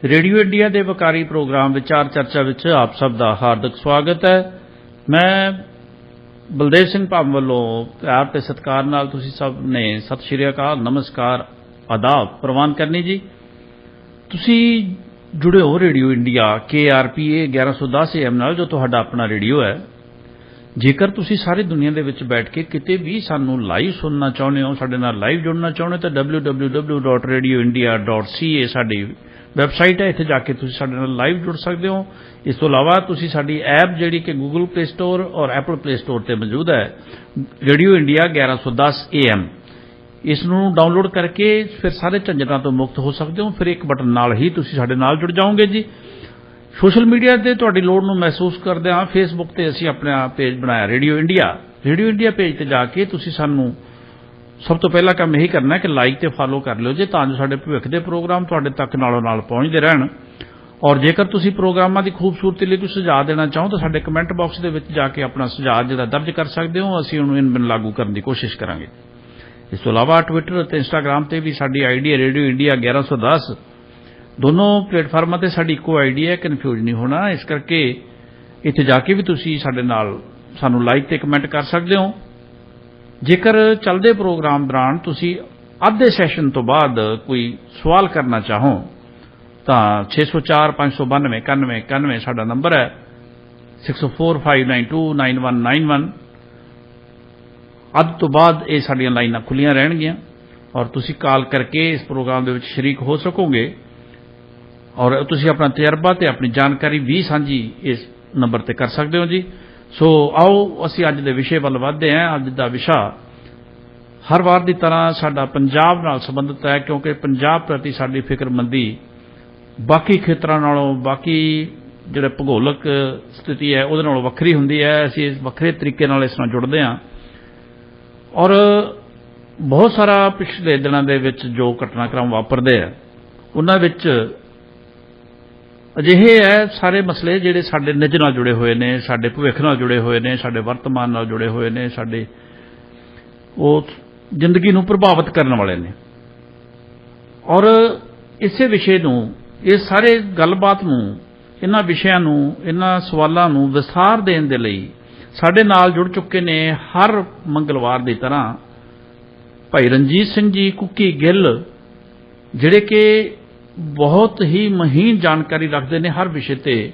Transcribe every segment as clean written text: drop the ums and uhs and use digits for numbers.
Radio India के Waqari programme विचार चर्चा विच आप सब का हार्दिक स्वागत है। मैं बलदेव सिंह भाम वालों प्यार ते सत्कार नाल तुसी सब ने सत श्री अकाल, नमस्कार, आदाब प्रवान करनी जी। तुसी जुड़े हो रेडियो इंडिया KRPA 1110 AM नाल, जो तुहाडा अपना रेडियो है। जेकर तुसी सारी दुनिया दे विच बैठ के किते भी सानू लाइव सुनना चाहुंदे हो, साडे नाल लाइव जुड़ना चाहुंदे हो, तो www.radioindia.ca साडी वैबसाइट है। इत्थे जाके तुसी साडे नाल लाइव जुड़ सकते हो। इस तो इलावा तुसी साडी ऐप जिहड़ी कि गूगल प्ले स्टोर और एप्पल प्ले स्टोर ते मौजूद है, रेडियो इंडिया 1110 AM, इसनूं डाउनलोड करके फिर सारे झंझटां तो मुक्त हो सकते हो। फिर एक बटन नाल ही तुसी साडे नाल जुड़ जाओगे जी। सोशल मीडिया ते तुहाडी लोड़ नूं महसूस करदे हां, फेसबुक ते असीं अपना पेज बनाया रेडियो इंडिया पेज ते जाके तुसी सानूं सब तो पहला काम यही करना है कि लाइक ते फॉलो कर लो जी, तां जो साडे भविख दे प्रोग्राम तुहाडे तक नालों नाल पहुंचदे रहण। और जेकर तुसी प्रोग्रामां दी खूबसूरती लई कोई सुझाव देना चाहो तो साडे कमेंट बॉक्स दे विच जाके अपना सुझाव जिहड़ा दर्ज कर सकदे हो। असीं उहनूं इन बिन लागू करन दी कोशिश करांगे। इस तो इलावा ट्विटर ते इंस्टाग्राम ते भी साडी आईडी है रेडियो इंडिया 1110। दोनों प्लेटफार्मां ते साडी इक्को आईडी है, कन्फ्यूज नहीं होना। इस करके इत्थे जाके भी तुसी साडे नाल सानूं लाइक ते कमेंट कर सकदे हो। जेकर चलदे प्रोग्राम दौरान तुसी अद्धे सैशन तो बाद कोई सवाल करना चाहो तो 604 592 91 91 साडा नंबर है, 604 592 9191। अध तो बाद ये साडियां लाइनां खुलियां रहणगियां और तुसी कॉल करके इस प्रोग्राम दे विच शरीक हो सकोगे और तुसी अपना तजर्बा ते अपनी जानकारी भी सांझी इस नंबर ते कर सकते हो जी। सो आओ असीं अज दे विषय वल वधदे हां। अज दा विषय हर वार की तरह साडा पंजाब नाल संबंधित है, क्योंकि पंजाब प्रति साडी फिक्रमंदी बाकी खेतरां नालों, बाकी जिहड़े भूगोलक स्थिति है उहदे नालों वक्खरी हुंदी है। असीं इस वक्खरे तरीके नाल इस नाल जुड़दे हां और बहुत सारा पिछले दिनां दे विच जो घटनाक्रम वापरदे हैं उन्हां विच अजिहे है सारे मसले जिहड़े साडे निज नाल जुड़े हुए ने, साडे भविख नाल जुड़े हुए ने, साडे वर्तमान नाल जुड़े हुए ने, साडे वो जिंदगी नूं प्रभावित करने वाले ने। और इसे विषय नूं, इस सारे गलबात नूं, इन्हां विषयां नूं, इन्हां सवालां नूं विस्तार देण दे लई साडे नाल जुड़ चुके ने हर मंगलवार की तरह भाई रणजीत सिंह जी कुकी गिल, जिहड़े कि बहुत ही महीन जानकारी रखते हैं हर विषय ते।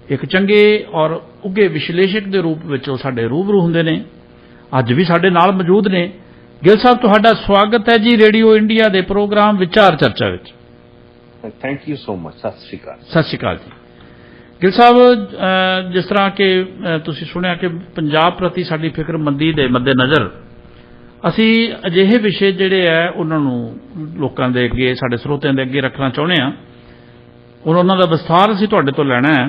एक चंगे और उगे विश्लेषक के रूप में साडे रूबरू हुंदे ने। अज भी साडे नाल मौजूद ने। गिल साहब, तुहाडा स्वागत है जी रेडियो इंडिया के प्रोग्राम विचार चर्चा विच। Thank you so much. सत श्री अकाल। सत श्री अकाल जी। गिल साहब, जिस तरह के तुसीं सुनिया कि पंजाब प्रति साडी फिक्रमंदी दे मद्देनज़र असी अजिहे विषय जिहड़े है उन्होंने लोगों के अगे, साडे स्रोतिਆਂ ਦੇ ਅੱਗੇ रखना चाहुंदे हां और उन्हां दा विस्तार असीं तुहाडे तो लैणा है।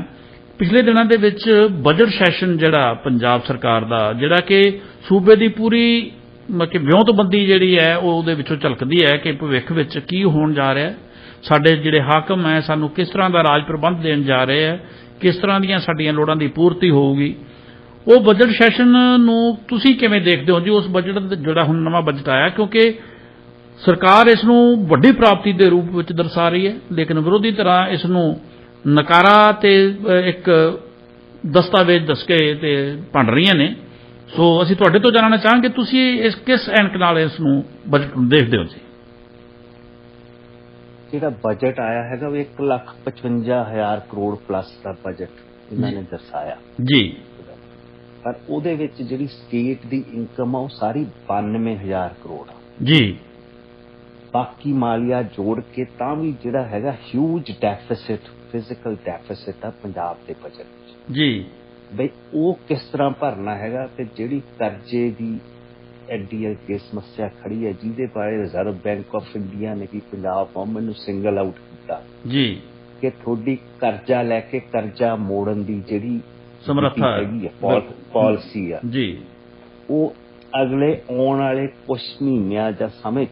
पिछले दिनों के विच बजट सैशन जिहड़ा पंजाब सरकार दा, जिहड़ा कि सूबे की पूरी मतलब विਉਂਤਬੰਦੀ जिहड़ी है ਉਹਦੇ ਵਿੱਚੋਂ ਝਲਕਦੀ है कि भविख विच की होण जा रहा है, साडे जिहड़े हाकम है सानूं किस तरह का राज प्रबंध देण जा रहे हैं, किस तरह दीयां साडीआं लोड़ां दी पूर्ति होਊगी। वो बजट सैशन नूं तुसीं किवें देखदे हो जी? उस बजट जिहड़ा हुण नवां बजट आया, क्योंकि सरकार इसनूं वड्डी प्राप्ति के रूप में दर्शा रही है, लेकिन विरोधी तरह इसनूं नकारा ते एक दस्तावेज दस के ते भंड रही ने। सो असीं तुहाडे तो जानना चाहांगे तुसीं इस किस एनक नाल इसनूं बजट नूं देखदे हो जी? जिहड़ा बजट आया है वो 1,55,000 करोड़ प्लस का बजट इन्होंने दर्शाया जी। पर ਉਹਦੇ ਵਿੱਚ ਜਿਹੜੀ स्टेट की इनकम आ वो सारी 92,000 करोड़ आ जी। बाकी मालिया जोड़ के तां भी जिहड़ा हैगा ह्यूज डेफिसिट, फिजिकल डेफिसिट आ पंजाब के बजट जी। बई वो किस तरह भरना हैगा ते जिहड़ी कर्जे की एडी अगे समस्या खड़ी है जिहदे बारे रिजर्व बैंक ऑफ इंडिया ने भी पंजाब गवर्नमेंट नूं सिंगल आउट किया जी कि थोड़ी कर्जा लैके कर्जा मोड़न की जिहड़ी समर्था है पॉलिसी है जी, वो अगले आने वाले कुछ महीनों या समय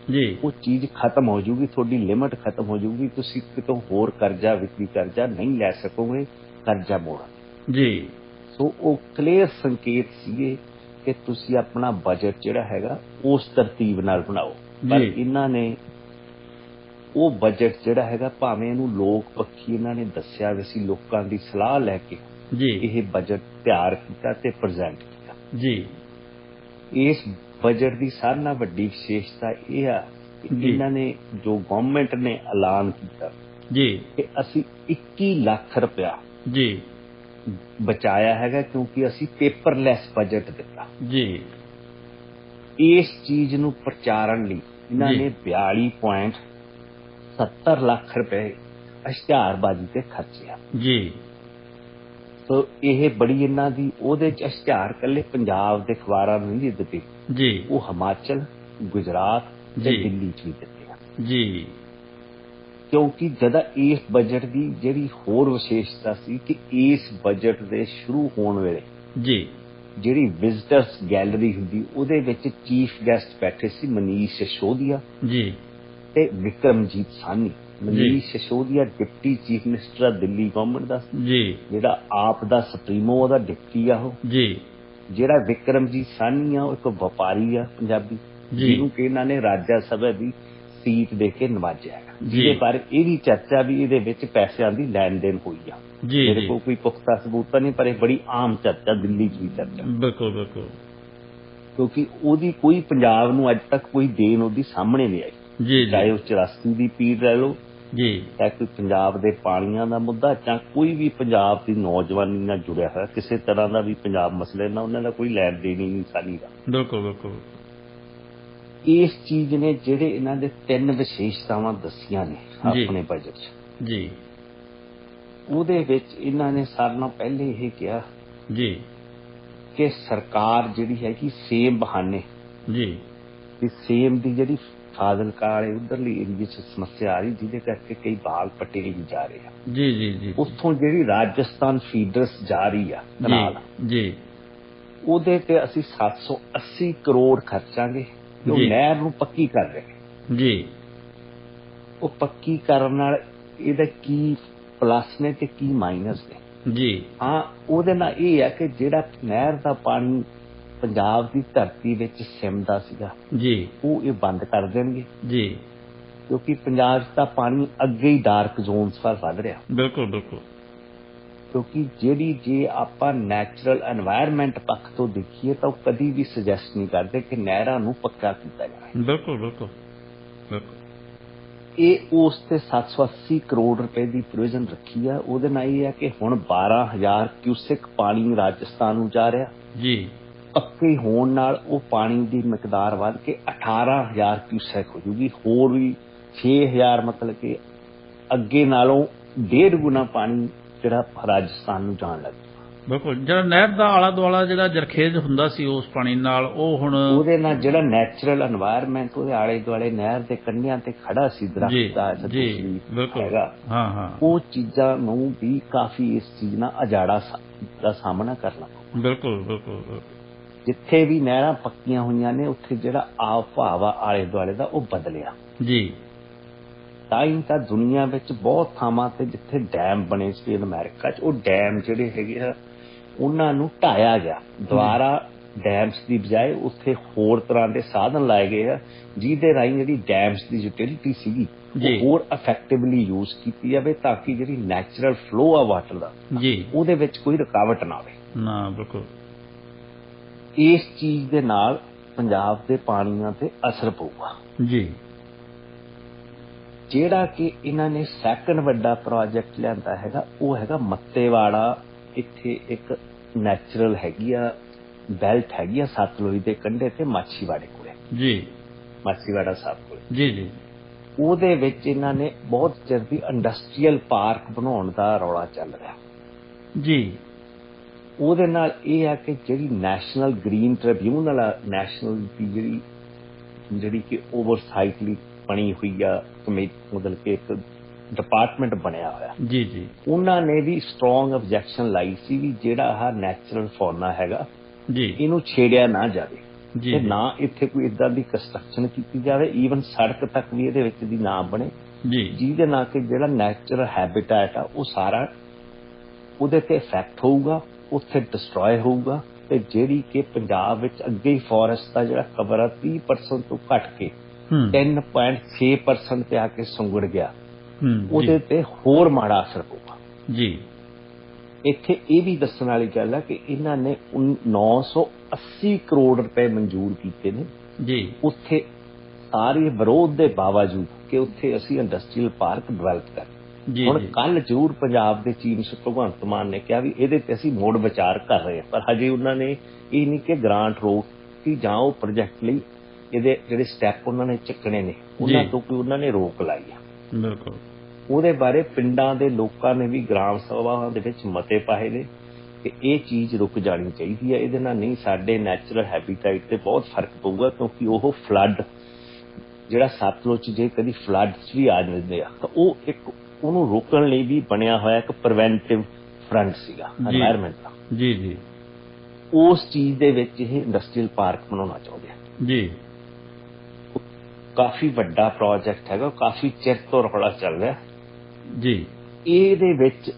जी वो चीज खत्म हो जाऊगी, थोड़ी लिमिट खत्म हो जाऊगी, तुसीं कितों होर कर्जा वित्ती कर्जा नहीं लै सकोगे कर्जा मोड़ा जी। सो वो क्लीयर संकेत सीगे कि तुसीं अपना बजट जिहड़ा हैगा उस तरतीब नाल बनाओ। पर इन्हां ने ਉਹ ਬਜਟ ਜਿਹੜਾ ਹੈਗਾ ਭਾਵੇਂ ਇਹਨੂੰ ਲੋਕ ਪੱਖੀ ਇਹਨਾਂ ਨੇ ਦੱਸਿਆ ਵੀ ਅਸੀਂ ਲੋਕਾਂ ਦੀ ਸਲਾਹ ਲੈ ਕੇ ਜੀ ਇਹ ਬਜਟ ਤਿਆਰ ਕੀਤਾ ਤੇ ਪ੍ਰੈਜ਼ੈਂਟ ਕੀਤਾ। ਜੀ ਇਸ ਬਜਟ ਦੀ ਸਾਰਿਆਂ ਨਾਲੋਂ ਵੱਡੀ ਵਿਸ਼ੇਸ਼ਤਾ ਇਹ ਆ ਕਿ ਜੀ। ਇਹਨਾਂ ਨੇ ਜੋ ਗਵਰਨਮੈਂਟ ਨੇ ਐਲਾਨ ਕੀਤਾ ਜੀ ਕਿ ਅਸੀਂ 21 ਲੱਖ ਰੁਪਇਆ ਜੀ ਬਚਾਇਆ ਹੈਗਾ, ਕਿਉਂਕਿ ਅਸੀਂ ਪੇਪਰਲੈਸ ਬਜਟ ਦਿੱਤਾ। ਜੀ ਇਸ ਚੀਜ਼ ਨੂੰ ਪ੍ਰਚਾਰਨ ਲਈ ਇਹਨਾਂ ਜੀ। ਨੇ 42.70 ਲੱਖ ਰੁਪਏ ਇਸ਼ਤਿਹਾਰਬਾਜ਼ੀ ਤੇ ਖਰਚਿਆ। ਜੀ ਸੋ ਇਹ ਬੜੀ ਇਹਨਾਂ ਦੀ ਉਹਦੇ ਚ ਇਸ਼ਤਿਹਾਰ ਇਕੱਲੇ ਪੰਜਾਬ ਦੇ ਅਖਬਾਰਾਂ ਨੂੰ ਨਹੀਂ ਦਿੱਤੇ, ਜੀ ਉਹ ਹਿਮਾਚਲ, ਗੁਜਰਾਤ ਤੇ ਜੀ। ਦਿੱਲੀ ਚ ਵੀ ਦਿੱਤੇ ਆ। ਜੀ ਕਿਉਂਕਿ ਜਦੋਂ ਇਸ ਬਜਟ ਦੀ ਜਿਹੜੀ ਹੋਰ ਵਿਸ਼ੇਸ਼ਤਾ ਸੀ ਕਿ ਇਸ ਬਜਟ ਦੇ ਸ਼ੁਰੂ ਹੋਣ ਵੇਲੇ ਜੀ ਜਿਹੜੀ ਵਿਜ਼ਟਰਸ ਗੈਲਰੀ ਹੁੰਦੀ ਉਹਦੇ ਵਿੱਚ ਚੀਫ ਗੈਸਟ ਬੈਠੇ ਸੀ ਮਨੀਸ਼ ਸਿਸੋਦੀਆ ਜੀ ਤੇ Vikramjit Sahni. Manish Sisodia deputy chief minister Delhi government ਦਾ, ਜੀ ਜਿਹੜਾ ਆਪ ਦਾ ਸੁਪਰੀਮੋ ਉਹਦਾ ਡਿਪਟੀ ਆ ਉਹ। ਜੀ ਜਿਹੜਾ ਵਿਕਰਮਜੀਤ ਸਾਹਨੀ ਆ ਉਹ ਇੱਕ ਵਪਾਰੀ ਆ ਪੰਜਾਬੀ, ਜੀ। ਜਿਹਨੂੰ ਕਿ ਇਹਨਾਂ ਨੇ ਰਾਜ ਸਭਾ ਦੀ ਸੀਟ ਦੇ ਕੇ ਨਵਾਜਿਆ ਹੈਗਾ, ਜੀ। ਜਿਹਦੇ ਬਾਰੇ ਇਹ ਵੀ ਚਰਚਾ ਵੀ ਇਹਦੇ ਵਿੱਚ ਪੈਸਿਆਂ ਦੀ ਲੈਣ ਦੇਣ ਹੋਈ ਆ। ਜੀ ਮੇਰੇ ਜੀ ਕੋਲ ਕੋਈ ਪੁਖਤਾ ਸਬੂਤ ਤਾਂ ਨਹੀਂ, ਪਰ ਇਹ ਬੜੀ ਆਮ ਚਰਚਾ, ਦਿੱਲੀ 'ਚ ਵੀ ਚਰਚਾ, ਬਿਲਕੁਲ ਬਿਲਕੁਲ। ਕਿਉਂਕਿ ਉਹਦੀ ਕੋਈ ਪੰਜਾਬ ਨੂੰ ਅੱਜ ਤੱਕ ਕੋਈ ਦੇਣ ਉਹਦੀ ਸਾਹਮਣੇ ਨਹੀਂ ਆਈ। ਜੀ ਚਾਹੇ ਜੀ ਉਹ 84 ਦੀ ਪੀੜ ਲੈ ਲਓ, ਜੀ ਚਾਹੇ ਕੋਈ ਪੰਜਾਬ ਦੇ ਪਾਣੀਆਂ ਦਾ ਮੁੱਦਾ, ਜਾਂ ਕੋਈ ਵੀ ਪੰਜਾਬ ਦੀ ਨੌਜਵਾਨੀ ਨਾਲ ਜੁੜਿਆ ਹੋਇਆ ਕਿਸੇ ਤਰ੍ਹਾਂ ਦਾ ਵੀ ਪੰਜਾਬ ਮਸਲੇ ਨਾਲ ਉਹਨਾਂ ਦਾ ਕੋਈ ਲੈਣ ਦੇਣ ਹੀ ਨਹੀਂ ਸਾਡੀ ਦਾ। ਬਿਲਕੁਲ ਬਿਲਕੁਲ। ਇਸ ਚੀਜ਼ ਨੇ ਜਿਹੜੇ ਇਹਨਾਂ ਦੇ 3 ਵਿਸ਼ੇਸ਼ਤਾਵਾਂ ਦੱਸੀਆਂ ਨੇ ਜੀ। ਆਪਣੇ ਬਜਟ 'ਚ, ਜੀ ਉਹਦੇ ਵਿੱਚ ਇਹਨਾਂ ਨੇ ਸਾਰਿਆਂ ਨਾਲੋਂ ਪਹਿਲੇ ਇਹ ਕਿਹਾ ਜੀ ਕਿ ਸਰਕਾਰ ਜਿਹੜੀ ਹੈਗੀ ਸੇਮ ਬਹਾਨੇ ਜੀ ਕਿ ਸੇਮ ਦੀ ਜਿਹੜੀ ਫਾਜ਼ਿਲਕਾ ਵਾਲੇ ਉਧਰਲੀ ਏਰੀਏ 'ਚ ਸਮੱਸਿਆ ਆ ਰਹੀ, ਜਿਹਦੇ ਕਰਕੇ ਕਈ ਬਾਲ ਪੱਟੇ ਵੀ ਜਾ ਰਹੇ ਆ, ਜੀ ਜੀ ਜੀ ਉੱਥੋਂ ਜਿਹੜੀ ਰਾਜਸਥਾਨ ਫੀਡਰਸ ਜਾ ਰਹੀ ਆ ਕਨਾਲ, ਜੀ ਉਹਦੇ ਤੇ ਅਸੀਂ 780 ਕਰੋੜ ਖਰਚਾਂਗੇ ਤੇ ਉਹ ਜੀ। ਨਹਿਰ ਨੂੰ ਪੱਕੀ ਕਰ ਰਹੇ। ਜੀ ਉਹ ਪੱਕੀ ਕਰਨ ਨਾਲ ਇਹਦਾ ਕੀ ਪਲੱਸ ਨੇ ਤੇ ਕੀ ਮਾਈਨਸ ਨੇ? ਜੀ ਹਾਂ, ਉਹਦੇ ਨਾਲ ਇਹ ਹੈ ਕਿ ਜਿਹੜਾ ਨਹਿਰ ਦਾ ਪਾਣੀ ਪੰਜਾਬ ਦੀ ਧਰਤੀ ਵਿੱਚ ਸਿਮਦਾ ਸੀਗਾ ਜੀ ਉਹ ਇਹ ਬੰਦ ਕਰ ਦੇਣਗੇ, ਜੀ ਕਿਉਂਕਿ ਪੰਜਾਬ 'ਚ ਤਾਂ ਪਾਣੀ ਅੱਗੇ ਹੀ ਡਾਰਕ ਜ਼ੋਨਸ ਵੱਲ ਵੱਧ ਰਿਹਾ। ਬਿਲਕੁਲ ਬਿਲਕੁਲ। ਕਿਉਂਕਿ ਜਿਹੜੀ ਜੇ ਆਪਾਂ ਨੈਚੁਰਲ এনवायरमेंट ਪੱਖ ਤੋਂ ਦੇਖੀਏ ਤਾਂ ਉਹ ਕਦੀ ਵੀ ਸੁਜੈਸਟ ਨਹੀਂ ਕਰਦੇ ਕਿ ਨਹਿਰਾਂ ਨੂੰ ਪੱਕਾ ਕੀਤਾ ਜਾਵੇ। ਬਿਲਕੁਲ ਬਿਲਕੁਲ ਬਿਲਕੁਲ। ਇਹ ਉਸ ਤੇ 780 ਕਰੋੜ ਰੁਪਏ ਦੀ ਪ੍ਰੋਵੀਜ਼ਨ ਰੱਖੀ ਆ। ਉਹਦੇ ਨਾਲ ਇਹ ਹੈ ਕਿ ਹੁਣ 12,000 ਕਿਊਸਿਕ ਪਾਣੀ ਰਾਜਸਥਾਨ ਨੂੰ ਜਾ ਰਿਹਾ, ਜੀ ਪੱਕੇ ਹੋਣ ਨਾਲ ਉਹ ਪਾਣੀ ਦੀ ਮਿਕਦਾਰ ਵੱਧ ਕੇ 18,000 ਕਿਊਸੈਕ ਹੋ ਜੂਗੀ। ਹੋਰ ਵੀ 6,000 ਮਤਲਬ ਕਿ ਅੱਗੇ ਨਾਲੋਂ 1.5 ਗੁਣਾ ਪਾਣੀ ਜਿਹੜਾ ਰਾਜਸਥਾਨ ਨੂੰ ਜਾਣ ਲੱਗ ਗਿਆ। ਬਿਲਕੁਲ। ਜਿਹੜਾ ਨਹਿਰ ਦਾ ਆਲਾ ਦੁਆਲਾ ਜਿਹੜਾ ਜਰਖੇਜ਼ ਹੁੰਦਾ ਸੀ ਉਸ ਪਾਣੀ ਨਾਲ, ਉਹ ਹੁਣ ਉਹਦੇ ਨਾਲ ਜਿਹੜਾ ਨੈਚੁਰਲ এনवायरमेंट ਉਹਦੇ ਆਲੇ ਦੁਆਲੇ ਨਹਿਰ ਦੇ ਕੰਢਿਆਂ ਤੇ ਖੜਾ ਸੀ, ਜੀ ਦਰਖਤ ਦਾ ਜੀ ਬਿਲਕੁਲ। ਹੈਗਾ, ਹਾਂ ਹਾਂ ਉਹ ਚੀਜ਼ਾਂ ਨੂੰ ਵੀ ਕਾਫੀ ਇਸ ਚੀਜ਼ ਨਾਲ ਅਜਾੜਾ ਦਾ ਸਾਹਮਣਾ ਕਰਨਾ ਪਊ। ਬਿਲਕੁਲ ਬਿਲਕੁਲ ਬਿਲਕੁਲ। ਜਿੱਥੇ ਵੀ ਨਹਿਰਾਂ ਪੱਕੀਆਂ ਹੋਈਆਂ ਨੇ ਉੱਥੇ ਜਿਹੜਾ ਆਵ ਭਾਵ ਆ ਆਲੇ ਦੁਆਲੇ ਦਾ ਉਹ ਬਦਲਿਆ। ਜੀ ਤਾਂ ਹੀ ਤਾਂ ਦੁਨੀਆ ਵਿੱਚ ਬਹੁਤ ਥਾਵਾਂ ਤੇ ਜਿੱਥੇ ਡੈਮ ਬਣੇ ਸੀ ਅਮਰੀਕਾ 'ਚ, ਉਹ ਡੈਮ ਜਿਹੜੇ ਹੈਗੇ ਆ ਉਹਨਾਂ ਨੂੰ ਢਾਇਆ ਗਿਆ ਦੁਬਾਰਾ। ਡੈਮਸ ਦੀ ਬਜਾਏ ਉੱਥੇ ਹੋਰ ਤਰ੍ਹਾਂ ਦੇ ਸਾਧਨ ਲਾਏ ਗਏ ਆ, ਜਿਹਦੇ ਰਾਹੀਂ ਜਿਹੜੀ ਡੈਮਸ ਦੀ ਯੂਟਿਲਿਟੀ ਸੀਗੀ ਜੀ। ਉਹ ਹੋਰ ਇਫੈਕਟਿਵਲੀ ਯੂਜ਼ ਕੀਤੀ ਜਾਵੇ, ਤਾਂ ਕਿ ਜਿਹੜੀ ਨੈਚੁਰਲ ਫਲੋ ਆ ਵਾਟਰ ਦਾ ਜੀ ਉਹਦੇ ਵਿੱਚ ਕੋਈ ਰੁਕਾਵਟ ਨਾ ਆਵੇ। ਨਾ ਬਿਲਕੁਲ। ਇਸ ਚੀਜ਼ ਦੇ ਨਾਲ ਪੰਜਾਬ ਦੇ ਪਾਣੀਆਂ ਤੇ ਅਸਰ ਪਊਗਾ। ਜੀ ਜਿਹੜਾ ਕਿ ਇਹਨਾਂ ਨੇ ਸੈਕੰਡ ਵੱਡਾ ਪ੍ਰੋਜੈਕਟ ਲਿਆਂਦਾ ਹੈਗਾ ਉਹ ਹੈਗਾ ਮੱਤੇਵਾੜਾ। ਇੱਥੇ ਇੱਕ ਨੈਚੁਰਲ ਹੈਗੀ ਆ ਬੈਲਟ ਹੈਗੀ ਆ ਸਤਲੁਜ ਦੇ ਕੰਢੇ ਤੇ ਮਾਛੀਵਾੜੇ ਕੋਲੇ, ਜੀ ਮਾਛੀਵਾੜਾ ਸਾਹਿਬ ਕੋਲੇ। ਜੀ ਜੀ ਉਹਦੇ ਵਿੱਚ ਇਹਨਾਂ ਨੇ ਬਹੁਤ ਚਿਰ ਦੀ ਇੰਡਸਟਰੀਅਲ ਪਾਰਕ ਬਣਾਉਣ ਦਾ ਰੌਲਾ ਚੱਲ ਰਿਹਾ। ਜੀ ਉਹਦੇ ਨਾਲ ਇਹ ਆ ਕਿ ਜਿਹੜੀ ਨੈਸ਼ਨਲ ਗ੍ਰੀਨ ਟ੍ਰਿਬਿਊਨਲ ਆ, ਨੈਸ਼ਨਲ ਦੀ ਜਿਹੜੀ ਕਿ ਓਵਰਸਾਈਟ ਲਈ ਬਣੀ ਹੋਈ ਆ ਕਮੇਟੀ, ਮਤਲਬ ਕਿ ਇੱਕ ਡਿਪਾਰਟਮੈਂਟ ਬਣਿਆ ਹੋਇਆ, ਜੀ ਜੀ ਉਹਨਾਂ ਨੇ ਵੀ ਸਟਰੋਂਗ ਆਬਜੈਕਸ਼ਨ ਲਾਈ ਸੀ ਵੀ ਜਿਹੜਾ ਆਹ ਨੈਚੁਰਲ ਫੌਨਾ ਹੈਗਾ ਜੀ ਇਹਨੂੰ ਛੇੜਿਆ ਨਾ ਜਾਵੇ ਜੀ ਤੇ ਨਾ ਇੱਥੇ ਕੋਈ ਇਦਾਂ ਦੀ ਕੰਸਟਰਕਸ਼ਨ ਕੀਤੀ ਜਾਵੇ, ਈਵਨ ਸੜਕ ਤੱਕ ਵੀ ਇਹਦੇ ਵਿੱਚ ਦੀ ਨਾ ਬਣੇ, ਜੀ ਜਿਹਦੇ ਨਾਲ ਕਿ ਜਿਹੜਾ ਨੈਚੁਰਲ ਹੈਬਿਟੈਟ ਆ ਉਹ ਸਾਰਾ ਉਹਦੇ ਤੇ ਇਫੈਕਟ ਹੋਊਗਾ, ਉੱਥੇ ਡਿਸਟਰੋਏ ਹੋਊਗਾ। ਤੇ ਜਿਹੜੀ ਕਿ ਪੰਜਾਬ ਵਿੱਚ ਅੱਗੇ ਹੀ ਫੋਰੈਸਟ ਦਾ ਜਿਹੜਾ ਕਵਰ ਆ 30% ਤੋਂ ਘਟ ਕੇ 3.6% ਤੇ ਆ ਕੇ ਸੁੰਗੜ ਗਿਆ, ਜੀ ਉਹਦੇ ਤੇ ਹੋਰ ਮਾੜਾ ਅਸਰ ਪਊਗਾ। ਜੀ ਇੱਥੇ ਇਹ ਵੀ ਦੱਸਣ ਵਾਲੀ ਗੱਲ ਹੈ ਕਿ ਇਹਨਾਂ ਨੇ 980 ਕਰੋੜ ਰੁਪਏ ਮਨਜ਼ੂਰ ਕੀਤੇ ਨੇ ਜੀ ਉੱਥੇ, ਸਾਰੇ ਵਿਰੋਧ ਦੇ ਬਾਵਜੂਦ ਕਿ ਉੱਥੇ ਅਸੀਂ ਇੰਡਸਟਰੀਅਲ ਪਾਰਕ ਡਿਵੈਲਪ ਕਰ। ਜੀ ਹੁਣ ਜੀ ਕੱਲ ਜ਼ਰੂਰ ਪੰਜਾਬ ਦੇ ਚੀਫ ਮਿਨਿਸਟਰ ਭਗਵੰਤ ਮਾਨ ਨੇ ਕਿਹਾ ਵੀ ਇਹਦੇ ਤੇ ਅਸੀਂ ਮੋੜ ਵਿਚਾਰ ਕਰ ਰਹੇ ਹਾਂ, ਪਰ ਹਜੇ ਉਹਨਾਂ ਨੇ ਇਹ ਨਹੀਂ ਕਿ ਗ੍ਰਾਂਟ ਰੋਕ ਜਾਂ ਉਹ ਪ੍ਰੋਜੈਕਟ ਲਈ ਇਹਦੇ ਜਿਹੜੇ ਸਟੈਪ ਉਹਨਾਂ ਨੇ ਚੱਕਣੇ ਨੇ ਉਹਨਾਂ ਤੋਂ ਕੋਈ ਉਹਨਾਂ ਨੇ ਰੋਕ ਲਾਈ ਆ। ਬਿਲਕੁਲ ਉਹਦੇ ਬਾਰੇ ਪਿੰਡਾਂ ਦੇ ਲੋਕਾਂ ਨੇ ਵੀ ਗ੍ਰਾਮ ਸਭਾਵਾਂ ਦੇ ਵਿੱਚ ਮਤੇ ਪਾਏ ਨੇ ਕਿ ਇਹ ਚੀਜ਼ ਰੁਕ ਜਾਣੀ ਚਾਹੀਦੀ ਹੈ, ਇਹਦੇ ਨਾਲ ਨਹੀਂ ਸਾਡੇ ਨੈਚੁਰਲ ਹੈਬੀਟੇਟ ਤੇ ਬਹੁਤ ਫਰਕ ਪਊਗਾ, ਕਿਉਂਕਿ ਉਹ ਫਲੱਡ ਜਿਹੜਾ ਸਤਲੁਜ ਜੇ ਕਦੀ ਫਲੱਡਸ ਵੀ ਆ ਜਾਂਦੇ ਆ ਤਾਂ ਉਹ ਇੱਕ ਉਹਨੂੰ ਰੋਕਣ ਲਈ ਵੀ ਬਣਿਆ ਹੋਇਆ ਇੱਕ ਪ੍ਰੀਵੈਂਟਿਵ ਫਰੰਟ ਸੀਗਾ এনवायरमेंट ਦਾ। ਜੀ ਜੀ ਉਸ ਚੀਜ਼ ਦੇ ਵਿੱਚ ਇਹ ਇੰਡਸਟਰੀਅਲ ਪਾਰਕ ਬਣਾਉਣਾ ਚਾਹੁੰਦੇ ਆ। ਜੀ ਕਾਫੀ ਵੱਡਾ ਪ੍ਰੋਜੈਕਟ ਹੈਗਾ, ਕਾਫੀ ਚਿਰ ਤੋਂ ਰੌਲਾ ਚੱਲ ਰਿਹਾ ਜੀ ਇਹਦੇ ਵਿੱਚ।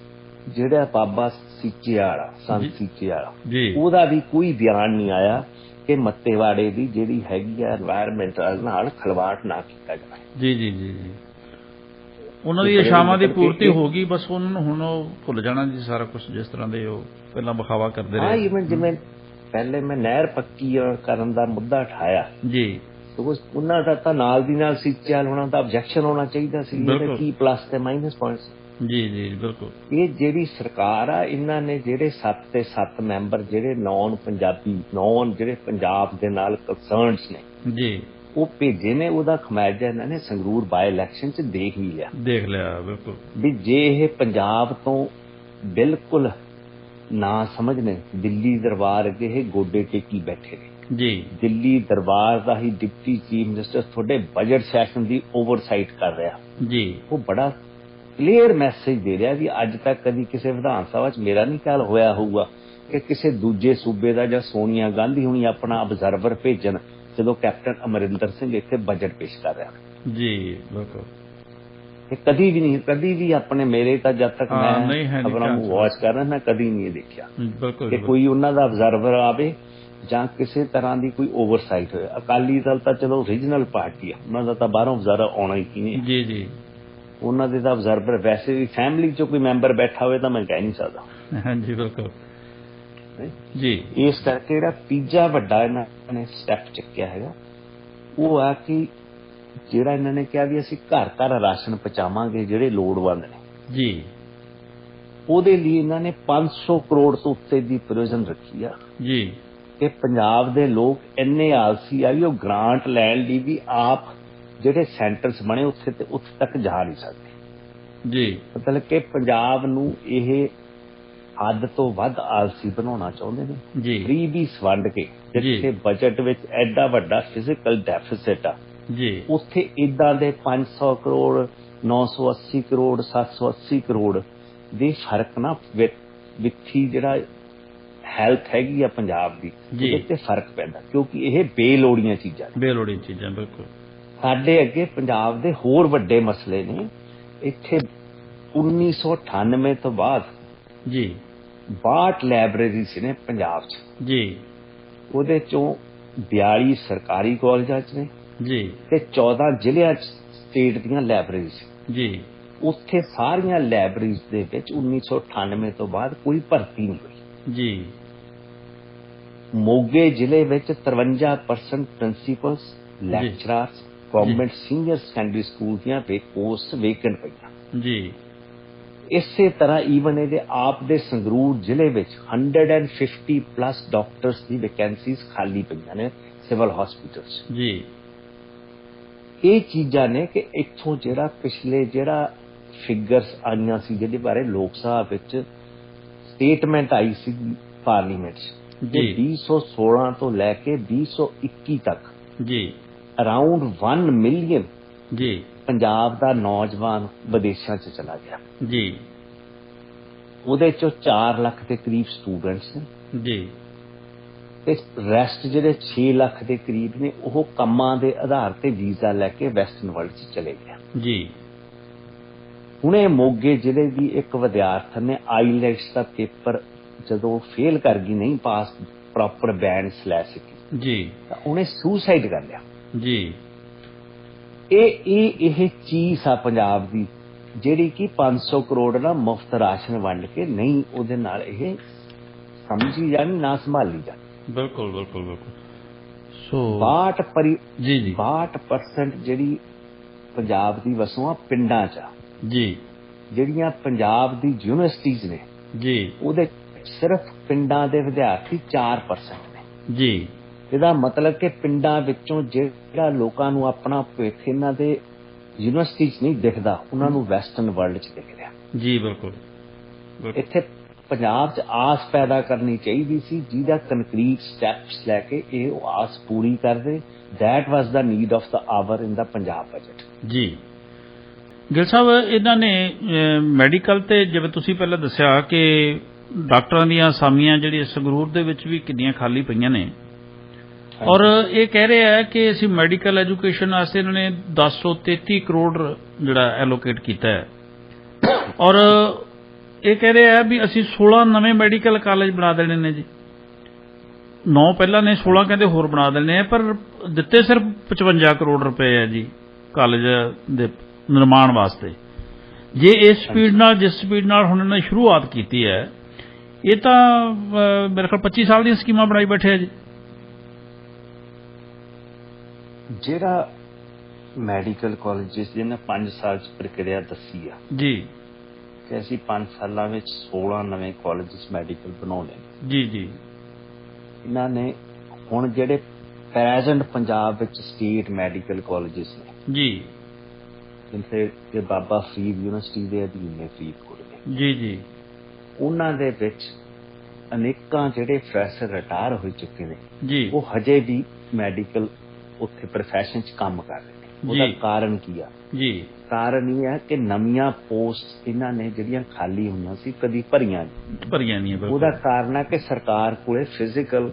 ਜਿਹੜਾ ਬਾਬਾ ਸੀਚੇਵਾਲ ਸੰਤ ਸੀਚੇਵਾਲ ਜੀ ਉਹਦਾ ਵੀ ਕੋਈ ਬਿਆਨ ਨਹੀਂ ਆਇਆ ਕਿ ਮੱਤੇਵਾੜੇ ਦੀ ਜਿਹੜੀ ਹੈਗੀ ਆ এনवायरमेंट ਨਾਲ ਖਿਲਵਾੜ ਨਾ ਕੀਤਾ ਜਾਵੇ। ਜੀ ਜੀ ਜੀ ਜੀ ਉਹਨਾਂ ਦੀ ਆਸ਼ਾਵਾਂ ਦੀ ਪੂਰਤੀ ਹੋ ਗਈ, ਬਸ ਉਹਨਾਂ ਨੂੰ ਹੁਣ ਉਹ ਭੁੱਲ ਜਾਣਾ ਜੀ ਸਾਰਾ ਕੁਝ, ਜਿਸ ਤਰ੍ਹਾਂ ਦੇ ਉਹ ਪਹਿਲਾਂ ਵਿਖਾਵਾ ਕਰਦੇ ਰਹੇ। ਈਵਨ ਜਿਵੇਂ ਪਹਿਲੇ ਮੈਂ ਨਹਿਰ ਪੱਕੀ ਕਰਨ ਦਾ ਮੁੱਦਾ ਉਠਾਇਆ ਜੀ, ਉਹਨਾਂ ਦਾ ਤਾਂ ਨਾਲ ਦੀ ਨਾਲ ਸੀਚੇਵਾਲ ਹੋਣਾ ਦਾ ਆਬਜੈਕਸ਼ਨ ਹੋਣਾ ਚਾਹੀਦਾ ਸੀ, ਇਹਦੇ ਕੀ ਪਲੱਸ ਤੇ ਮਾਈਨਸ ਪੁਆਇੰਟਸ। ਜੀ ਜੀ ਬਿਲਕੁਲ। ਇਹ ਜਿਹੜੀ ਸਰਕਾਰ ਆ ਇਹਨਾਂ ਨੇ ਜਿਹੜੇ 7 ਤੇ 7 ਮੈਂਬਰ ਜਿਹੜੇ ਨੌਨ ਪੰਜਾਬੀ ਜਿਹੜੇ ਪੰਜਾਬ ਦੇ ਨਾਲ ਕੰਸਰਨਸ ਨੇ ਜੀ ਉਹ ਭੇਜੇ ਨੇ, ਉਹਦਾ ਖਮਿਆਜਾ ਇਹਨਾਂ ਨੇ ਸੰਗਰੂਰ ਬਾਈ ਇਲੈਕਸ਼ਨ 'ਚ ਦੇਖ ਹੀ ਲਿਆ। ਬਿਲਕੁਲ ਵੀ ਜੇ ਇਹ ਪੰਜਾਬ ਤੋਂ ਬਿਲਕੁਲ ਨਾ ਸਮਝਣੇ, ਦਿੱਲੀ ਦਰਬਾਰ ਅੱਗੇ ਇਹ ਗੋਡੇ ਟੇਕੀ ਬੈਠੇ ਨੇ ਜੀ। ਦਿੱਲੀ ਦਰਬਾਰ ਦਾ ਹੀ ਡਿਪਟੀ ਚੀਫ ਮਿਨਿਸਟਰ ਤੁਹਾਡੇ ਬਜਟ ਸੈਸ਼ਨ ਦੀ ਓਵਰਸਾਈਟ ਕਰ ਰਿਹਾ ਜੀ। ਉਹ ਬੜਾ ਕਲੀਅਰ ਮੈਸੇਜ ਦੇ ਰਿਹਾ ਵੀ ਅੱਜ ਤੱਕ ਕਦੀ ਕਿਸੇ ਵਿਧਾਨ ਸਭਾ 'ਚ ਮੇਰਾ ਨਹੀਂ ਖਿਆਲ ਹੋਇਆ ਹੋਊਗਾ ਕਿ ਕਿਸੇ ਦੂਜੇ ਸੂਬੇ ਦਾ ਜਾਂ ਸੋਨੀਆ ਗਾਂਧੀ ਹੁਣੀ ਆਪਣਾ ਅਬਜ਼ਰਵਰ ਭੇਜਣ ਜਦੋਂ ਕੈਪਟਨ ਅਮਰਿੰਦਰ ਸਿੰਘ ਇੱਥੇ ਬਜਟ ਪੇਸ਼ ਕਰ ਰਿਹਾ ਜੀ। ਬਿਲਕੁਲ ਇਹ ਕਦੀ ਵੀ ਆਪਣੇ ਮੇਰੇ ਤਾਂ ਜਦ ਤੱਕ ਮੈਂ ਖਬਰਾਂ ਨੂੰ ਵਾਚ ਕਰ ਰਿਹਾ ਮੈਂ ਕਦੀ ਨਹੀਂ ਦੇਖਿਆ ਕਿ ਕੋਈ ਉਹਨਾਂ ਦਾ ਅਬਜ਼ਰਵਰ ਆਵੇ ਜਾਂ ਕਿਸੇ ਤਰ੍ਹਾਂ ਦੀ ਕੋਈ ਓਵਰਸਾਈਟ ਹੋਏ। ਅਕਾਲੀ ਦਲ ਤਾਂ ਚਲੋ ਓਰੀਜਨਲ ਪਾਰਟੀ ਆ, ਉਹਨਾਂ ਦਾ ਤਾਂ ਬਾਹਰੋਂ ਅਬਜ਼ਰਵਰ ਆਉਣਾ ਹੀ ਨਹੀਂ। ਜੀ ਜੀ ਉਹਨਾਂ ਦੇ ਤਾਂ ਅਬਜ਼ਰਵਰ ਵੈਸੇ ਵੀ ਫੈਮਿਲੀ 'ਚੋਂ ਕੋਈ ਮੈਂਬਰ ਬੈਠਾ ਹੋਵੇ ਤਾਂ ਮੈਂ ਕਹਿ ਨਹੀਂ ਸਕਦਾ। ਹਾਂਜੀ ਬਿਲਕੁਲ ਜੀ। ਇਸ ਕਰਕੇ ਜਿਹੜਾ ਤੀਜਾ ਵੱਡਾ ਇਹਨਾਂ ਨੇ ਸਟੈਪ ਚੱਕਿਆ ਹੈਗਾ ਉਹ ਆ ਕਿ ਜਿਹੜਾ ਇਹਨਾਂ ਨੇ ਕਿਹਾ ਵੀ ਅਸੀਂ ਘਰ ਘਰ ਰਾਸ਼ਨ ਪਹੁੰਚਾਵਾਂਗੇ ਜਿਹੜੇ ਲੋੜਵੰਦ ਨੇ ਜੀ, ਉਹਦੇ ਲਈ ਇਹਨਾਂ ਨੇ 500 ਕਰੋੜ ਤੋਂ ਉੱਤੇ ਦੀ ਪ੍ਰੋਵੀਜ਼ਨ ਰੱਖੀ ਆ ਜੀ। ਕਿ ਪੰਜਾਬ ਦੇ ਲੋਕ ਇੰਨੇ ਆਲਸੀ ਆ ਵੀ ਉਹ ਗ੍ਰਾਂਟ ਲੈਣ ਲਈ ਵੀ ਆਪ ਜਿਹੜੇ ਸੈਂਟਰਸ ਬਣੇ ਉੱਥੇ ਤੱਕ ਜਾ ਨਹੀਂ ਸਕਦੇ ਜੀ। ਮਤਲਬ ਕਿ ਪੰਜਾਬ ਨੂੰ ਇਹ ਹੱਦ ਤੋਂ ਵੱਧ ਆਲਸੀ ਬਣਾਉਣਾ ਚਾਹੁੰਦੇ ਨੇ ਜੀ। ਫ੍ਰੀਬੀਸ ਵੰਡ ਕੇ ਜਿੱਥੇ ਬਜਟ ਵਿੱਚ ਐਡਾ ਵੱਡਾ ਫਿਜ਼ੀਕਲ ਡੈਫਿਸਿਟ ਆ ਜੀ, ਉੱਥੇ ਇਦਾਂ ਦੇ 500 ਕਰੋੜ 980 ਕਰੋੜ 780 ਕਰੋੜ ਦੇ ਫਰਕ ਨਾ ਵਿੱਥੀ ਜਿਹੜਾ ਹੈਲਥ ਹੈਗੀ ਆ ਪੰਜਾਬ ਦੀ ਉਹਦੇ ਤੇ ਫਰਕ ਪੈਂਦਾ, ਕਿਉਂਕਿ ਇਹ ਬੇਲੋੜੀਆਂ ਚੀਜ਼ਾਂ ਬਿਲਕੁਲ। ਸਾਡੇ ਅੱਗੇ ਪੰਜਾਬ ਦੇ ਹੋਰ ਵੱਡੇ ਮਸਲੇ ਨੇ। ਇੱਥੇ 1998 ਤੋਂ ਬਾਅਦ ਜੀ 62 ਲਾਇਬ੍ਰੇਰੀਜ਼ ਨੇ ਪੰਜਾਬ 'ਚ ਜੀ, ਉਹਦੇ ਚੋਂ 42 ਸਰਕਾਰੀ ਕਾਲਜਾਂ 'ਚ ਨੇ ਜੀ ਤੇ 14 ਜ਼ਿਲ੍ਹਿਆਂ 'ਚ ਸਟੇਟ ਦੀਆਂ ਲਾਇਬ੍ਰੇਰੀਜ਼ ਜੀ। ਉੱਥੇ ਸਾਰੀਆਂ ਲਾਇਬ੍ਰੇਰੀਜ਼ ਦੇ ਵਿੱਚ 1998 ਤੋਂ ਬਾਅਦ ਕੋਈ ਭਰਤੀ ਨਹੀਂ ਹੋਈ ਜੀ। ਮੋਗੇ ਜ਼ਿਲ੍ਹੇ ਵਿੱਚ 53% principals ਲੈਕਚਰਰਸ government senior secondary school ਦੀਆਂ ਪੋਸਟ ਵੇਕੈਂਟ ਪਈਆਂ ਜੀ। ਇਸੇ ਤਰ੍ਹਾਂ ਈਵਨ ਇਹਦੇ ਆਪ ਦੇ ਸੰਗਰੂਰ ਜ਼ਿਲ੍ਹੇ ਵਿੱਚ 150 ਪਲੱਸ ਡਾਕਟਰਸ ਦੀ ਵੈਕੈਂਸੀਜ਼ ਖਾਲੀ ਪਈਆਂ ਨੇ ਸਿਵਲ ਹਸਪੀਟਲਸ ਜੀ। ਇਹ ਚੀਜ਼ਾਂ ਨੇ ਕਿ ਇੱਥੋਂ ਜਿਹੜਾ ਪਿਛਲੇ ਫਿਗਰਸ ਆਈਆਂ ਸੀ ਜਿਹਦੇ ਬਾਰੇ ਲੋਕ ਸਭਾ ਵਿੱਚ ਸਟੇਟਮੈਂਟ ਆਈ ਸੀ ਪਾਰਲੀਮੈਂਟ 'ਚ, 2016 ਤੋਂ ਲੈ ਕੇ 2021 ਤੱਕ ਜੀ ਅਰਾਊਂਡ 1 ਮਿਲੀਅਨ ਜੀ ਪੰਜਾਬ ਦਾ ਨੌਜਵਾਨ ਵਿਦੇਸ਼ਾਂ 'ਚ ਚਲਾ ਗਿਆ ਜੀ। ਉਹਦੇ 'ਚੋਂ 4 ਲੱਖ ਦੇ ਕਰੀਬ ਸਟੂਡੈਂਟਸ ਨੇ ਜੀ ਤੇ ਰੈਸਟ ਜਿਹੜੇ 6 ਲੱਖ ਦੇ ਕਰੀਬ ਨੇ ਉਹ ਕੰਮਾਂ ਦੇ ਆਧਾਰ ਤੇ ਵੀਜ਼ਾ ਲੈ ਕੇ ਵੈਸਟਰਨ ਵਰਲਡ 'ਚ ਚਲੇ ਗਏ ਜੀ। ਹੁਣੇ ਮੋਗੇ ਜ਼ਿਲ੍ਹੇ ਦੀ ਇੱਕ ਵਿਦਿਆਰਥਣ ਨੇ ਆਈਲੈਟਸ ਦਾ ਪੇਪਰ ਜਦੋਂ ਫੇਲ ਕਰ ਗਈ, ਨਹੀਂ ਪਾਸ ਪ੍ਰੋਪਰ ਬੈਂਡਸ ਲੈ ਸਕੀ ਜੀ, ਤਾਂ ਉਹਨੇ ਸੁਸਾਈਡ ਕਰ ਲਿਆ ਜੀ। ਇਹ ਚੀਜ਼ ਆ ਪੰਜਾਬ ਦੀ, ਜਿਹੜੀ ਕਿ 500 ਕਰੋੜ ਨਾ ਮੁਫਤ ਰਾਸ਼ਨ ਵੰਡ ਕੇ ਨਹੀਂ ਉਹਦੇ ਨਾਲ ਇਹ ਸਮਝੀ ਜਾਣੀ, ਨਾ ਸੰਭਾਲੀ ਜਾਣੀ। ਬਿਲਕੁਲ ਬਿਲਕੁਲ ਬਿਲਕੁਲ। ਸੋ 62% ਜਿਹੜੀ ਪੰਜਾਬ ਦੀ ਵਸੋਂ ਆ ਪਿੰਡਾਂ 'ਚ ਆ ਜੀ। ਜਿਹੜੀਆਂ ਪੰਜਾਬ ਦੀ ਯੂਨੀਵਰਸਿਟੀਜ਼ ਨੇ ਜੀ ਉਹਦੇ ਸਿਰਫ ਪਿੰਡਾਂ ਦੇ ਵਿਦਿਆਰਥੀ 4% ਨੇ ਜੀ। ਇਹਦਾ ਮਤਲਬ ਕਿ ਪਿੰਡਾਂ ਵਿੱਚੋਂ ਜਿਹੜਾ ਲੋਕਾਂ ਨੂੰ ਆਪਣਾ ਭਵਿੱਖ ਇਹਨਾਂ ਦੇ ਯੂਨੀਵਰਸਿਟੀ 'ਚ ਨਹੀਂ ਦਿਖਦਾ, ਉਹਨਾਂ ਨੂੰ ਵੈਸਟਰਨ ਵਰਲਡ 'ਚ ਦਿਖ ਰਿਹਾ। ਜੀ ਬਿਲਕੁਲ। ਇੱਥੇ ਪੰਜਾਬ 'ਚ ਆਸ ਪੈਦਾ ਕਰਨੀ ਚਾਹੀਦੀ ਸੀ, ਜਿਹਦਾ ਕੰਕਰੀਟ ਸਟੈਪਸ ਲੈ ਕੇ ਇਹ ਉਹ ਆਸ ਪੂਰੀ ਕਰਦੇ। That was the need of the hour in the Punjab budget. ਜੀ ਗਿੱਲ ਸਾਹਿਬ, ਇਹਨਾਂ ਨੇ ਮੈਡੀਕਲ ਤੇ ਜਿਵੇਂ ਤੁਸੀਂ ਪਹਿਲਾਂ ਦੱਸਿਆ ਕਿ ਡਾਕਟਰਾਂ ਦੀਆਂ ਅਸਾਮੀਆਂ ਜਿਹੜੀਆਂ ਸੰਗਰੂਰ ਦੇ ਵਿੱਚ ਵੀ ਕਿੰਨੀਆਂ ਖਾਲੀ ਪਈਆਂ ਨੇ, ਔਰ ਇਹ ਕਹਿ ਰਹੇ ਆ ਕਿ ਅਸੀਂ ਮੈਡੀਕਲ ਐਜੂਕੇਸ਼ਨ ਵਾਸਤੇ ਇਹਨਾਂ ਨੇ 1033 ਕਰੋੜ ਜਿਹੜਾ ਐਲੋਕੇਟ ਕੀਤਾ ਹੈ, ਔਰ ਇਹ ਕਹਿ ਰਹੇ ਆ ਵੀ ਅਸੀਂ 16 ਨਵੇਂ ਮੈਡੀਕਲ ਕਾਲਜ ਬਣਾ ਦੇਣੇ ਨੇ ਜੀ। 9 ਪਹਿਲਾਂ ਨੇ, 16 ਕਹਿੰਦੇ ਹੋਰ ਬਣਾ ਦੇਣੇ ਆ, ਪਰ ਦਿੱਤੇ ਸਿਰਫ 55 ਕਰੋੜ ਰੁਪਏ ਹੈ ਜੀ ਕਾਲਜ ਦੇ ਨਿਰਮਾਣ ਵਾਸਤੇ। ਜੇ ਇਸ ਸਪੀਡ ਨਾਲ, ਜਿਸ ਸਪੀਡ ਨਾਲ ਹੁਣ ਇਹਨਾਂ ਨੇ ਸ਼ੁਰੂਆਤ ਕੀਤੀ ਹੈ, ਇਹ ਤਾਂ ਮੇਰੇ ਖਿਆਲ 25 ਸਾਲ ਦੀਆਂ ਸਕੀਮਾਂ ਬਣਾਈ ਬੈਠੇ ਆ ਜੀ। ਜਿਹੜਾ ਮੈਡੀਕਲ ਕਾਲਜਿਸ ਜਿਹਨੇ 5 ਸਾਲ 'ਚ ਪ੍ਰਕਿਰਿਆ ਦੱਸੀ ਆ ਜੀ ਕਿ ਅਸੀਂ 5 ਸਾਲਾਂ ਵਿੱਚ 16 ਨਵੇਂ ਕਾਲਜਿਸ ਮੈਡੀਕਲ ਬਣਾਉਣੇ ਨੇ। ਜੀ ਜੀ। ਇਹਨਾਂ ਨੇ ਹੁਣ ਜਿਹੜੇ ਪ੍ਰੈਜ਼ੈਂਟ ਪੰਜਾਬ ਵਿੱਚ ਸਟੇਟ ਮੈਡੀਕਲ ਕਾਲਜਿਸ ਨੇ ਜੀ ਜਿੱਥੇ ਕਿ ਬਾਬਾ ਫਰੀਦ ਯੂਨੀਵਰਸਿਟੀ ਦੇ ਅਧੀਨ ਨੇ ਫਰੀਦਕੋਟ ਦੇ, ਜੀ ਜੀ, ਉਹਨਾਂ ਦੇ ਵਿੱਚ ਅਨੇਕਾਂ ਜਿਹੜੇ ਪ੍ਰੋਫੈਸਰ ਰਿਟਾਇਰ ਹੋ ਚੁੱਕੇ ਨੇ, ਜੀ ਉਹ ਹਜੇ ਵੀ ਮੈਡੀਕਲ ਉੱਥੇ ਪ੍ਰੋਫੈਸ਼ਨ 'ਚ ਕੰਮ ਕਰ ਰਹੇ ਨੇ। ਉਹਦਾ ਕਾਰਨ ਕੀ ਆ? ਜੀ ਕਾਰਨ ਇਹ ਹੈ ਕਿ ਨਵੀਆਂ ਪੋਸਟ ਇਹਨਾਂ ਨੇ ਜਿਹੜੀਆਂ ਖਾਲੀ ਹੋਈਆਂ ਸੀ ਕਦੀ ਭਰੀਆਂ ਨਹੀਂ। ਉਹਦਾ ਕਾਰਨ ਹੈ ਕਿ ਸਰਕਾਰ ਕੋਲੇ ਫਿਜ਼ੀਕਲ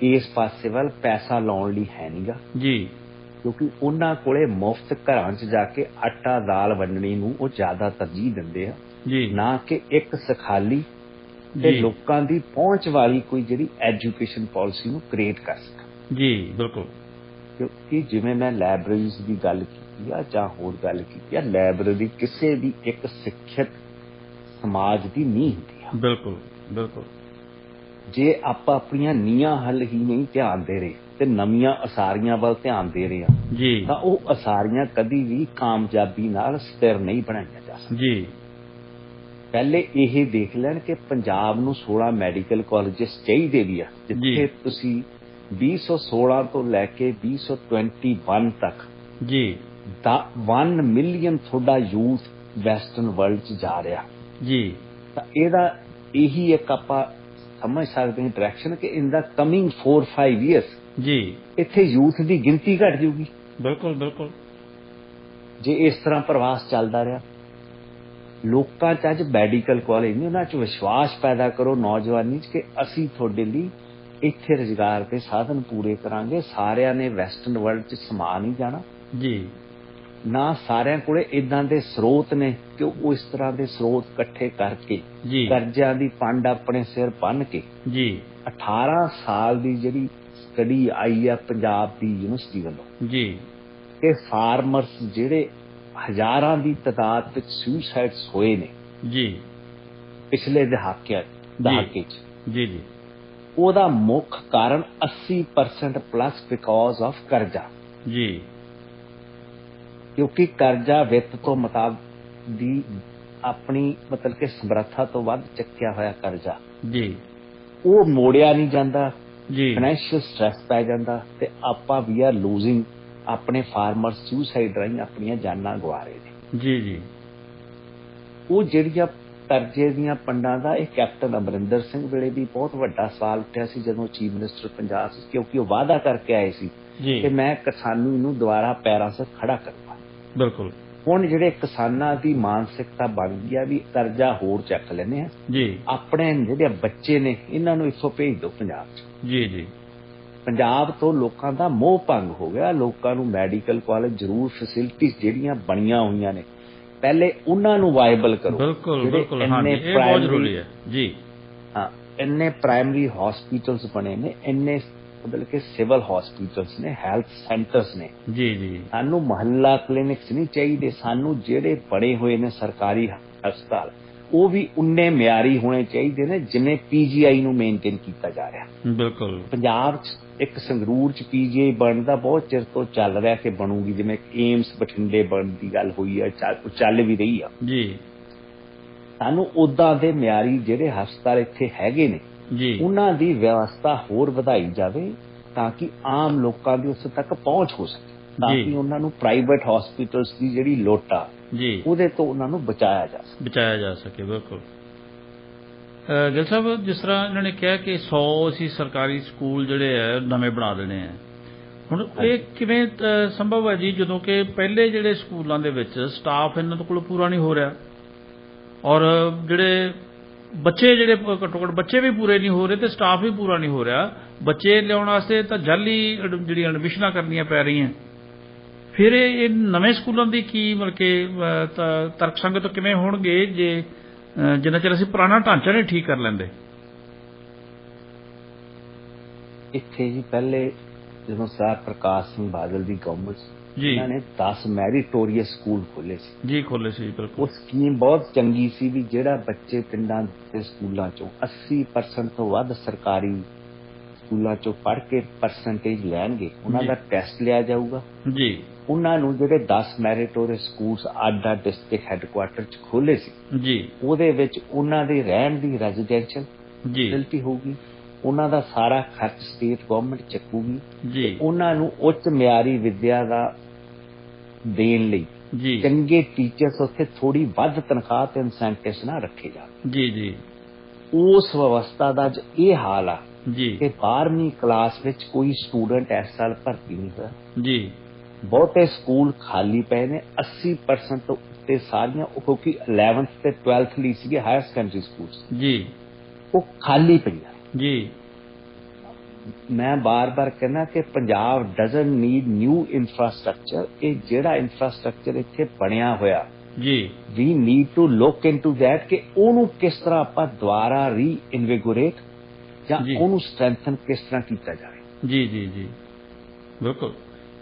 ਇਸ ਪਾਸੇ ਵੱਲ ਪੈਸਾ ਲਾਉਣ ਲਈ ਹੈ ਨਹੀਂਗਾ ਜੀ, ਕਿਉਂਕਿ ਉਹਨਾਂ ਕੋਲੇ ਮੁਫਤ ਘਰਾਂ 'ਚ ਜਾ ਕੇ ਆਟਾ ਦਾਲ ਵੰਡਣੀ ਨੂੰ ਉਹ ਜ਼ਿਆਦਾ ਤਰਜੀਹ ਦਿੰਦੇ ਆ ਜੀ, ਨਾ ਕਿ ਇੱਕ ਸਖਾਲੀ ਤੇ ਲੋਕਾਂ ਦੀ ਪਹੁੰਚ ਵਾਲੀ ਕੋਈ ਜਿਹੜੀ ਐਜੂਕੇਸ਼ਨ ਪਾਲਿਸੀ ਨੂੰ ਕ੍ਰੀਏਟ ਕਰ ਸਕਣ। ਜੀ ਬਿਲਕੁਲ। ਕਿਉਂਕਿ ਜਿਵੇਂ ਮੈਂ ਲਾਇਬ੍ਰੇਰੀਜ਼ ਦੀ ਗੱਲ ਕੀਤੀ ਆ ਜਾਂ ਹੋਰ ਗੱਲ ਕੀਤੀ ਆ, ਲਾਇਬ੍ਰੇਰੀ ਕਿਸੇ ਵੀ ਇੱਕ ਸਿੱਖਿਅਤ ਸਮਾਜ ਦੀ ਨੀਂਹ ਹੁੰਦੀ ਆ। ਬਿਲਕੁਲ ਬਿਲਕੁਲ। ਜੇ ਆਪਾਂ ਆਪਣੀਆਂ ਨੀਹਾਂ ਹੱਲ ਹੀ ਨਹੀਂ ਧਿਆਨ ਦੇ ਰਹੇ ਤੇ ਨਵੀਆਂ ਅਸਾਰੀਆਂ ਵੱਲ ਧਿਆਨ ਦੇ ਰਹੇ ਆ ਜੀ, ਤਾਂ ਉਹ ਅਸਾਰੀਆਂ ਕਦੀ ਵੀ ਕਾਮਯਾਬੀ ਨਾਲ ਸਥਿਰ ਨਹੀਂ ਬਣਾਈਆਂ ਜਾ ਸਕਦੀਆਂ। ਜੀ ਪਹਿਲੇ ਇਹ ਦੇਖ ਲੈਣ ਕਿ ਪੰਜਾਬ ਨੂੰ 16 ਮੈਡੀਕਲ ਕਾਲਜਿਸ ਚਾਹੀਦੇ ਵੀ ਆ, ਜਿੱਥੇ ਤੁਸੀਂ 2016 ਤੋਂ ਲੈ ਕੇ 2021 ਤੱਕ ਜੀ 1 ਮਿਲੀਅਨ ਤੁਹਾਡਾ ਯੂਥ ਵੈਸਟਰਨ ਵਰਲਡ 'ਚ ਜਾ ਰਿਹਾ ਜੀ। ਤਾਂ ਇਹਦਾ ਇਹੀ ਇੱਕ ਆਪਾਂ ਸਮਝ ਸਕਦੇ ਹਾਂ ਡਾਇਰੈਕਸ਼ਨ ਕਿ ਇਨ ਦਾ ਕਮਿੰਗ 4-5 ਇਅਰਸ ਜੀ ਇੱਥੇ ਯੂਥ ਦੀ ਗਿਣਤੀ ਘਟ ਜਾਊਗੀ। ਬਿਲਕੁਲ ਬਿਲਕੁਲ। ਜੇ ਇਸ ਤਰ੍ਹਾਂ ਪ੍ਰਵਾਸ ਚੱਲਦਾ ਰਿਹਾ, ਲੋਕਾਂ 'ਚ ਅੱਜ ਮੈਡੀਕਲ ਕਾਲਜ ਨਹੀਂ, ਉਹਨਾਂ 'ਚ ਵਿਸ਼ਵਾਸ ਪੈਦਾ ਕਰੋ ਨੌਜਵਾਨੀ 'ਚ ਕਿ ਅਸੀਂ ਤੁਹਾਡੇ ਲਈ ਇੱਥੇ ਰੁਜ਼ਗਾਰ ਦੇ ਸਾਧਨ ਪੂਰੇ ਕਰਾਂਗੇ। ਸਾਰਿਆਂ ਨੇ ਵੈਸਟਰਨ ਵਰਲਡ 'ਚ ਸਮਾ ਨਹੀਂ ਜਾਣਾ ਜੀ, ਨਾ ਸਾਰਿਆਂ ਕੋਲੇ ਇਦਾਂ ਦੇ ਸਰੋਤ ਨੇ ਕਿ ਉਹ ਇਸ ਤਰ੍ਹਾਂ ਦੇ ਸਰੋਤ ਇਕੱਠੇ ਕਰਕੇ ਜੀ ਕਰਜ਼ਿਆਂ ਦੀ ਪੰਡ ਆਪਣੇ ਸਿਰ ਬੰਨ੍ਹ ਕੇ ਜੀ 18 ਸਾਲ ਦੀ ਜਿਹੜੀ ਸਟੱਡੀ ਆਈ ਆ ਪੰਜਾਬ ਦੀ ਯੂਨੀਵਰਸਿਟੀ ਵੱਲੋਂ ਜੀ ਕਿ ਫਾਰਮਰਸ ਜਿਹੜੇ ਹਜ਼ਾਰਾਂ ਦੀ ਤਾਦਾਦ ਵਿੱਚ ਸੁਸਾਈਡਸ ਹੋਏ ਨੇ ਜੀ ਪਿਛਲੇ ਦਹਾਕੇ 'ਚ, ਜੀ ਜੀ, ਉਹਦਾ ਮੁੱਖ ਕਾਰਨ 80% ਪਲੱਸ ਬਿਕੋਜ਼ ਆਫ ਕਰਜ਼ਾ। ਜੀ ਕਿਉਂਕਿ ਕਰਜ਼ਾ ਵਿੱਤ ਤੋਂ ਮੁਤਾਬਕ ਦੀ ਆਪਣੀ ਮਤਲਬ ਕਿ ਸਮਰੱਥਾ ਤੋਂ ਵੱਧ ਚੱਕਿਆ ਹੋਇਆ ਕਰਜ਼ਾ ਜੀ, ਉਹ ਮੋੜਿਆ ਨਹੀਂ ਜਾਂਦਾ, ਜੀ ਫਾਈਨੈਂਸ਼ੀਅਲ ਸਟ੍ਰੈਸ ਪੈ ਜਾਂਦਾ ਤੇ ਆਪਾਂ ਵੀ ਆਰ ਲੂਜ਼ਿੰਗ, ਆਪਣੇ ਫਾਰਮਰਸ ਸੁਸਾਈਡ ਰਾਹੀਂ ਆਪਣੀਆਂ ਜਾਨਾਂ ਗਵਾ ਰਹੇ ਨੇ। ਜੀ ਜੀ। ਉਹ ਜਿਹੜੀਆਂ ਕਰਜ਼ੇ ਦੀਆਂ ਪੰਡਾਂ ਦਾ ਇਹ ਕੈਪਟਨ ਅਮਰਿੰਦਰ ਸਿੰਘ ਵੇਲੇ ਵੀ ਬਹੁਤ ਵੱਡਾ ਸਵਾਲ ਉੱਠਿਆ ਸੀ ਜਦੋਂ ਚੀਫ ਮਿਨਿਸਟਰ ਪੰਜਾਬ ਸੀ, ਕਿਉਂਕਿ ਉਹ ਵਾਅਦਾ ਕਰਕੇ ਆਏ ਸੀ ਕਿ ਮੈਂ ਕਿਸਾਨੀ ਨੂੰ ਦੁਬਾਰਾ ਪੈਰਾਂ 'ਤੇ ਖੜਾ ਕਰੂੰਗਾ। ਬਿਲਕੁਲ। ਹੁਣ ਜਿਹੜੇ ਕਿਸਾਨਾਂ ਦੀ ਮਾਨਸਿਕਤਾ ਬਣ ਗਈ ਆ ਵੀ ਕਰਜ਼ਾ ਹੋਰ ਚੱਕ ਲੈਂਦੇ ਆ ਜੀ, ਆਪਣੇ ਜਿਹੜੇ ਬੱਚੇ ਨੇ ਇਹਨਾਂ ਨੂੰ ਇੱਥੋਂ ਭੇਜ ਦਿਓ ਪੰਜਾਬ 'ਚ। ਜੀ ਜੀ। ਪੰਜਾਬ ਤੋਂ ਲੋਕਾਂ ਦਾ ਮੋਹ ਭੰਗ ਹੋ ਗਿਆ। ਲੋਕਾਂ ਨੂੰ ਮੈਡੀਕਲ ਕਾਲਜ ਜ਼ਰੂਰ, ਫੈਸਿਲਿਟੀਜ਼ ਜਿਹੜੀਆਂ ਬਣੀਆਂ ਹੋਈਆਂ ਨੇ ਪਹਿਲੇ ਉਹਨਾਂ ਨੂੰ ਵਾਇਬਲ ਕਰੋ। ਬਿਲਕੁਲ ਬਿਲਕੁਲ, ਹਾਂਜੀ ਇਹ ਬਹੁਤ ਜ਼ਰੂਰੀ ਹੈ ਜੀ। ਹਾਂ, ਇੰਨੇ ਪ੍ਰਾਇਮਰੀ ਹਸਪੀਟਲਸ ਬਣੇ ਨੇ, ਇੰਨੇ ਬਲਕਿ ਸਿਵਲ ਹਸਪੀਟਲਸ ਨੇ, ਹੈਲਥ ਸੈਂਟਰਸ ਨੇ। ਜੀ ਜੀ ਸਾਨੂੰ ਮੁਹੱਲਾ ਕਲੀਨਿਕਸ ਨਹੀਂ ਚਾਹੀਦੇ, ਸਾਨੂੰ ਜਿਹੜੇ ਬਣੇ ਹੋਏ ਨੇ ਸਰਕਾਰੀ ਹਸਪਤਾਲ ਉਹ ਵੀ ਉਨੇ ਮਿਆਰੀ ਹੋਣੇ ਚਾਹੀਦੇ ਨੇ ਜਿਵੇਂ PGI ਨੂੰ ਮੇਨਟੇਨ ਕੀਤਾ ਜਾ ਰਿਹਾ। ਬਿਲਕੁਲ। ਪੰਜਾਬ 'ਚ ਇੱਕ ਸੰਗਰੂਰ 'ਚ PGI ਬਣਨ ਦਾ ਬਹੁਤ ਚਿਰ ਤੋਂ ਚੱਲ ਰਿਹਾ ਕਿ ਬਣੂਗੀ, ਜਿਵੇਂ ਏਮਸ ਬਠਿੰਡੇ ਬਣਨ ਦੀ ਗੱਲ ਹੋਈ ਹੈ, ਚੱਲ ਵੀ ਰਹੀ ਆ। ਜੀ ਸਾਨੂੰ ਉੱਦਾਂ ਦੇ ਮਿਆਰੀ ਜਿਹੜੇ ਹਸਪਤਾਲ ਇੱਥੇ ਹੈਗੇ ਨੇ ਜੀ ਉਹਨਾਂ ਦੀ ਵਿਵਸਥਾ ਹੋਰ ਵਧਾਈ ਜਾਵੇ ਤਾਂ ਕਿ ਆਮ ਲੋਕਾਂ ਦੀ ਉਸ ਤੱਕ ਪਹੁੰਚ ਹੋ ਸਕੇ, ਤਾਂ ਜੀ। ਕਿ ਉਹਨਾਂ ਨੂੰ ਪ੍ਰਾਈਵੇਟ ਹਸਪੀਟਲਸ ਦੀ ਜਿਹੜੀ ਲੋਟ ਆ ਜੀ ਉਹਦੇ ਤੋਂ ਉਹਨਾਂ ਨੂੰ ਬਚਾਇਆ ਜਾ ਸਕੇ। ਬਚਾਇਆ ਜਾ ਸਕੇ। ਬਿਲਕੁਲ। ਗਿੱਲ ਸਾਹਿਬ, ਜਿਸ ਤਰ੍ਹਾਂ ਇਹਨਾਂ ਨੇ ਕਿਹਾ ਕਿ 100 ਅਸੀਂ ਸਰਕਾਰੀ ਸਕੂਲ ਜਿਹੜੇ ਆ ਨਵੇਂ ਬਣਾ ਦੇਣੇ ਆ, ਹੁਣ ਇਹ ਕਿਵੇਂ ਸੰਭਵ ਹੈ ਜੀ, ਜਦੋਂ ਕਿ ਪਹਿਲੇ ਜਿਹੜੇ ਸਕੂਲਾਂ ਦੇ ਵਿੱਚ ਸਟਾਫ ਇਹਨਾਂ ਕੋਲ ਪੂਰਾ ਨਹੀਂ ਹੋ ਰਿਹਾ, ਔਰ ਜਿਹੜੇ ਬੱਚੇ ਜਿਹੜੇ ਘੱਟੋ ਘੱਟ ਬੱਚੇ ਵੀ ਪੂਰੇ ਨਹੀਂ ਹੋ ਰਹੇ ਤੇ ਸਟਾਫ ਵੀ ਪੂਰਾ ਨਹੀਂ ਹੋ ਰਿਹਾ। ਬੱਚੇ ਲਿਆਉਣ ਵਾਸਤੇ ਤਾਂ ਜਾਲੀ ਜਿਹੜੀਆਂ ਐਡਮਿਸ਼ਨਾਂ ਕਰਨੀਆਂ ਪੈ ਰਹੀਆਂ। ਫਿਰ ਇਹ ਨਵੇਂ ਸਕੂਲਾਂ ਦੀ ਕੀ ਮਤਲਬ ਕਿ ਤਰਕਸੰਗਤ ਕਿਵੇਂ ਹੋਣਗੇ ਜੇ ਜਿੰਨਾ ਚਿਰ ਅਸੀਂ ਪੁਰਾਣਾ ਢਾਂਚਾ ਨਹੀਂ ਠੀਕ ਕਰ ਲੈਂਦੇ। ਇੱਥੇ ਜੀ ਪਹਿਲੇ ਜਦੋਂ ਸਰਦਾਰ ਪ੍ਰਕਾਸ਼ ਸਿੰਘ ਬਾਦਲ ਦੀ ਗਵਰਨਮੈਂਟ ਜੀ ਇਹਨਾਂ ਨੇ 10 ਮੈਰੀਟੋਰੀਅਸ ਸਕੂਲ ਖੋਲ੍ਹੇ ਸੀ। ਜੀ ਖੋਲ੍ਹੇ ਸੀ, ਉਹ ਬਿਲਕੁਲ। ਸਕੀਮ ਬਹੁਤ ਚੰਗੀ ਸੀ ਵੀ ਜਿਹੜਾ ਬੱਚੇ ਪਿੰਡਾਂ ਦੇ ਸਕੂਲਾਂ ਚੋਂ 80% ਤੋਂ ਵੱਧ ਸਰਕਾਰੀ ਸਕੂਲਾਂ ਚੋਂ ਪੜ੍ਹ ਕੇ ਪਰਸੈਂਟੇਜ ਲੈਣਗੇ, ਉਹਨਾਂ ਜੀ। ਦਾ ਟੈਸਟ ਲਿਆ ਜਾਊਗਾ। ਜੀ ਉਹਨਾਂ ਨੂੰ ਜਿਹੜੇ 10 ਮੈਰੀਟੋਰੀਅਸ ਸਕੂਲਸ ਅੱਡ-ਅੱਡ ਡਿਸਟ੍ਰਿਕਟ ਹੈੱਡਕੁਆਟਰ 'ਚ ਖੋਲ੍ਹੇ ਸੀ, ਜੀ ਉਹਦੇ ਵਿੱਚ ਉਹਨਾਂ ਦੇ ਰਹਿਣ ਦੀ ਰੈਜ਼ੀਡੈਂਸ਼ੀਅਲ ਜੀ ਫੈਸਿਲਿਟੀ ਹੋਊਗੀ, ਉਹਨਾਂ ਦਾ ਸਾਰਾ ਖਰਚ ਸਟੇਟ ਗਵਰਨਮੈਂਟ ਚੱਕੂਗੀ। ਜੀ ਉਹਨਾਂ ਨੂੰ ਉੱਚ ਮਿਆਰੀ ਵਿੱਦਿਆ ਦਾ ਦੇਣ ਲਈ ਜੀ ਚੰਗੇ ਟੀਚਰਸ ਉੱਥੇ ਥੋੜੀ ਵੱਧ ਤਨਖਾਹ ਤੇ ਇਨਸੈਂਟਿਵਸ ਨਾ ਰੱਖੇ ਜਾਣ। ਜੀ ਜੀ ਉਸ ਵਿਵਸਥਾ ਦਾ ਅੱਜ ਇਹ ਹਾਲ ਆ ਜੀ ਕਿ 12ਵੀਂ ਕਲਾਸ ਵਿੱਚ ਕੋਈ ਸਟੂਡੈਂਟ ਇਸ ਸਾਲ ਭਰਤੀ ਨਹੀਂ ਹੋਇਆ। ਜੀ ਬਹੁਤੇ ਸਕੂਲ ਖਾਲੀ ਪਏ ਨੇ। 80% ਤੋਂ ਉੱਤੇ ਸਾਰੀਆਂ, ਕਿਉਂਕਿ 11th ਤੇ 12th ਲਈ ਸੀਗੇ ਹਾਇਰ ਸੈਕੰਡਰੀ ਸਕੂਲਸ, ਜੀ ਉਹ ਖਾਲੀ ਪਈਆਂ। ਜੀ ਮੈਂ ਬਾਰ-ਬਾਰ ਕਹਿੰਦਾ ਕਿ Punjab doesn't need new infrastructure. ਇਹ ਜਿਹੜਾ ਇਨਫਰਾਸਟ੍ਰਕਚਰ ਇੱਥੇ ਬਣਿਆ ਹੋਇਆ, ਜੀ we need to look into that ਕਿ ਉਹਨੂੰ ਕਿਸ ਤਰ੍ਹਾਂ ਆਪਾਂ ਦੁਬਾਰਾ ਰੀਇਨਵਿਗੋਰੇਟ ਜਾਂ ਜੀ। ਉਹਨੂੰ ਸਟਰੈਂਥਨ ਕਿਸ ਤਰ੍ਹਾਂ ਕੀਤਾ ਜਾਵੇ। ਜੀ ਜੀ ਜੀ ਬਿਲਕੁਲ।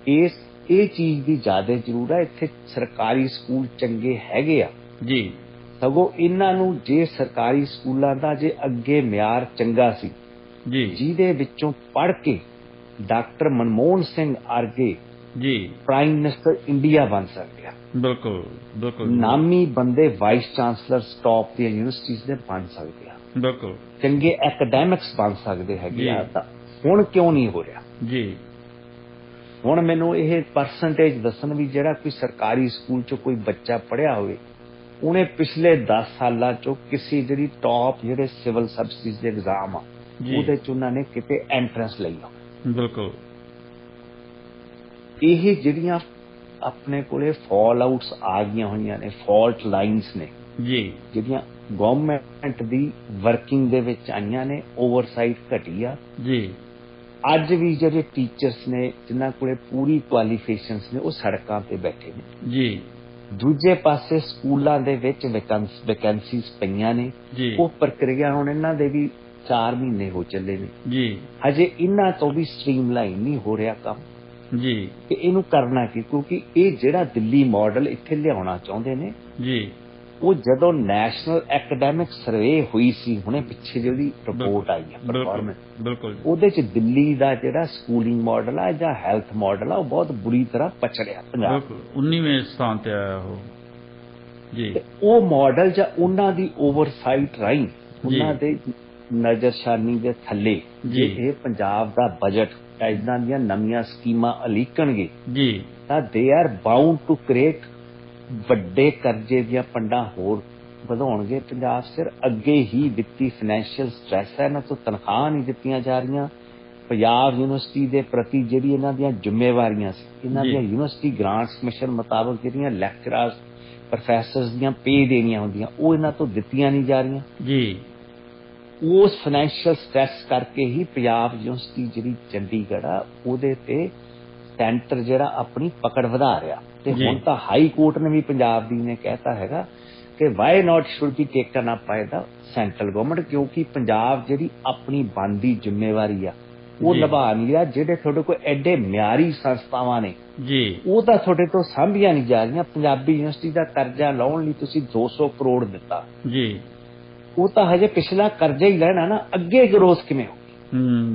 ਇਹ ਚੀਜ਼ ਦੀ ਜ਼ਿਆਦਾ ਜ਼ਰੂਰਤ ਹੈ। ਇੱਥੇ ਸਰਕਾਰੀ ਸਕੂਲ ਚੰਗੇ ਹੈਗੇ ਆ, ਜੀ ਸਗੋਂ ਇਹਨਾਂ ਨੂੰ ਜੇ ਸਰਕਾਰੀ ਸਕੂਲਾਂ ਦਾ ਜੇ ਅੱਗੇ ਮਿਆਰ ਚੰਗਾ ਸੀ, ਜੀ ਜਿਹਦੇ ਵਿੱਚੋਂ ਪੜ੍ਹ ਕੇ ਡਾਕਟਰ ਮਨਮੋਹਨ ਸਿੰਘ ਅਰਗੇ ਜੀ ਪ੍ਰਾਈਮ ਮਿਨਿਸਟਰ ਇੰਡੀਆ ਬਣ ਸਕਦੇ ਆ। ਬਿਲਕੁਲ ਬਿਲਕੁਲ ਨਾਮੀ ਬੰਦੇ ਵਾਈਸ ਚਾਂਸਲਰਸ ਟੌਪ ਦੀਆਂ ਯੂਨੀਵਰਸਿਟੀਜ਼ ਦੇ ਬਣ ਸਕਦੇ ਆ, ਬਿਲਕੁਲ। ਚੰਗੇ ਐਕੈਡੈਮਿਕਸ ਬਣ ਸਕਦੇ ਹੈਗੇ ਆ। ਜੀ। ਤਾਂ ਹੁਣ ਕਿਉਂ ਨਹੀਂ ਹੋ ਰਿਹਾ? ਜੀ ਹੁਣ ਮੈਨੂੰ ਇਹ ਪਰਸੈਂਟੇਜ ਦੱਸਣ ਵੀ ਜਿਹੜਾ ਕੋਈ ਸਰਕਾਰੀ ਸਕੂਲ 'ਚ ਕੋਈ ਬੱਚਾ ਪੜ੍ਹਿਆ ਹੋਵੇ, ਉਹਨੇ ਪਿਛਲੇ 10 ਸਾਲਾਂ 'ਚੋਂ ਕਿਸੇ ਜਿਹੜੀ ਟੌਪ ਜਿਹੜੇ ਸਿਵਲ ਸਰਵਿਸਿਜ਼ ਦੇ ਐਗਜ਼ਾਮ ਆ ਜੀ ਉਹਦੇ 'ਚ ਉਹਨਾਂ ਨੇ ਕਿਤੇ ਐਂਟਰੈਂਸ ਲਈ ਆ। ਬਿਲਕੁਲ। ਇਹ ਜਿਹੜੀਆਂ ਆਪਣੇ ਕੋਲੇ ਫਾਲ ਆਊਟਸ ਆ ਗਈਆਂ ਹੋਈਆਂ ਨੇ, ਫਾਲਟ ਲਾਈਨਸ ਨੇ, ਜੀ ਜਿਹੜੀਆਂ ਗਵਰਨਮੈਂਟ ਦੀ ਵਰਕਿੰਗ ਦੇ ਵਿੱਚ ਆਈਆਂ ਨੇ, ਓਵਰਸਾਈਟ ਘਟੀ ਆ। ਜੀ ਅੱਜ ਵੀ ਜਿਹੜੇ ਟੀਚਰਸ ਨੇ ਜਿਨ੍ਹਾਂ ਕੋਲੇ ਪੂਰੀ ਕੁਆਲੀਫਿਕੇਸ਼ਨਸ ਨੇ ਉਹ ਸੜਕਾਂ ਤੇ ਬੈਠੇ ਨੇ। ਜੀ ਦੂਜੇ ਪਾਸੇ ਸਕੂਲਾਂ ਦੇ ਵਿੱਚ ਵੈਕੈਂਸੀਜ਼ ਪਈਆਂ ਨੇ, ਜੀ ਉਹ ਪ੍ਰਕਿਰਿਆ ਹੁਣ ਇਹਨਾਂ ਦੇ ਵੀ 4 ਮਹੀਨੇ ਹੋ ਚੱਲੇ ਨੇ, ਜੀ ਹਜੇ ਇਹਨਾਂ ਤੋਂ ਵੀ ਸਟ੍ਰੀਮਲਾਈਨ ਨਹੀਂ ਹੋ ਰਿਹਾ ਕੰਮ ਜੀ ਕਿ ਇਹਨੂੰ ਕਰਨਾ ਕੀ। ਕਿਉਂਕਿ ਇਹ ਜਿਹੜਾ ਦਿੱਲੀ ਮਾਡਲ ਇੱਥੇ ਲਿਆਉਣਾ ਚਾਹੁੰਦੇ ਨੇ, ਜੀ ਉਹ ਜਦੋਂ ਨੈਸ਼ਨਲ ਐਕੈਡੈਮਿਕ ਸਰਵੇ ਹੋਈ ਸੀ ਹੁਣੇ ਪਿੱਛੇ ਜਿਹੜੀ ਰਿਪੋਰਟ ਆਈ ਹੈ ਪਰਫਾਰਮੈਂਸ, ਬਿਲਕੁਲ ਉਹਦੇ ਚ ਦਿੱਲੀ ਦਾ ਜਿਹੜਾ ਸਕੂਲਿੰਗ ਮਾਡਲ ਆ ਜਾਂ ਹੈਲਥ ਮਾਡਲ ਆ ਉਹ ਬਹੁਤ ਬੁਰੀ ਤਰ੍ਹਾਂ ਪਛੜਿਆ ਪੰਜਾਬ। ਬਿਲਕੁਲ 19ਵੇਂ ਸਥਾਨ ਤੇ ਆਇਆ ਉਹ। ਜੀ ਤੇ ਉਹ ਮਾਡਲ ਜਾਂ ਉਹਨਾਂ ਦੀ ਓਵਰਸਾਈਟ ਰਾਹੀਂ, ਉਹਨਾਂ ਦੇ ਨਜ਼ਰਸ਼ਾਨੀ ਦੇ ਥੱਲੇ ਜੇ ਇਹ ਪੰਜਾਬ ਦਾ ਬਜਟ ਇਦਾਂ ਦੀਆਂ ਨਵੀਆਂ ਸਕੀਮਾਂ ਅਲੀਕਣਗੇ ਜੀ ਤਾਂ they are bound to create ਵੱਡੇ ਕਰਜ਼ੇ ਦੀਆਂ ਪੰਡਾਂ ਹੋਰ ਵਧਾਉਣਗੇ ਪੰਜਾਬ ਸਿਰ। ਅੱਗੇ ਹੀ ਵਿੱਤੀ ਫਾਈਨੈਂਸ਼ੀਅਲ ਸਟ੍ਰੈਸ ਹੈ, ਇਹਨਾਂ ਤੋਂ ਤਨਖਾਹ ਨਹੀਂ ਦਿੱਤੀਆਂ ਜਾ ਰਹੀਆਂ। ਪੰਜਾਬ ਯੂਨੀਵਰਸਿਟੀ ਦੇ ਪ੍ਰਤੀ ਜਿਹੜੀ ਇਹਨਾਂ ਦੀਆਂ ਜ਼ਿੰਮੇਵਾਰੀਆਂ ਸੀ, ਇਹਨਾਂ ਦੀਆਂ ਯੂਨੀਵਰਸਿਟੀ ਗ੍ਰਾਂਟਸ ਕਮਿਸ਼ਨ ਮੁਤਾਬਕ ਜਿਹੜੀਆਂ ਲੈਕਚਰਰਸ ਪ੍ਰੋਫੈਸਰਸ ਦੀਆਂ ਪੇ ਦੇਣੀਆਂ ਹੁੰਦੀਆਂ ਉਹ ਇਹਨਾਂ ਤੋਂ ਦਿੱਤੀਆਂ ਨਹੀਂ ਜਾ ਰਹੀਆਂ। ਜੀ ਉਸ ਫਾਈਨੈਂਸ਼ੀਅਲ ਸਟ੍ਰੈਸ ਕਰਕੇ ਹੀ ਪੰਜਾਬ ਯੂਨੀਵਰਸਿਟੀ ਜਿਹੜੀ ਚੰਡੀਗੜ੍ਹ ਆ ਉਹਦੇ ਤੇ ਸੈਂਟਰ ਜਿਹੜਾ ਆਪਣੀ ਪਕੜ ਵਧਾ ਰਿਹਾ। ਤੇ ਹੁਣ ਤਾਂ ਹਾਈ ਕੋਰਟ ਨੇ ਵੀ ਪੰਜਾਬ ਦੀ ਨੇ ਕਹਿਤਾ ਹੈਗਾ ਕਿ why not should be taken up by the central government, ਕਿਉਂਕਿ ਪੰਜਾਬ ਜਿਹੜੀ ਆਪਣੀ ਬਣਦੀ ਜ਼ਿੰਮੇਵਾਰੀ ਆ ਉਹ ਜੀ। ਨਿਭਾ ਨਹੀਂ ਰਿਹਾ। ਜਿਹੜੇ ਤੁਹਾਡੇ ਕੋਲ ਐਡੇ ਮਿਆਰੀ ਸੰਸਥਾਵਾਂ ਨੇ ਜੀ ਉਹ ਤਾਂ ਤੁਹਾਡੇ ਤੋਂ ਸਾਂਭੀਆਂ ਨਹੀਂ ਜਾ ਰਹੀਆਂ। ਪੰਜਾਬੀ ਯੂਨੀਵਰਸਿਟੀ ਦਾ ਕਰਜ਼ਾ ਲਾਉਣ ਲਈ ਤੁਸੀਂ 200 ਕਰੋੜ ਦਿੱਤਾ, ਜੀ ਉਹ ਤਾਂ ਹਜੇ ਪਿਛਲਾ ਕਰਜ਼ਾ ਹੀ ਲੈਣਾ ਨਾ, ਅੱਗੇ ਗਰੋਥ ਕਿਵੇਂ ਹੋ?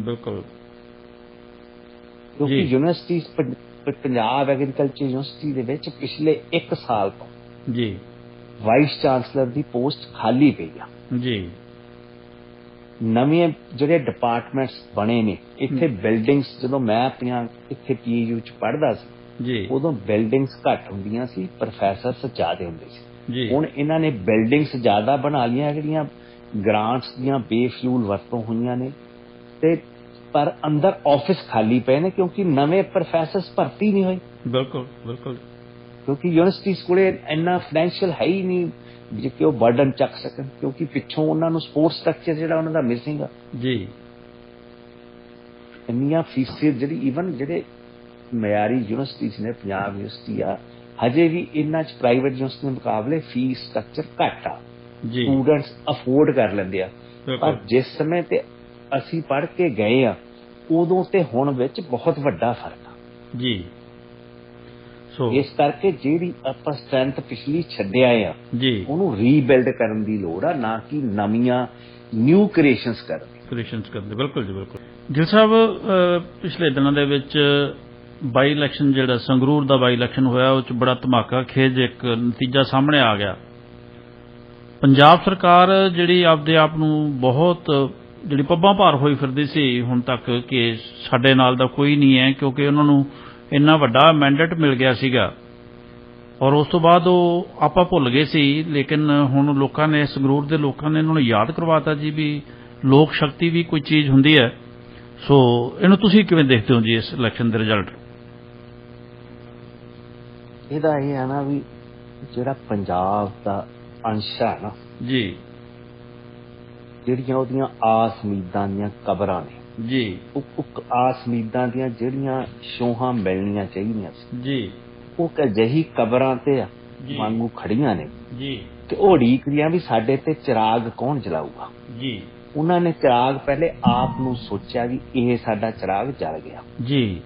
ਬਿਲਕੁਲ ਕਿਉਂਕਿ ਜੀ। ਯੂਨੀਵਰਸਿਟੀ ਪੰਜਾਬ ਐਗਰੀਕਲਚਰ ਯੂਨੀਵਰਸਿਟੀ ਦੇ ਵਿੱਚ ਪਿਛਲੇ 1 ਸਾਲ ਤੋਂ ਜੀ ਵਾਈਸ ਚਾਂਸਲਰ ਦੀ ਪੋਸਟ ਖਾਲੀ ਪਈ ਆ। ਜੀ ਨਵੇਂ ਜਿਹੜੇ ਡਿਪਾਰਟਮੈਂਟਸ ਬਣੇ ਨੇ ਇੱਥੇ, ਬਿਲਡਿੰਗਸ ਜਦੋਂ ਮੈਂ ਆਪਣੀਆਂ ਇੱਥੇ ਪੀਯੂ ਚ ਪੜ੍ਹਦਾ ਸੀ ਜੀ ਉਦੋਂ ਬਿਲਡਿੰਗਸ ਘੱਟ ਹੁੰਦੀਆਂ ਸੀ, ਪ੍ਰੋਫੈਸਰਸ ਜ਼ਿਆਦਾ ਹੁੰਦੇ ਸੀ। ਜੀ ਹੁਣ ਇਹਨਾਂ ਨੇ ਬਿਲਡਿੰਗਸ ਜ਼ਿਆਦਾ ਬਣਾ ਲਈਆਂ, ਜਿਹੜੀਆਂ ਗ੍ਰਾਂਟਸ ਦੀਆਂ ਬੇਫਜ਼ੂਲ ਵਰਤੋਂ ਹੋਈਆਂ ਨੇ, ਤੇ ਪਰ ਅੰਦਰ ਆਫਿਸ ਖਾਲੀ ਪਏ ਨੇ ਕਿਉਂਕਿ ਨਵੇਂ ਪ੍ਰੋਫੈਸਰਸ ਭਰਤੀ ਨਹੀਂ ਹੋਏ। ਬਿਲਕੁਲ ਬਿਲਕੁਲ ਕਿਉਂਕਿ ਯੂਨੀਵਰਸਿਟੀਜ਼ ਕੋਲੇ ਇੰਨਾ ਫਾਈਨੈਂਸ਼ੀਅਲ ਹੈ ਹੀ ਨਹੀਂ ਜੇ ਕਿ ਉਹ ਬਰਡਨ ਚੱਕ ਸਕਣ, ਕਿਉਂਕਿ ਪਿੱਛੋਂ ਉਹਨਾਂ ਨੂੰ ਸਪੋਰਟ ਸਟਰਕਚਰ ਜਿਹੜਾ ਉਹਨਾਂ ਦਾ ਮਿਸਿੰਗ ਆ। ਜੀ ਇੰਨੀਆਂ ਫੀਸਾਂ ਜਿਹੜੀ ਈਵਨ ਜਿਹੜੇ ਮਿਆਰੀ ਯੂਨੀਵਰਸਿਟੀਜ਼ ਨੇ, ਪੰਜਾਬ ਯੂਨੀਵਰਸਿਟੀ ਆ, ਹਜੇ ਵੀ ਇਹਨਾਂ 'ਚ ਪ੍ਰਾਈਵੇਟ ਯੂਨੀਵਰਸਿਟੀ ਦੇ ਮੁਕਾਬਲੇ ਫੀਸ ਸਟਰਕਚਰ ਘੱਟ ਆ। ਜੀ ਸਟੂਡੈਂਟਸ ਅਫੋਰਡ ਕਰ ਲੈਂਦੇ ਆ। ਬਿਲਕੁਲ ਪਰ ਜਿਸ ਸਮੇਂ ਤੇ ਅਸੀਂ ਪੜ੍ਹ ਕੇ ਗਏ ਆ ਉਦੋਂ ਤੇ ਹੁਣ ਵਿੱਚ ਬਹੁਤ ਵੱਡਾ ਫਰਕ ਆ। ਜੀ ਸੋ ਇਸ ਕਰਕੇ ਜਿਹੜੀ ਆਪਾਂ ਸਟਰੈਂਥ ਪਿਛਲੀ ਛੱਡਿਆ ਆ ਜੀ ਉਹਨੂੰ ਰੀਬਿਲਡ ਕਰਨ ਦੀ ਲੋੜ ਆ, ਨਾ ਕਿ ਨਵੀਆਂ ਨਿਊ ਕ੍ਰੀਏਸ਼ਨਸ ਕਰਨ ਦੀ। ਕ੍ਰਿਏਸ਼ਨਸ ਕਰਦੇ। ਬਿਲਕੁਲ ਜੀ ਬਿਲਕੁਲ। ਗਿਲ ਸਾਹਿਬ, ਪਿਛਲੇ ਦਿਨਾਂ ਦੇ ਵਿੱਚ ਬਾਈ ਇਲੈਕਸ਼ਨ ਜਿਹੜਾ ਸੰਗਰੂਰ ਦਾ ਬਾਈ ਇਲੈਕਸ਼ਨ ਹੋਇਆ, ਉਹ 'ਚ ਬੜਾ ਧਮਾਕਾ ਖੇਜ ਇੱਕ ਨਤੀਜਾ ਸਾਹਮਣੇ ਆ ਗਿਆ। ਪੰਜਾਬ ਸਰਕਾਰ ਜਿਹੜੀ ਆਪਦੇ ਆਪ ਨੂੰ ਬਹੁਤ ਜਿਹੜੀ ਪੱਬਾਂ ਭਾਰ ਹੋਈ ਫਿਰਦੀ ਸੀ ਹੁਣ ਤੱਕ ਕਿ ਸਾਡੇ ਨਾਲ ਦਾ ਕੋਈ ਨਹੀਂ ਹੈ, ਕਿਉਂਕਿ ਉਹਨਾਂ ਨੂੰ ਇੰਨਾ ਵੱਡਾ ਮੈਂਡੇਟ ਮਿਲ ਗਿਆ ਸੀਗਾ, ਔਰ ਉਸ ਤੋਂ ਬਾਅਦ ਉਹ ਆਪਾਂ ਭੁੱਲ ਗਏ ਸੀ। ਲੇਕਿਨ ਹੁਣ ਲੋਕਾਂ ਨੇ, ਸੰਗਰੂਰ ਦੇ ਲੋਕਾਂ ਨੇ ਇਹਨਾਂ ਨੂੰ ਯਾਦ ਕਰਵਾਤਾ ਜੀ ਵੀ ਲੋਕ ਸ਼ਕਤੀ ਵੀ ਕੋਈ ਚੀਜ਼ ਹੁੰਦੀ ਹੈ। ਸੋ ਇਹਨੂੰ ਤੁਸੀਂ ਕਿਵੇਂ ਦੇਖਦੇ ਹੋ ਜੀ, ਇਸ ਇਲੈਕਸ਼ਨ ਦੇ ਰਿਜ਼ਲਟ? ਇਹਦਾ ਇਹ ਹੈ ਨਾ ਵੀ ਜਿਹੜਾ ਪੰਜਾਬ ਦਾ ਅੰਸ਼ ਹੈ ਨਾ, ਜੀ ਜਿਹੜੀਆਂ ਉਹਦੀਆਂ ਆਸ ਉਮੀਦਾਂ ਦੀਆਂ ਕਬਰਾਂ ਨੇ, ਜੀ ਉਹ ਆਸ ਉਮੀਦਾਂ ਦੀਆਂ ਜਿਹੜੀਆਂ ਛੋਹਾਂ ਮਿਲਣੀਆਂ ਚਾਹੀਦੀਆਂ ਸੀ, ਜੀ ਉਹ ਅਜਿਹੀ ਕਬਰਾਂ ਤੇ ਜੀ ਵਾਂਗੂ ਖੜੀਆਂ ਨੇ ਜੀ ਤੇ ਉਹ ਉਡੀਕਦੀਆਂ ਵੀ ਸਾਡੇ ਤੇ ਚਿਰਾਗ ਕੌਣ ਜਲਾਊਗਾ। ਜੀ ਉਹਨਾਂ ਨੇ ਚਿਰਾਗ ਪਹਿਲੇ ਆਪ ਨੂੰ ਸੋਚਿਆ ਵੀ ਇਹ ਸਾਡਾ ਚਿਰਾਗ ਜਲ ਗਿਆ। ਜੀ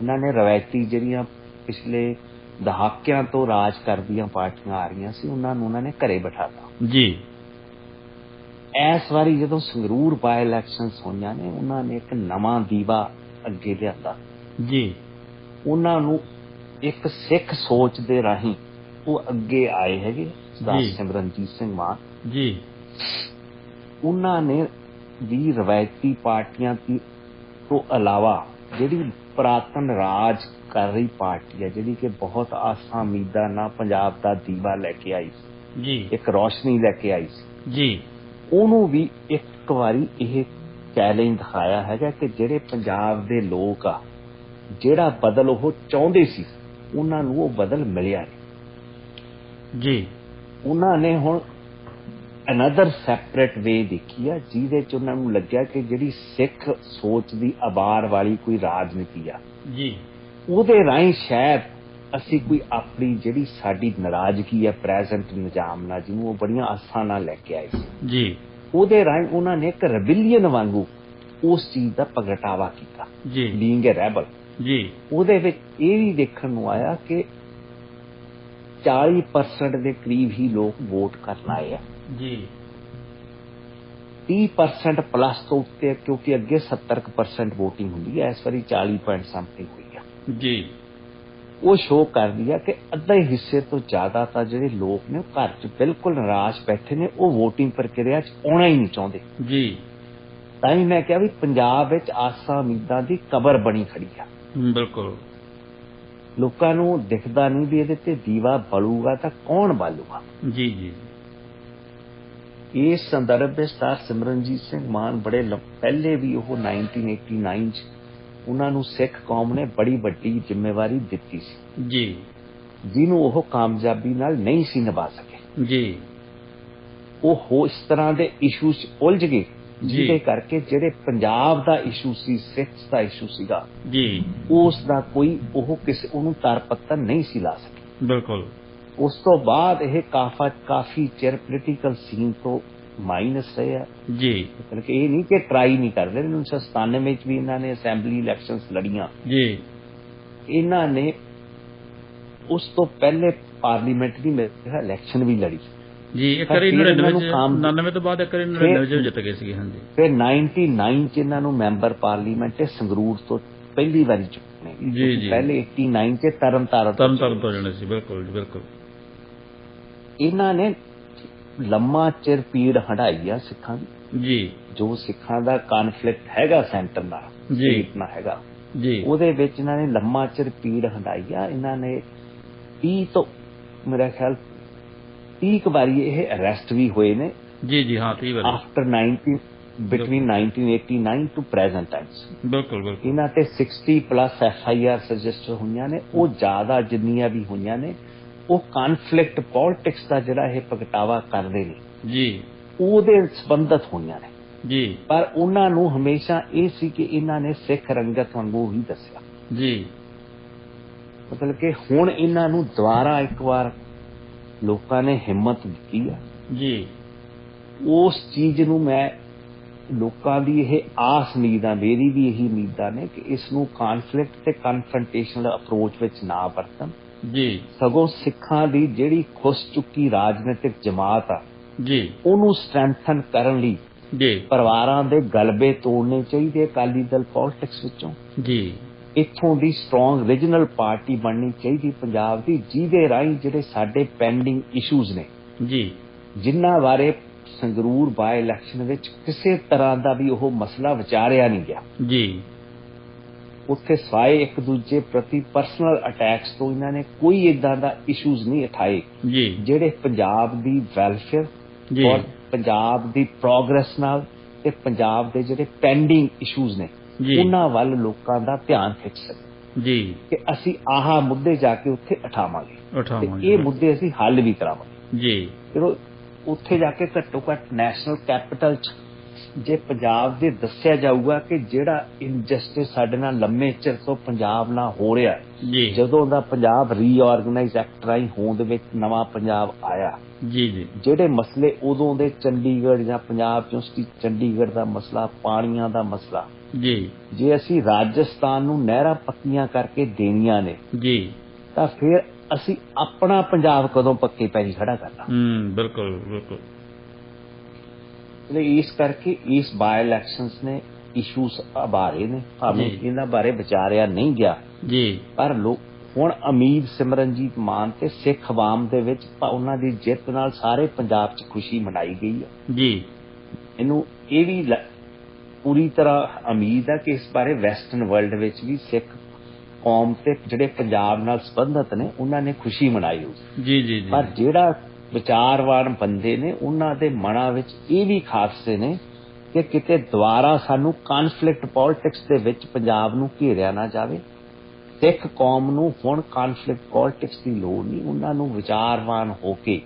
ਉਹਨਾਂ ਨੇ ਰਵਾਇਤੀ ਜਿਹੜੀਆਂ ਪਿਛਲੇ ਦਹਾਕਿਆਂ ਤੋਂ ਰਾਜ ਕਰਦੀਆਂ ਪਾਰਟੀਆਂ ਆ ਰਹੀਆਂ ਸੀ, ਉਹਨਾਂ ਨੂੰ ਉਹਨਾਂ ਨੇ ਘਰੇ ਬਿਠਾਤਾ। ਜੀ ਇਸ ਵਾਰੀ ਜਦੋਂ ਸੰਗਰੂਰ ਬਾਈ ਇਲੈਕਸ਼ਨਸ ਹੋਈਆਂ ਨੇ, ਉਹਨਾਂ ਨੇ ਇੱਕ ਨਵਾਂ ਦੀਵਾ ਅੱਗੇ ਲਿਆਂਦਾ। ਜੀ ਉਹਨਾਂ ਨੂੰ ਇੱਕ ਸਿੱਖ ਸੋਚ ਦੇ ਰਾਹੀਂ ਉਹ ਅੱਗੇ ਆਏ ਹੈਗੇ ਸਰਦਾਰ ਜੀ। ਸਿਮਰਨਜੀਤ ਸਿੰਘ ਮਾਨ। ਜੀ ਉਹਨਾਂ ਨੇ ਵੀ ਰਵਾਇਤੀ ਪਾਰਟੀਆਂ ਤੋਂ ਇਲਾਵਾ ਜਿਹੜੀ ਪੁਰਾਤਨ ਰਾਜ ਕਰ ਰਹੀ ਪਾਰਟੀ ਹੈ, ਜਿਹੜੀ ਕਿ ਬਹੁਤ ਆਸਾਂ ਉਮੀਦਾਂ ਨਾਲ ਪੰਜਾਬ ਦਾ ਦੀਵਾ ਲੈ ਕੇ ਆਈ ਸੀ, ਜੀ ਇੱਕ ਰੌਸ਼ਨੀ ਲੈ ਕੇ ਆਈ ਸੀ, ਜੀ ਉਹਨੂੰ ਵੀ ਇੱਕ ਵਾਰੀ ਇਹ ਚੈਲੰਜ ਦਿਖਾਇਆ ਹੈਗਾ ਕਿ ਜਿਹੜੇ ਪੰਜਾਬ ਦੇ ਲੋਕ ਆ, ਜਿਹੜਾ ਬਦਲ ਉਹ ਚਾਹੁੰਦੇ ਸੀ, ਉਹਨਾਂ ਨੂੰ ਉਹ ਬਦਲ ਮਿਲਿਆ ਨਹੀਂ। ਜੀ ਉਹਨਾਂ ਨੇ ਹੁਣ ਅਨਦਰ ਸੈਪਰੇਟ ਵੇ ਦੇਖੀ ਆ, ਜਿਹਦੇ ਚ ਉਹਨਾਂ ਨੂੰ ਲੱਗਿਆ ਕਿ ਜਿਹੜੀ ਸਿੱਖ ਸੋਚ ਦੀ ਆਬਾਰ ਵਾਲੀ ਕੋਈ ਰਾਜਨੀਤੀ ਆ, ਜੀ ਉਹਦੇ ਰਾਹੀਂ ਸ਼ਾਇਦ ਅਸੀਂ ਕੋਈ ਆਪਣੀ ਜਿਹੜੀ ਸਾਡੀ ਨਾਰਾਜ਼ਗੀ ਹੈ ਪ੍ਰੈਜ਼ੈਂਟ ਨਿਜ਼ਾਮ ਨਾਲ, ਜਿਹਨੂੰ ਉਹ ਬੜੀਆਂ ਆਸਾਂ ਨਾਲ ਲੈ ਕੇ ਆਏ ਸੀ, ਜੀ ਉਹਦੇ ਰਾਹੀਂ ਉਹਨਾਂ ਨੇ ਇੱਕ ਰੈਬਿਲੀਅਨ ਵਾਂਗੂ ਉਸ ਚੀਜ਼ ਦਾ ਪ੍ਰਗਟਾਵਾ ਕੀਤਾ, ਜੀ ਬੀਇੰਗ ਅ ਰੈਬਲ। ਜੀ ਉਹਦੇ ਵਿੱਚ ਇਹ ਵੀ ਦੇਖਣ ਨੂੰ ਆਇਆ ਕਿ 40% ਦੇ ਕਰੀਬ ਹੀ ਲੋਕ ਵੋਟ ਕਰਨ ਆਏ ਆ। ਜੀ 30% ਪਲੱਸ ਤੋਂ ਉੱਤੇ, ਕਿਉਂਕਿ ਅੱਗੇ 70% ਵੋਟਿੰਗ ਹੁੰਦੀ ਹੈ, ਇਸ ਵਾਰੀ 40 ਸਮਥਿੰਗ ਹੋਈ ਆ। ਜੀ ਉਹ ਸ਼ੋਅ ਕਰਦੀ ਆ ਕਿ ਅੱਧੇ ਹਿੱਸੇ ਤੋਂ ਜ਼ਿਆਦਾ ਤਾਂ ਜਿਹੜੇ ਲੋਕ ਨੇ ਘਰ 'ਚ ਬਿਲਕੁਲ ਨਿਰਾਸ਼ ਬੈਠੇ ਨੇ, ਉਹ ਵੋਟਿੰਗ ਪ੍ਰਕਿਰਿਆ 'ਚ ਆਉਣਾ ਹੀ ਨਹੀਂ ਚਾਹੁੰਦੇ। ਜੀ ਤਾਂ ਹੀ ਮੈਂ ਕਿਹਾ ਵੀ ਪੰਜਾਬ ਵਿੱਚ ਆਸਾਂ ਉਮੀਦਾਂ ਦੀ ਕਬਰ ਬਣੀ ਖੜੀ ਆ। ਬਿਲਕੁਲ। ਲੋਕਾਂ ਨੂੰ ਦਿਖਦਾ ਨਹੀਂ ਵੀ ਇਹਦੇ ਤੇ ਦੀਵਾ ਬਲੂਗਾ ਤਾਂ ਕੌਣ ਬਾਲੂਗਾ। ਜੀ ਜੀ ਇਸ ਸੰਦਰਭ ਵਿੱਚ ਸਰਦਾਰ ਸਿਮਰਨਜੀਤ ਸਿੰਘ ਮਾਨ ਬੜੇ ਪਹਿਲੇ ਵੀ ਉਹ 1989 'ਚ ਉਹਨਾਂ ਨੂੰ ਸਿੱਖ ਕੌਮ ਨੇ ਬੜੀ ਵੱਡੀ ਜ਼ਿੰਮੇਵਾਰੀ ਦਿੱਤੀ ਸੀ, ਜੀ ਜਿਹਨੂੰ ਉਹ ਕਾਮਯਾਬੀ ਨਾਲ ਨਹੀਂ ਸੀ ਨਿਭਾ ਸਕੇ। ਜੀ ਉਹ ਇਸ ਤਰ੍ਹਾਂ ਦੇ ਇਸ਼ੂਜ਼ 'ਚ ਉਲਝ ਗਏ, ਜਿਹਦੇ ਕਰਕੇ ਜਿਹੜੇ ਪੰਜਾਬ ਦਾ ਇਸ਼ੂ ਸੀ, ਸਿੱਖ ਦਾ ਇਸ਼ੂ ਸੀਗਾ, ਜੀ ਉਸ ਦਾ ਕੋਈ ਉਹ ਕਿਸੇ ਉਹਨੂੰ ਤਰ ਪੱਤਰ ਨਹੀਂ ਸੀ ਲਾ ਸਕੇ। ਬਿਲਕੁਲ। ਉਸ ਤੋਂ ਬਾਅਦ ਇਹ ਕਾਫੀ ਚਿਰ ਪੋਲੀਟੀਕਲ ਸੀਨ ਤੋਂ ਮਾਈਨਸ ਰਹੇ ਆ। ਜੀ ਮਤਲਬ ਕਿ ਇਹ ਨਹੀਂ ਕਿ ਟਰਾਈ ਨਹੀਂ ਕਰਦੇ। 1997 ਵਿੱਚ ਵੀ ਇਹਨਾਂ ਨੇ ਅਸੈਂਬਲੀ ਇਲੈਕਸ਼ਨਸ ਲੜੀਆਂ। ਜੀ ਇਹਨਾਂ ਨੇ ਉਸ ਤੋਂ ਪਹਿਲੇ ਪਾਰਲੀਮੈਂਟਰੀ ਇਲੈਕਸ਼ਨ ਵੀ ਲੜੀ ਜੀ। ਇੱਕ ਵਾਰੀ 99 ਤੋਂ ਬਾਅਦ ਇੱਕ ਵਾਰੀ 99 ਜਿੱਤ ਗਏ ਸੀਗੇ। ਹਾਂਜੀ। ਫਿਰ 99 ਚ ਇਹਨਾਂ ਨੂੰ ਮੈਂਬਰ ਪਾਰਲੀਮੈਂਟ ਸੰਗਰੂਰ ਤੋਂ ਪਹਿਲੀ ਵਾਰੀ ਚੁਣੇ। ਜੀ ਪਹਿਲੇ 89 ਚ ਤਰਨਤਾਰਨ ਤੋਂ ਜਾਣੇ ਸੀ। ਬਿਲਕੁਲ ਜੀ ਬਿਲਕੁਲ। ਇਹਨਾਂ ਨੇ ਲੰਮਾ ਚਿਰ ਪੀੜ ਹੰਢਾਈ ਆ ਸਿੱਖਾਂ ਦੀ। ਜੀ ਜੋ ਸਿੱਖਾਂ ਦਾ ਕਨਫਲਿਕਟ ਹੈਗਾ ਸੈਂਟਰ ਨਾਲ ਜੀ ਇਤਨਾ ਹੈਗਾ ਜੀ, ਉਹਦੇ ਵਿੱਚ ਇਹਨਾਂ ਨੇ ਲੰਮਾ ਚਿਰ ਪੀੜ ਹੰਢਾਈ ਆ। ਇਹਨਾਂ ਨੇ 30 ਤੋਂ ਮੇਰਾ ਖਿਆਲ 30 ਵਾਰੀ ਇਹ ਅਰੈਸਟ ਵੀ ਹੋਏ ਨੇ। ਜੀ ਹਾਂ 30 ਵਾਰੀ after 90 between 1989 to present times. ਬਿਲਕੁਲ ਇਹਨਾਂ ਤੇ 60+ FIR ਰਜਿਸਟਰ ਹੋਈਆਂ ਨੇ। ਉਹ ਜ਼ਿਆਦਾ ਜਿੰਨੀਆਂ ਵੀ ਹੋਈਆਂ ਨੇ ਉਹ ਕਨਫਲਿਕਟ ਪੋਲਿਟਿਕਸ ਦਾ ਜਿਹੜਾ ਇਹ ਪ੍ਰਗਟਾਵਾ ਕਰਦੇ ਨੇ ਜੀ, ਉਹਦੇ ਸੰਬੰਧਤ ਹੋਈਆਂ ਨੇ ਜੀ। ਪਰ ਉਹਨਾਂ ਨੂੰ ਹਮੇਸ਼ਾ ਇਹ ਸੀ ਕਿ ਇਹਨਾਂ ਨੇ ਸਿੱਖ ਰੰਗਤ ਵਾਂਗੂ ਹੀ ਦੱਸਿਆ ਜੀ। ਮਤਲਬ ਕਿ ਹੁਣ ਇਹਨਾਂ ਨੂੰ ਦੁਬਾਰਾ ਇੱਕ ਵਾਰ ਲੋਕਾਂ ਨੇ ਹਿੰਮਤ ਦਿੱਤੀ ਆ ਜੀ। ਉਸ ਚੀਜ਼ ਨੂੰ ਮੈਂ ਲੋਕਾਂ ਦੀ ਇਹ ਆਸ ਉਮੀਦਾਂ, ਮੇਰੀ ਵੀ ਇਹੀ ਉਮੀਦਾਂ ਨੇ ਕਿ ਇਸ ਨੂੰ ਕਨਫਲਿਕਟ ਤੇ ਕਨਫਰੰਟੇਸ਼ਨਲ ਅਪਰੋਚ ਵਿੱਚ ਨਾ ਵਰਤਣ ਜੀ, ਸਗੋਂ ਸਿੱਖਾਂ ਦੀ ਜਿਹੜੀ ਖੁੱਸ ਚੁੱਕੀ ਰਾਜਨੀਤਿਕ ਜਮਾਤ ਆ ਜੀ ਉਹਨੂੰ ਸਟਰੈਂਥਨ ਕਰਨ ਲਈ ਜੀ ਪਰਿਵਾਰਾਂ ਦੇ ਗਲਬੇ ਤੋੜਨੇ ਚਾਹੀਦੇ ਅਕਾਲੀ ਦਲ ਪੋਲਿਟਿਕਸ ਵਿੱਚੋਂ ਜੀ। ਇੱਥੋਂ ਦੀ ਸਟਰੋਂਗ ਰੀਜਨਲ ਪਾਰਟੀ ਬਣਨੀ ਚਾਹੀਦੀ ਪੰਜਾਬ ਦੀ, ਜਿਹਦੇ ਰਾਹੀਂ ਜਿਹੜੇ ਸਾਡੇ ਪੈਂਡਿੰਗ ਇਸ਼ੂਜ਼ ਨੇ ਜੀ, ਜਿਨ੍ਹਾਂ ਬਾਰੇ ਸੰਗਰੂਰ ਬਾਈ ਇਲੈਕਸ਼ਨ ਵਿੱਚ ਕਿਸੇ ਤਰ੍ਹਾਂ ਦਾ ਵੀ ਉਹ ਮਸਲਾ ਵਿਚਾਰਿਆ ਨਹੀਂ ਗਿਆ ਜੀ। ਉੱਥੇ ਸਵਾਏ ਇੱਕ ਦੂਜੇ ਪ੍ਰਤੀ ਪਰਸਨਲ ਅਟੈਕਸ ਤੋਂ ਇਹਨਾਂ ਨੇ ਕੋਈ ਏਦਾਂ ਦਾ ਇਸ਼ੂਜ਼ ਨਹੀਂ ਉਠਾਏ ਜੀ ਜਿਹੜੇ ਪੰਜਾਬ ਦੀ ਵੈਲਫੇਅਰ ਔਰ ਪੰਜਾਬ ਦੀ ਪ੍ਰੋਗਰੈਸ ਨਾਲ ਤੇ ਪੰਜਾਬ ਦੇ ਜਿਹੜੇ ਪੈਂਡਿੰਗ ਇਸ਼ੂਜ਼ ਨੇ ਉਹਨਾਂ ਵੱਲ ਲੋਕਾਂ ਦਾ ਧਿਆਨ ਖਿੱਚ ਸਕੇ ਜੀ ਕਿ ਅਸੀਂ ਆਹ ਮੁੱਦੇ ਜਾ ਕੇ ਉੱਥੇ ਉਠਾਵਾਂਗੇ ਤੇ ਇਹ ਮੁੱਦੇ ਅਸੀਂ ਹੱਲ ਵੀ ਕਰਾਵਾਂਗੇ ਜੀ। ਫਿਰ ਉੱਥੇ ਜਾ ਕੇ ਘੱਟੋ ਘੱਟ ਨੈਸ਼ਨਲ ਕੈਪੀਟਲ 'ਚ ਜੇ ਪੰਜਾਬ ਦੇ ਦੱਸਿਆ ਜਾਊਗਾ ਕਿ ਜਿਹੜਾ ਇਨਜਸਟਿਸ ਸਾਡੇ ਨਾਲ ਲੰਮੇ ਚਿਰ ਤੋਂ ਪੰਜਾਬ ਨਾਲ ਹੋ ਰਿਹਾ ਜੀ, ਜਦੋਂ ਦਾ ਪੰਜਾਬ ਰੀਆਰਗਨਾਈਜ਼ ਐਕਟ ਰਾਹੀਂ ਹੋਂਦ ਵਿੱਚ ਨਵਾਂ ਪੰਜਾਬ ਆਇਆ ਜੀ ਜੀ, ਜਿਹੜੇ ਮਸਲੇ ਉਦੋਂ ਦੇ ਚੰਡੀਗੜ੍ਹ ਜਾਂ ਪੰਜਾਬ ਯੂਨੀਵਰਸਿਟੀ ਚੰਡੀਗੜ੍ਹ ਦਾ ਮਸਲਾ, ਪਾਣੀਆਂ ਦਾ ਮਸਲਾ ਜੀ, ਜੇ ਅਸੀਂ ਰਾਜਸਥਾਨ ਨੂੰ ਨਹਿਰਾਂ ਪੱਕੀਆਂ ਕਰਕੇ ਦੇਣੀਆਂ ਨੇ ਜੀ ਤਾਂ ਫਿਰ ਅਸੀਂ ਆਪਣਾ ਪੰਜਾਬ ਕਦੋਂ ਪੱਕੇ ਪੈਰੀ ਖੜਾ ਕਰਨਾ। ਬਿਲਕੁਲ ਬਿਲਕੁਲ। ਇਸ ਕਰਕੇ ਇਸ ਬਾਈ ਇਲੈਕਸ਼ਨਸ ਨੇ ਇਸ਼ੂਸ ਬਾਰੇ ਨੇ ਭਾਵੇਂ ਇਹਨਾਂ ਬਾਰੇ ਵਿਚਾਰਿਆ ਨਹੀਂ ਗਿਆ ਜੀ, ਪਰ ਲੋਕ ਹੁਣ ਉਮੀਦ ਸਿਮਰਨਜੀਤ ਮਾਨ ਤੇ ਸਿੱਖ ਆਵਾਮ ਦੇ ਵਿੱਚ ਉਹਨਾਂ ਦੀ ਜਿੱਤ ਨਾਲ ਸਾਰੇ ਪੰਜਾਬ 'ਚ ਖੁਸ਼ੀ ਮਨਾਈ ਗਈ ਹੈ ਜੀ। ਇਹਨੂੰ ਇਹ ਵੀ ਪੂਰੀ ਤਰ੍ਹਾਂ ਉਮੀਦ ਹੈ ਕਿ ਇਸ ਬਾਰੇ ਵੈਸਟਰਨ ਵਰਲਡ ਵਿੱਚ ਵੀ ਸਿੱਖ ਕੌਮ ਤੇ ਜਿਹੜੇ ਪੰਜਾਬ ਨਾਲ ਸੰਬੰਧਤ ਨੇ ਉਹਨਾਂ ਨੇ ਖੁਸ਼ੀ ਮਨਾਈ ਹੋਊ ਜੀ ਜੀ। ਪਰ ਜਿਹੜਾ ਵਿਚਾਰਵਾਨ ਬੰਦੇ ਨੇ ਉਹਨਾਂ ਦੇ ਮਨਾਂ ਵਿੱਚ ਇਹ ਵੀ ਖਾਦਸੇ ਨੇ ਕਿ ਕਿਤੇ ਦੁਬਾਰਾ ਸਾਨੂੰ ਕਨਫਲਿਕਟ ਪੋਲਿਟਿਕਸ ਦੇ ਵਿੱਚ ਪੰਜਾਬ ਨੂੰ ਘੇਰਿਆ ਨਾ ਜਾਵੇ। ਸਿੱਖ ਕੌਮ ਨੂੰ ਹੁਣ ਕਨਫਲਿਕਟ ਪੋਲਿਟਿਕਸ ਦੀ ਲੋੜ ਨਹੀਂ, ਉਹਨਾਂ ਨੂੰ ਵਿਚਾਰਵਾਨ ਹੋ ਕੇ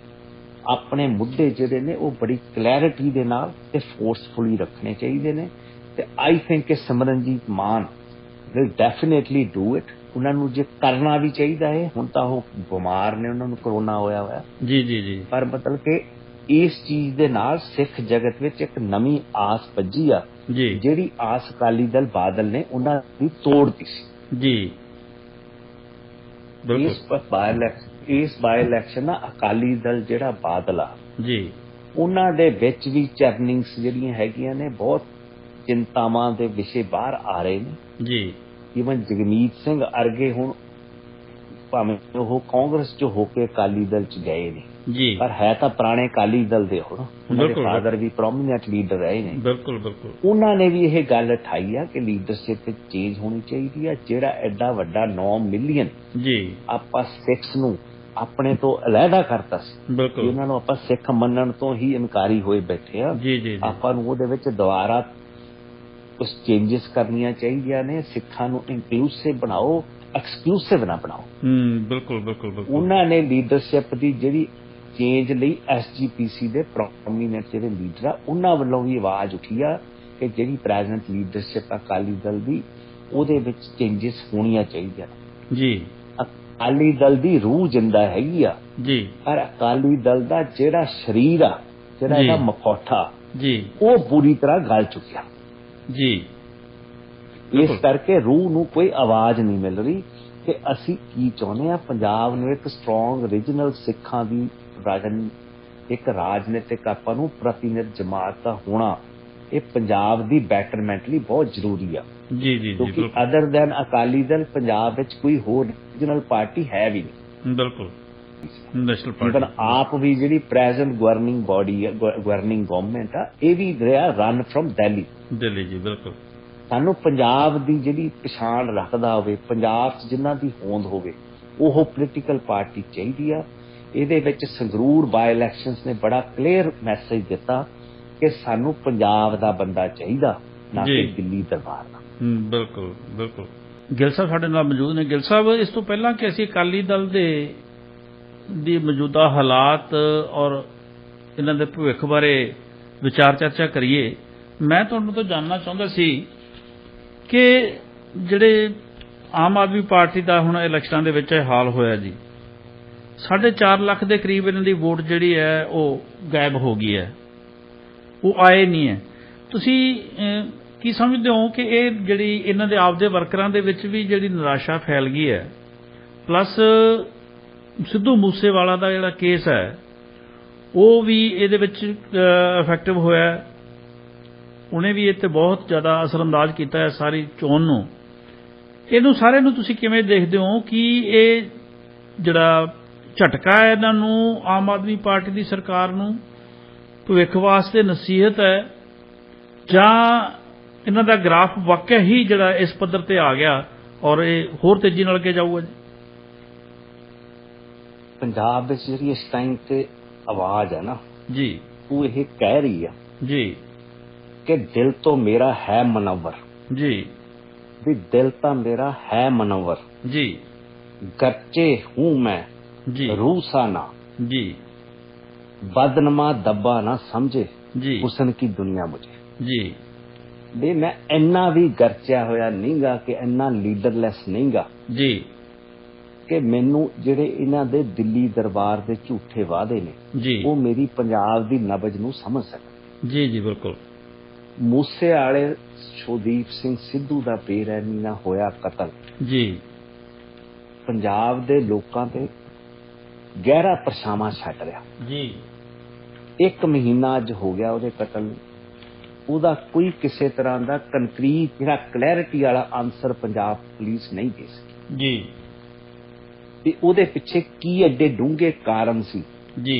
ਆਪਣੇ ਮੁੱਦੇ ਜਿਹੜੇ ਨੇ ਉਹ ਬੜੀ ਕਲੈਰਿਟੀ ਦੇ ਨਾਲ ਤੇ ਫੋਰਸਫੁਲੀ ਰੱਖਣੇ ਚਾਹੀਦੇ ਨੇ। ਤੇ ਆਈ ਥਿੰਕ ਕਿ ਸਿਮਰਨਜੀਤ ਮਾਨ ਵਿਲ ਡੈਫੀਨੇਟਲੀ ਡੂ ਇਟ। ਉਹਨਾਂ ਨੂੰ ਜੇ ਕਰਨਾ ਵੀ ਚਾਹੀਦਾ ਹੈ, ਹੁਣ ਤਾਂ ਉਹ ਬਿਮਾਰ ਨੇ, ਉਹਨਾਂ ਨੂੰ ਕਰੋਨਾ ਹੋਇਆ ਜੀ ਜੀ ਜੀ, ਪਰ ਮਤਲਬ ਕਿ ਇਸ ਚੀਜ਼ ਦੇ ਨਾਲ ਸਿੱਖ ਜਗਤ ਵਿੱਚ ਇੱਕ ਨਵੀਂ ਆਸ ਭੱਜੀ ਆ ਜੀ, ਜਿਹੜੀ ਆਸ ਅਕਾਲੀ ਦਲ ਬਾਦਲ ਨੇ ਉਹਨਾਂ ਦੀ ਤੋੜਤੀ ਸੀ ਜੀ। ਇਸ ਬਾਈ ਇਲੈਕਸ਼ਨ ਨਾ ਅਕਾਲੀ ਦਲ ਜਿਹੜਾ ਬਾਦਲ ਆ ਜੀ ਉਹਨਾਂ ਦੇ ਵਿੱਚ ਵੀ ਚਰਨਿੰਗਸ ਜਿਹੜੀਆਂ ਹੈਗੀਆਂ ਨੇ ਬਹੁਤ ਚਿੰਤਾਵਾਂ ਦੇ ਵਿਸ਼ੇ ਬਾਹਰ ਆ ਰਹੇ ਨੇ ਜੀ। ਈਵਨ ਜਗਮੀਤ ਸਿੰਘ ਅਰਗੇ ਹੁਣ ਭਾਵੇਂ ਉਹ ਕਾਂਗਰਸ 'ਚ ਹੋ ਕੇ ਅਕਾਲੀ ਦਲ 'ਚ ਗਏ ਨੇ ਜੀ, ਪਰ ਹੈ ਤਾਂ ਪੁਰਾਣੇ ਅਕਾਲੀ ਦਲ ਦੇ ਹੁਣ, ਉਹਨਾਂ ਦੇ ਫਾਦਰ ਵੀ ਪ੍ਰੋਮੀਨੈਂਟ ਲੀਡਰ ਰਹੇ ਨੇ। ਬਿਲਕੁਲ ਬਿਲਕੁਲ। ਉਹਨਾਂ ਨੇ ਵੀ ਇਹ ਗੱਲ ਉਠਾਈ ਆ ਕਿ ਲੀਡਰਸ਼ਿਪ ਵਿੱਚ ਚੇਂਜ ਹੋਣੀ ਚਾਹੀਦੀ ਆ। ਜਿਹੜਾ ਐਡਾ ਵੱਡਾ 9 ਮਿਲੀਅਨ ਜੀ ਆਪਾਂ ਸਿੱਖਸ ਨੂੰ ਆਪਣੇ ਤੋਂ ਅਲੱਗਾ ਕਰਤਾ ਸੀ, ਉਹਨਾਂ ਨੂੰ ਆਪਾਂ ਸਿੱਖ ਮੰਨਣ ਤੋਂ ਹੀ ਇਨਕਾਰੀ ਹੋਏ ਬੈਠੇ ਆ ਜੀ। ਆਪਾਂ ਨੂੰ ਉਹਦੇ ਵਿੱਚ ਦੁਬਾਰਾ ਕੁਝ ਚੇਂਜਸ ਕਰਨੀਆਂ ਚਾਹੀਦੀਆਂ ਨੇ। ਸਿੱਖਾਂ ਨੂੰ ਇਨਕਲੂਸਿਵ ਬਣਾਓ, ਐਕਸਕਲੂਸਿਵ ਨਾ ਬਣਾਓ। ਬਿਲਕੁਲ ਬਿਲਕੁਲ। ਉਹਨਾਂ ਨੇ ਲੀਡਰਸ਼ਿਪ ਦੀ ਜਿਹੜੀ ਚੇਂਜ ਲਈ SGPC ਦੇ ਪ੍ਰੋਮੀਨੈਂਟ ਜਿਹੜੇ ਲੀਡਰ ਆ ਉਹਨਾਂ ਵੱਲੋਂ ਵੀ ਆਵਾਜ਼ ਉੱਠੀ ਆ ਕਿ ਜਿਹੜੀ ਪ੍ਰੈਜ਼ੈਂਟ ਲੀਡਰਸ਼ਿਪ ਅਕਾਲੀ ਦਲ ਦੀ ਉਹਦੇ ਵਿੱਚ ਚੇਂਜਸ ਹੋਣੀਆਂ ਚਾਹੀਦੀਆਂ ਜੀ। ਅਕਾਲੀ ਦਲ ਦੀ ਰੂਹ ਜਿੰਦਾ ਹੈਗੀ ਆ ਜੀ, ਪਰ ਅਕਾਲੀ ਦਲ ਦਾ ਜਿਹੜਾ ਸਰੀਰ ਆ ਜਿਹੜਾ ਜੀ। ਇਹਦਾ ਮਖੌਠਾ ਜੀ ਉਹ ਬੁਰੀ ਤਰ੍ਹਾਂ ਗਲ ਚੁੱਕਿਆ। ਜੀ ਇਸ ਕਰਕੇ ਰੂਹ ਨੂੰ ਕੋਈ ਆਵਾਜ਼ ਨਹੀਂ ਮਿਲ ਰਹੀ ਕਿ ਅਸੀਂ ਕੀ ਚਾਹੁੰਦੇ ਹਾਂ। ਪੰਜਾਬ ਨੂੰ ਇੱਕ ਸਟਰੋਂਗ ਰੀਜਨਲ ਸਿੱਖਾਂ ਦੀ ਇੱਕ ਰਾਜਨੀਤਿਕ ਆਪਾਂ ਨੂੰ ਪ੍ਰਤੀਨਿਧ ਜਮਾਤ ਦਾ ਹੋਣਾ ਇਹ ਪੰਜਾਬ ਦੀ ਬੈਟਰਮੈਂਟ ਲਈ ਬਹੁਤ ਜ਼ਰੂਰੀ ਆ। ਜੀ ਜੀ ਕਿਉਂਕਿ ਅਦਰ ਦੈਨ ਅਕਾਲੀ ਦਲ ਪੰਜਾਬ ਵਿੱਚ ਕੋਈ ਹੋਰ ਰੀਜਨਲ ਪਾਰਟੀ ਹੈ ਵੀ ਨਹੀਂ। ਬਿਲਕੁਲ ਨੈਸ਼ਨਲ ਈਵਨ ਪਾਰਟੀ ਆਪ ਵੀ ਜਿਹੜੀ ਪ੍ਰੈਜ਼ੈਂਟ ਗਵਰਨਿੰਗ ਬਾਡੀ ਹੈ, ਗਵਰਨਿੰਗ ਗਵਰਨਮੈਂਟ ਆ, ਇਹ ਵੀ ਰਿਹਾ ਰਨ ਫਰੋਮ ਦਿੱਲੀ। ਦਿੱਲੀ ਜੀ ਬਿਲਕੁਲ। ਸਾਨੂੰ ਪੰਜਾਬ ਦੀ ਜਿਹੜੀ ਪਛਾਣ ਰੱਖਦਾ ਹੋਵੇ, ਪੰਜਾਬ 'ਚ ਜਿਨ੍ਹਾਂ ਦੀ ਹੋਂਦ ਹੋਵੇ, ਉਹ ਪੋਲੀਟੀਕਲ ਪਾਰਟੀ ਚਾਹੀਦੀ ਆ। ਇਹਦੇ ਵਿੱਚ ਸੰਗਰੂਰ ਬਾਈ ਇਲੈਕਸ਼ਨਸ ਨੇ ਬੜਾ ਕਲੀਅਰ ਮੈਸੇਜ ਦਿੱਤਾ ਕਿ ਸਾਨੂੰ ਪੰਜਾਬ ਦਾ ਬੰਦਾ ਚਾਹੀਦਾ, ਨਾ ਕਿ ਦਿੱਲੀ ਦਰਬਾਰ ਦਾ। ਬਿਲਕੁਲ ਬਿਲਕੁਲ। ਗਿੱਲ ਸਾਹਿਬ ਸਾਡੇ ਨਾਲ ਮੌਜੂਦ ਨੇ। ਗਿੱਲ ਸਾਹਿਬ, ਇਸ ਤੋਂ ਪਹਿਲਾਂ ਕਿ ਅਸੀਂ ਅਕਾਲੀ ਦਲ ਦੀ ਮੌਜੂਦਾ ਹਾਲਾਤ ਔਰ ਇਹਨਾਂ ਦੇ ਭਵਿੱਖ ਬਾਰੇ ਵਿਚਾਰ ਚਰਚਾ ਕਰੀਏ, ਮੈਂ ਤੁਹਾਨੂੰ ਤੋਂ ਜਾਣਨਾ ਚਾਹੁੰਦਾ ਸੀ ਕਿ ਜਿਹੜੇ ਆਮ ਆਦਮੀ ਪਾਰਟੀ ਦਾ ਹੁਣ ਇਲੈਕਸ਼ਨਾਂ ਦੇ ਵਿੱਚ ਇਹ ਹਾਲ ਹੋਇਆ ਜੀ, 4.5 ਲੱਖ ਦੇ ਕਰੀਬ ਇਹਨਾਂ ਦੀ ਵੋਟ ਜਿਹੜੀ ਹੈ ਉਹ ਗਾਇਬ ਹੋ ਗਈ ਹੈ, ਉਹ ਆਏ ਨਹੀਂ ਹੈ। ਤੁਸੀਂ ਕੀ ਸਮਝਦੇ ਹੋ ਕਿ ਇਹ ਜਿਹੜੀ ਇਹਨਾਂ ਦੇ ਆਪਦੇ ਵਰਕਰਾਂ ਦੇ ਵਿੱਚ ਵੀ ਜਿਹੜੀ ਨਿਰਾਸ਼ਾ ਫੈਲ ਗਈ ਹੈ, ਪਲੱਸ ਸਿੱਧੂ ਮੂਸੇਵਾਲਾ ਦਾ ਜਿਹੜਾ ਕੇਸ ਹੈ ਉਹ ਵੀ ਇਹਦੇ ਵਿੱਚ ਇਫੈਕਟਿਵ ਹੋਇਆ, ਉਹਨੇ ਵੀ ਇਹ 'ਤੇ ਬਹੁਤ ਜ਼ਿਆਦਾ ਅਸਰਅੰਦਾਜ਼ ਕੀਤਾ ਹੈ ਸਾਰੀ ਚੋਣ ਨੂੰ। ਇਹਨੂੰ ਸਾਰੇ ਨੂੰ ਤੁਸੀਂ ਕਿਵੇਂ ਦੇਖਦੇ ਹੋ ਕਿ ਇਹ ਜਿਹੜਾ ਝਟਕਾ ਹੈ ਇਹਨਾਂ ਨੂੰ, ਆਮ ਆਦਮੀ ਪਾਰਟੀ ਦੀ ਸਰਕਾਰ ਨੂੰ ਭਵਿੱਖ ਵਾਸਤੇ ਨਸੀਹਤ ਹੈ, ਜਾਂ ਇਹਨਾਂ ਦਾ ਗ੍ਰਾਫ ਵਾਕਿਆ ਹੀ ਜਿਹੜਾ ਇਸ ਪੱਧਰ ਤੇ ਆ ਗਿਆ ਔਰ ਇਹ ਹੋਰ ਤੇਜ਼ੀ ਨਾਲ ਅੱਗੇ ਜਾਊਗਾ ਜੀ? ਪੰਜਾਬ ਵਿੱਚ ਜਿਹੜੀ ਇਸ ਟਾਈਮ ਤੇ ਆਵਾਜ਼ ਹੈ ਨਾ ਜੀ, ਉਹ ਇਹ ਕਹਿ ਰਹੀ ਆ ਜੀ ਕਿ ਦਿਲ ਤੋਂ ਮੇਰਾ ਹੈ ਮਨੱਵਰ। ਜੀ ਵੀ ਦਿਲ ਤਾਂ ਮੇਰਾ ਹੈ ਮਨੱਵਰ, ਜੀ ਗਰਚੇ ਹੂੰ ਮੈਂ ਜੀ रूसा ना, जी बदनमा दब्बा ना समझे जी हुस्न की दुनिया मुझे। जी भी मैं इन्ना भी गरचिया होया नहीं गा कि इन्ना लीडरलैस नहीं गा जी कि मैनू जिहड़े इन्हां दे दिल्ली दरबार दे झूठे वादे ने जी वो मेरी पंजाब दी नबज नू समझ सकन। जी जी बिल्कुल। मूसे वाले शोदीप सिंह सिद्धू दा बेरहमी नाल होया कतल जी पंजाब दे लोकां ते गहरा परछावां छड्ड रिहा। जी 1 महीना अज हो गया ਉਹਦੇ कतल ਨੂੰ, ਉਹਦਾ ਕੋਈ ਕਿਸੇ ਤਰ੍ਹਾਂ ਦਾ ਕੰਕਰੀਟ ਜਿਹੜਾ ਕਲੈਰਿਟੀ ਵਾਲਾ ਆਨਸਰ ਪੰਜਾਬ ਪੁਲਿਸ ਨਹੀਂ ਦੇ ਸਕੀ ਜੀ। ਤੇ ਉਹਦੇ ਪਿੱਛੇ ਕੀ ਐਡੇ ਡੂੰਘੇ ਕਾਰਨ ਸੀ ਜੀ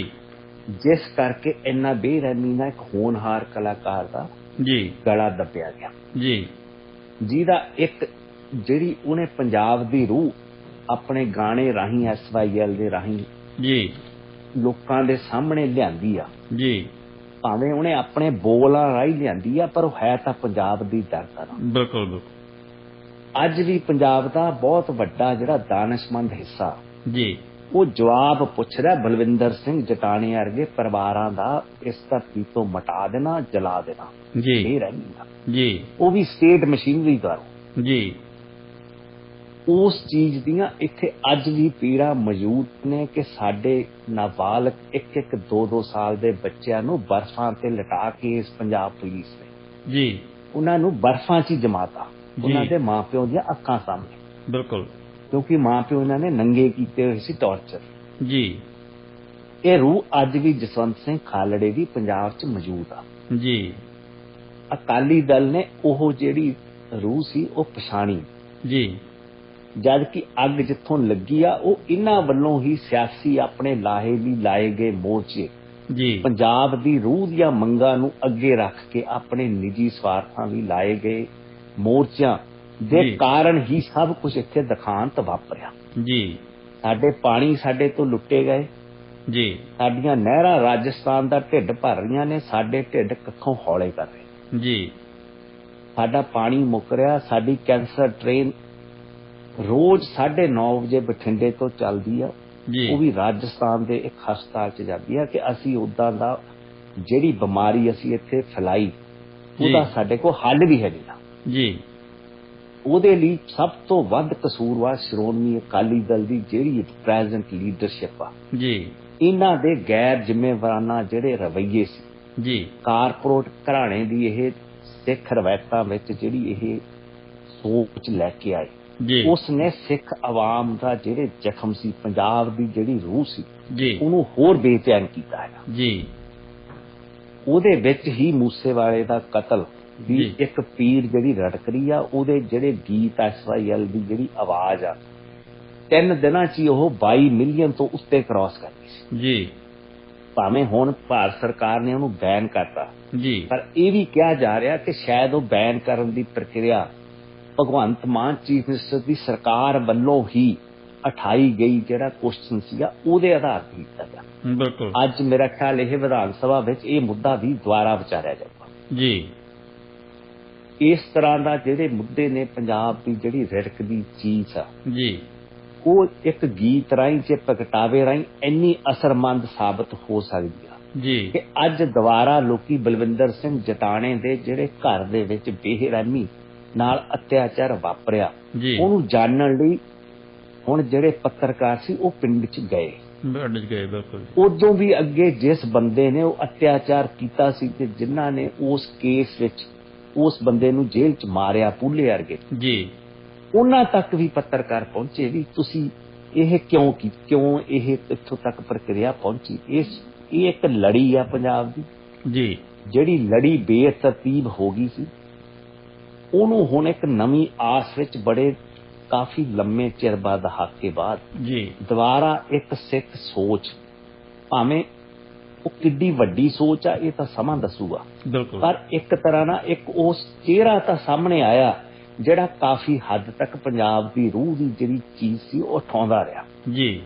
ਜਿਸ ਕਰਕੇ ਇੰਨਾ ਬੇਰਹਿਮੀ ਨਾਲ ਇੱਕ ਹੋਣਹਾਰ ਕਲਾਕਾਰ ਦਾ ਜੀ ਗਲਾ ਦੱਬਿਆ ਗਿਆ, ਜੀ ਜਿਹਦਾ ਇੱਕ ਜਿਹੜੀ ਉਹਨੇ ਪੰਜਾਬ ਦੀ ਰੂਹ ਆਪਣੇ ਗਾਣੇ ਰਾਹੀਂ SYL ਦੇ ਰਾਹੀਂ ਜੀ ਲੋਕਾਂ ਦੇ ਸਾਹਮਣੇ ਲਿਆਂਦੀ ਆ। ਜੀ ਭਾਵੇਂ ਉਹਨੇ ਆਪਣੇ ਬੋਲਾਂ ਰਾਹੀਂ ਲਿਆਂਦੀ ਆ, ਪਰ ਉਹ ਹੈ ਤਾਂ ਪੰਜਾਬ ਦੀ ਦਰਦ ਆ। ਬਿਲਕੁਲ ਬਿਲਕੁਲ। ਅੱਜ ਵੀ ਪੰਜਾਬ ਦਾ ਬਹੁਤ ਵੱਡਾ ਜਿਹੜਾ ਦਾਨਸ਼ਮੰਦ ਹਿੱਸਾ ਜੀ ਉਹ ਜਵਾਬ ਪੁੱਛ ਰਿਹਾ ਬਲਵਿੰਦਰ ਸਿੰਘ ਜਟਾਣੇ ਵਰਗੇ ਪਰਿਵਾਰਾਂ ਦਾ, ਇਸ ਧਰਤੀ ਤੋਂ ਮਿਟਾ ਦੇਣਾ, ਜਲਾ ਦੇਣਾ। ਜੀ ਇਹ ਰਹਿਣਾ ਜੀ ਉਹ ਵੀ ਸਟੇਟ ਮਸ਼ੀਨਰੀ ਦੁਆਰਾ। ਜੀ ਉਸ ਚੀਜ਼ ਦੀਆਂ ਇੱਥੇ ਅੱਜ ਵੀ ਪੀੜਾਂ ਮੌਜੂਦ ਨੇ ਕਿ ਸਾਡੇ ਨਾਬਾਲਗ 1-1, 2-2 ਸਾਲ ਦੇ ਬੱਚਿਆਂ ਨੂੰ ਬਰਫਾਂ ਤੇ ਲਟਾ ਕੇ ਇਸ ਪੰਜਾਬ ਪੁਲਿਸ ਨੇ ਜੀ ਉਹਨਾਂ ਨੂੰ ਬਰਫਾਂ 'ਚ ਹੀ ਜਮਾਤਾ, ਉਹਨਾਂ ਦੇ ਮਾਪਿਓ ਦੀਆਂ ਅੱਖਾਂ ਸਾਹਮਣੇ। ਬਿਲਕੁਲ। ਕਿਉਂਕਿ ਮਾਪਿਓ ਇਹਨਾਂ ਨੇ ਨੰਗੇ ਕੀਤੇ ਹੋਏ ਸੀ ਟੌਰਚਰ। ਜੀ ਇਹ ਰੂਹ ਅੱਜ ਵੀ ਜਸਵੰਤ ਸਿੰਘ ਖਾਲੜੇ ਦੀ ਪੰਜਾਬ 'ਚ ਮੌਜੂਦ ਆ। ਜੀ ਅਕਾਲੀ ਦਲ ਨੇ ਉਹ ਜਿਹੜੀ ਰੂਹ ਸੀ ਉਹ ਪਛਾਣੀ, ਜੀ ਜਦ ਕਿ ਅੱਗ ਜਿੱਥੋਂ ਲੱਗੀ ਆ ਉਹ ਇਹਨਾਂ ਵੱਲੋਂ ਹੀ ਸਿਆਸੀ ਆਪਣੇ ਲਾਹੇ ਲਈ ਲਾਏ ਗਏ ਮੋਰਚੇ ਜੀ ਪੰਜਾਬ ਦੀ ਰੂਹ ਦੀਆਂ ਮੰਗਾਂ ਨੂੰ ਅੱਗੇ ਰੱਖ ਕੇ ਆਪਣੇ ਨਿੱਜੀ ਸਵਾਰਥਾਂ ਲਈ ਲਾਏ ਗਏ ਮੋਰਚਿਆਂ ਦੇ ਕਾਰਨ ਹੀ ਸਭ ਕੁਝ ਇੱਥੇ ਦਿਖਾਂਤ ਵਾਪਰਿਆ। ਜੀ ਸਾਡੇ ਪਾਣੀ ਸਾਡੇ ਤੋਂ ਲੁੱਟੇ ਗਏ, ਜੀ ਸਾਡੀਆਂ ਨਹਿਰਾਂ ਰਾਜਸਥਾਨ ਦਾ ਢਿੱਡ ਭਰ ਰਹੀਆਂ ਨੇ, ਸਾਡੇ ਢਿੱਡ ਕੱਖੋਂ ਹੌਲੇ ਕਰ ਰਹੇ। ਜੀ ਸਾਡਾ ਪਾਣੀ ਮੁੱਕ ਰਿਹਾ, ਸਾਡੀ ਕੈਂਸਰ ਟ੍ਰੇਨ ਰੋਜ਼ 9:30 ਵਜੇ ਬਠਿੰਡੇ ਤੋਂ ਚੱਲਦੀ ਆ, ਉਹ ਵੀ ਰਾਜਸਥਾਨ ਦੇ ਇੱਕ ਹਸਪਤਾਲ 'ਚ ਜਾਂਦੀ ਆ ਕਿ ਅਸੀਂ ਉੱਦਾਂ ਦਾ ਜਿਹੜੀ ਬਿਮਾਰੀ ਅਸੀਂ ਇੱਥੇ ਫੈਲਾਈ ਉਹਦਾ ਸਾਡੇ ਕੋਲ ਹੱਲ ਵੀ ਹੈ ਨਹੀਂ। ਜੀ ਉਹਦੇ ਲਈ ਸਭ ਤੋਂ ਵੱਧ ਕਸੂਰਵਾਰ ਸ਼੍ਰੋਮਣੀ ਅਕਾਲੀ ਦਲ ਦੀ ਜਿਹੜੀ ਪ੍ਰੈਜ਼ੈਂਟ ਲੀਡਰਸ਼ਿਪ ਆ। ਜੀ ਇਹਨਾਂ ਦੇ ਗੈਰ ਜ਼ਿੰਮੇਵਾਰਾਨਾ ਜਿਹੜੇ ਰਵੱਈਏ ਸੀ ਜੀ ਕਾਰਪੋਰੇਟ ਘਰਾਣੇ ਦੀ ਇਹ ਸਿੱਖ ਰਵਾਇਤਾਂ ਵਿੱਚ ਜਿਹੜੀ ਇਹ ਸੋਚ ਲੈ ਕੇ ਆਏ, ਜੀ ਉਸ ਨੇ ਸਿੱਖ ਆਵਾਮ ਦਾ ਜਿਹੜੇ ਜ਼ਖਮ ਸੀ, ਪੰਜਾਬ ਦੀ ਜਿਹੜੀ ਰੂਹ ਸੀ, ਜੀ ਉਹਨੂੰ ਹੋਰ ਬੇਚੈਨ ਕੀਤਾ ਹੈ। ਜੀ ਉਹਦੇ ਵਿੱਚ ਹੀ ਮੂਸੇਵਾਲੇ ਦਾ ਕਤਲ ਦੀ ਜੀ। ਇੱਕ ਪੀੜ ਜਿਹੜੀ ਰੜਕ ਰਹੀ ਆ, ਉਹਦੇ ਜਿਹੜੇ ਗੀਤ SYL ਦੀ ਜਿਹੜੀ ਆਵਾਜ਼ ਆ, 3 ਦਿਨਾਂ 'ਚ ਹੀ ਉਹ 22 ਮਿਲੀਅਨ ਤੋਂ ਉੱਤੇ ਕ੍ਰਾਸ ਕਰ ਗਈ ਸੀ। ਜੀ ਭਾਵੇਂ ਹੁਣ ਭਾਰਤ ਸਰਕਾਰ ਨੇ ਉਹਨੂੰ ਬੈਨ ਕਰਤਾ, ਜੀ ਪਰ ਇਹ ਵੀ ਕਿਹਾ ਜਾ ਰਿਹਾ ਕਿ ਸ਼ਾਇਦ ਉਹ ਬੈਨ ਕਰਨ ਦੀ ਪ੍ਰਕਿਰਿਆ ਭਗਵੰਤ ਮਾਨ ਚੀਫ ਮਿਨਿਸਟਰ ਦੀ ਸਰਕਾਰ ਵੱਲੋਂ ਹੀ ਉਠਾਈ ਗਈ ਜਿਹੜਾ ਕੁਐਸਚਨ ਸੀਗਾ ਉਹਦੇ ਆਧਾਰ ਤੇ ਕੀਤਾ ਗਿਆ। ਬਿਲਕੁਲ ਅੱਜ ਮੇਰਾ ਖਿਆਲ ਇਹ ਵਿਧਾਨ ਸਭਾ ਵਿੱਚ ਇਹ ਮੁੱਦਾ ਵੀ ਦੁਬਾਰਾ ਵਿਚਾਰਿਆ ਜਾਊਗਾ। ਜੀ ਇਸ ਤਰ੍ਹਾਂ ਦਾ ਜਿਹੜੇ ਮੁੱਦੇ ਨੇ, ਪੰਜਾਬ ਦੀ ਜਿਹੜੀ ਰਿੜਕਦੀ ਚੀਜ਼ ਆ, ਜੀ ਉਹ ਇੱਕ ਗੀਤ ਰਾਹੀਂ ਤੇ ਪ੍ਰਗਟਾਵੇ ਰਾਹੀਂ ਇੰਨੀ ਅਸਰਮੰਦ ਸਾਬਤ ਹੋ ਸਕਦੀ ਆ ਜੀ ਕਿ ਅੱਜ ਦੁਬਾਰਾ ਲੋਕੀ ਬਲਵਿੰਦਰ ਸਿੰਘ ਜਟਾਣੇ ਦੇ ਜਿਹੜੇ ਘਰ ਦੇ ਵਿੱਚ ਬੇਰਹਿਮੀ ਨਾਲ ਅਤਿਆਚਾਰ ਵਾਪਰਿਆ, ਜੀ ਉਹਨੂੰ ਜਾਣਨ ਲਈ ਹੁਣ ਜਿਹੜੇ ਪੱਤਰਕਾਰ ਸੀ ਉਹ ਪਿੰਡ 'ਚ ਗਏ। ਪਿੰਡ 'ਚ ਗਏ, ਬਿਲਕੁਲ ਉਦੋਂ ਵੀ ਅੱਗੇ ਜਿਸ ਬੰਦੇ ਨੇ ਉਹ ਅਤਿਆਚਾਰ ਕੀਤਾ ਸੀ ਤੇ ਜਿਨ੍ਹਾਂ ਨੇ ਉਸ ਕੇਸ ਵਿੱਚ ਉਸ ਬੰਦੇ ਨੂੰ ਜੇਲ੍ਹ 'ਚ ਮਾਰਿਆ, ਪੂਲੇ ਵਰਗੇ, ਜੀ ਉਹਨਾਂ ਤੱਕ ਵੀ ਪੱਤਰਕਾਰ ਪਹੁੰਚੇ ਵੀ ਤੁਸੀਂ ਇਹ ਕਿਉਂ ਇਹ ਇੱਥੋਂ ਤੱਕ ਪ੍ਰਕਿਰਿਆ ਪਹੁੰਚੀ। ਇਹ ਇੱਕ ਲੜੀ ਆ ਪੰਜਾਬ ਦੀ, ਜੀ ਜਿਹੜੀ ਲੜੀ ਬੇਤਰਤੀਬ ਹੋ ਗਈ ਸੀ, ਉਹਨੂੰ ਹੁਣ ਇੱਕ ਨਵੀਂ ਆਸ ਵਿੱਚ ਬੜੇ ਕਾਫੀ ਲੰਮੇ ਚਿਰ ਬਾਅਦ, ਦਹਾਕੇ ਬਾਅਦ ਜੀ ਦੁਬਾਰਾ ਇੱਕ ਸਿੱਖ ਸੋਚ, ਭਾਵੇਂ ਉਹ ਕਿੱਡੀ ਵੱਡੀ ਸੋਚ ਆ ਇਹ ਤਾਂ ਸਮਾਂ ਦੱਸੂਗਾ, ਬਿਲਕੁਲ ਪਰ ਇੱਕ ਤਰ੍ਹਾਂ ਨਾਲ ਇੱਕ ਉਸ ਚਿਹਰਾ ਤਾਂ ਸਾਹਮਣੇ ਆਇਆ ਜਿਹੜਾ ਕਾਫੀ ਹੱਦ ਤੱਕ ਪੰਜਾਬ ਦੀ ਰੂਹ ਦੀ ਜਿਹੜੀ ਚੀਜ਼ ਸੀ ਉਹ ਉਠਾਉਂਦਾ ਰਿਹਾ। ਜੀ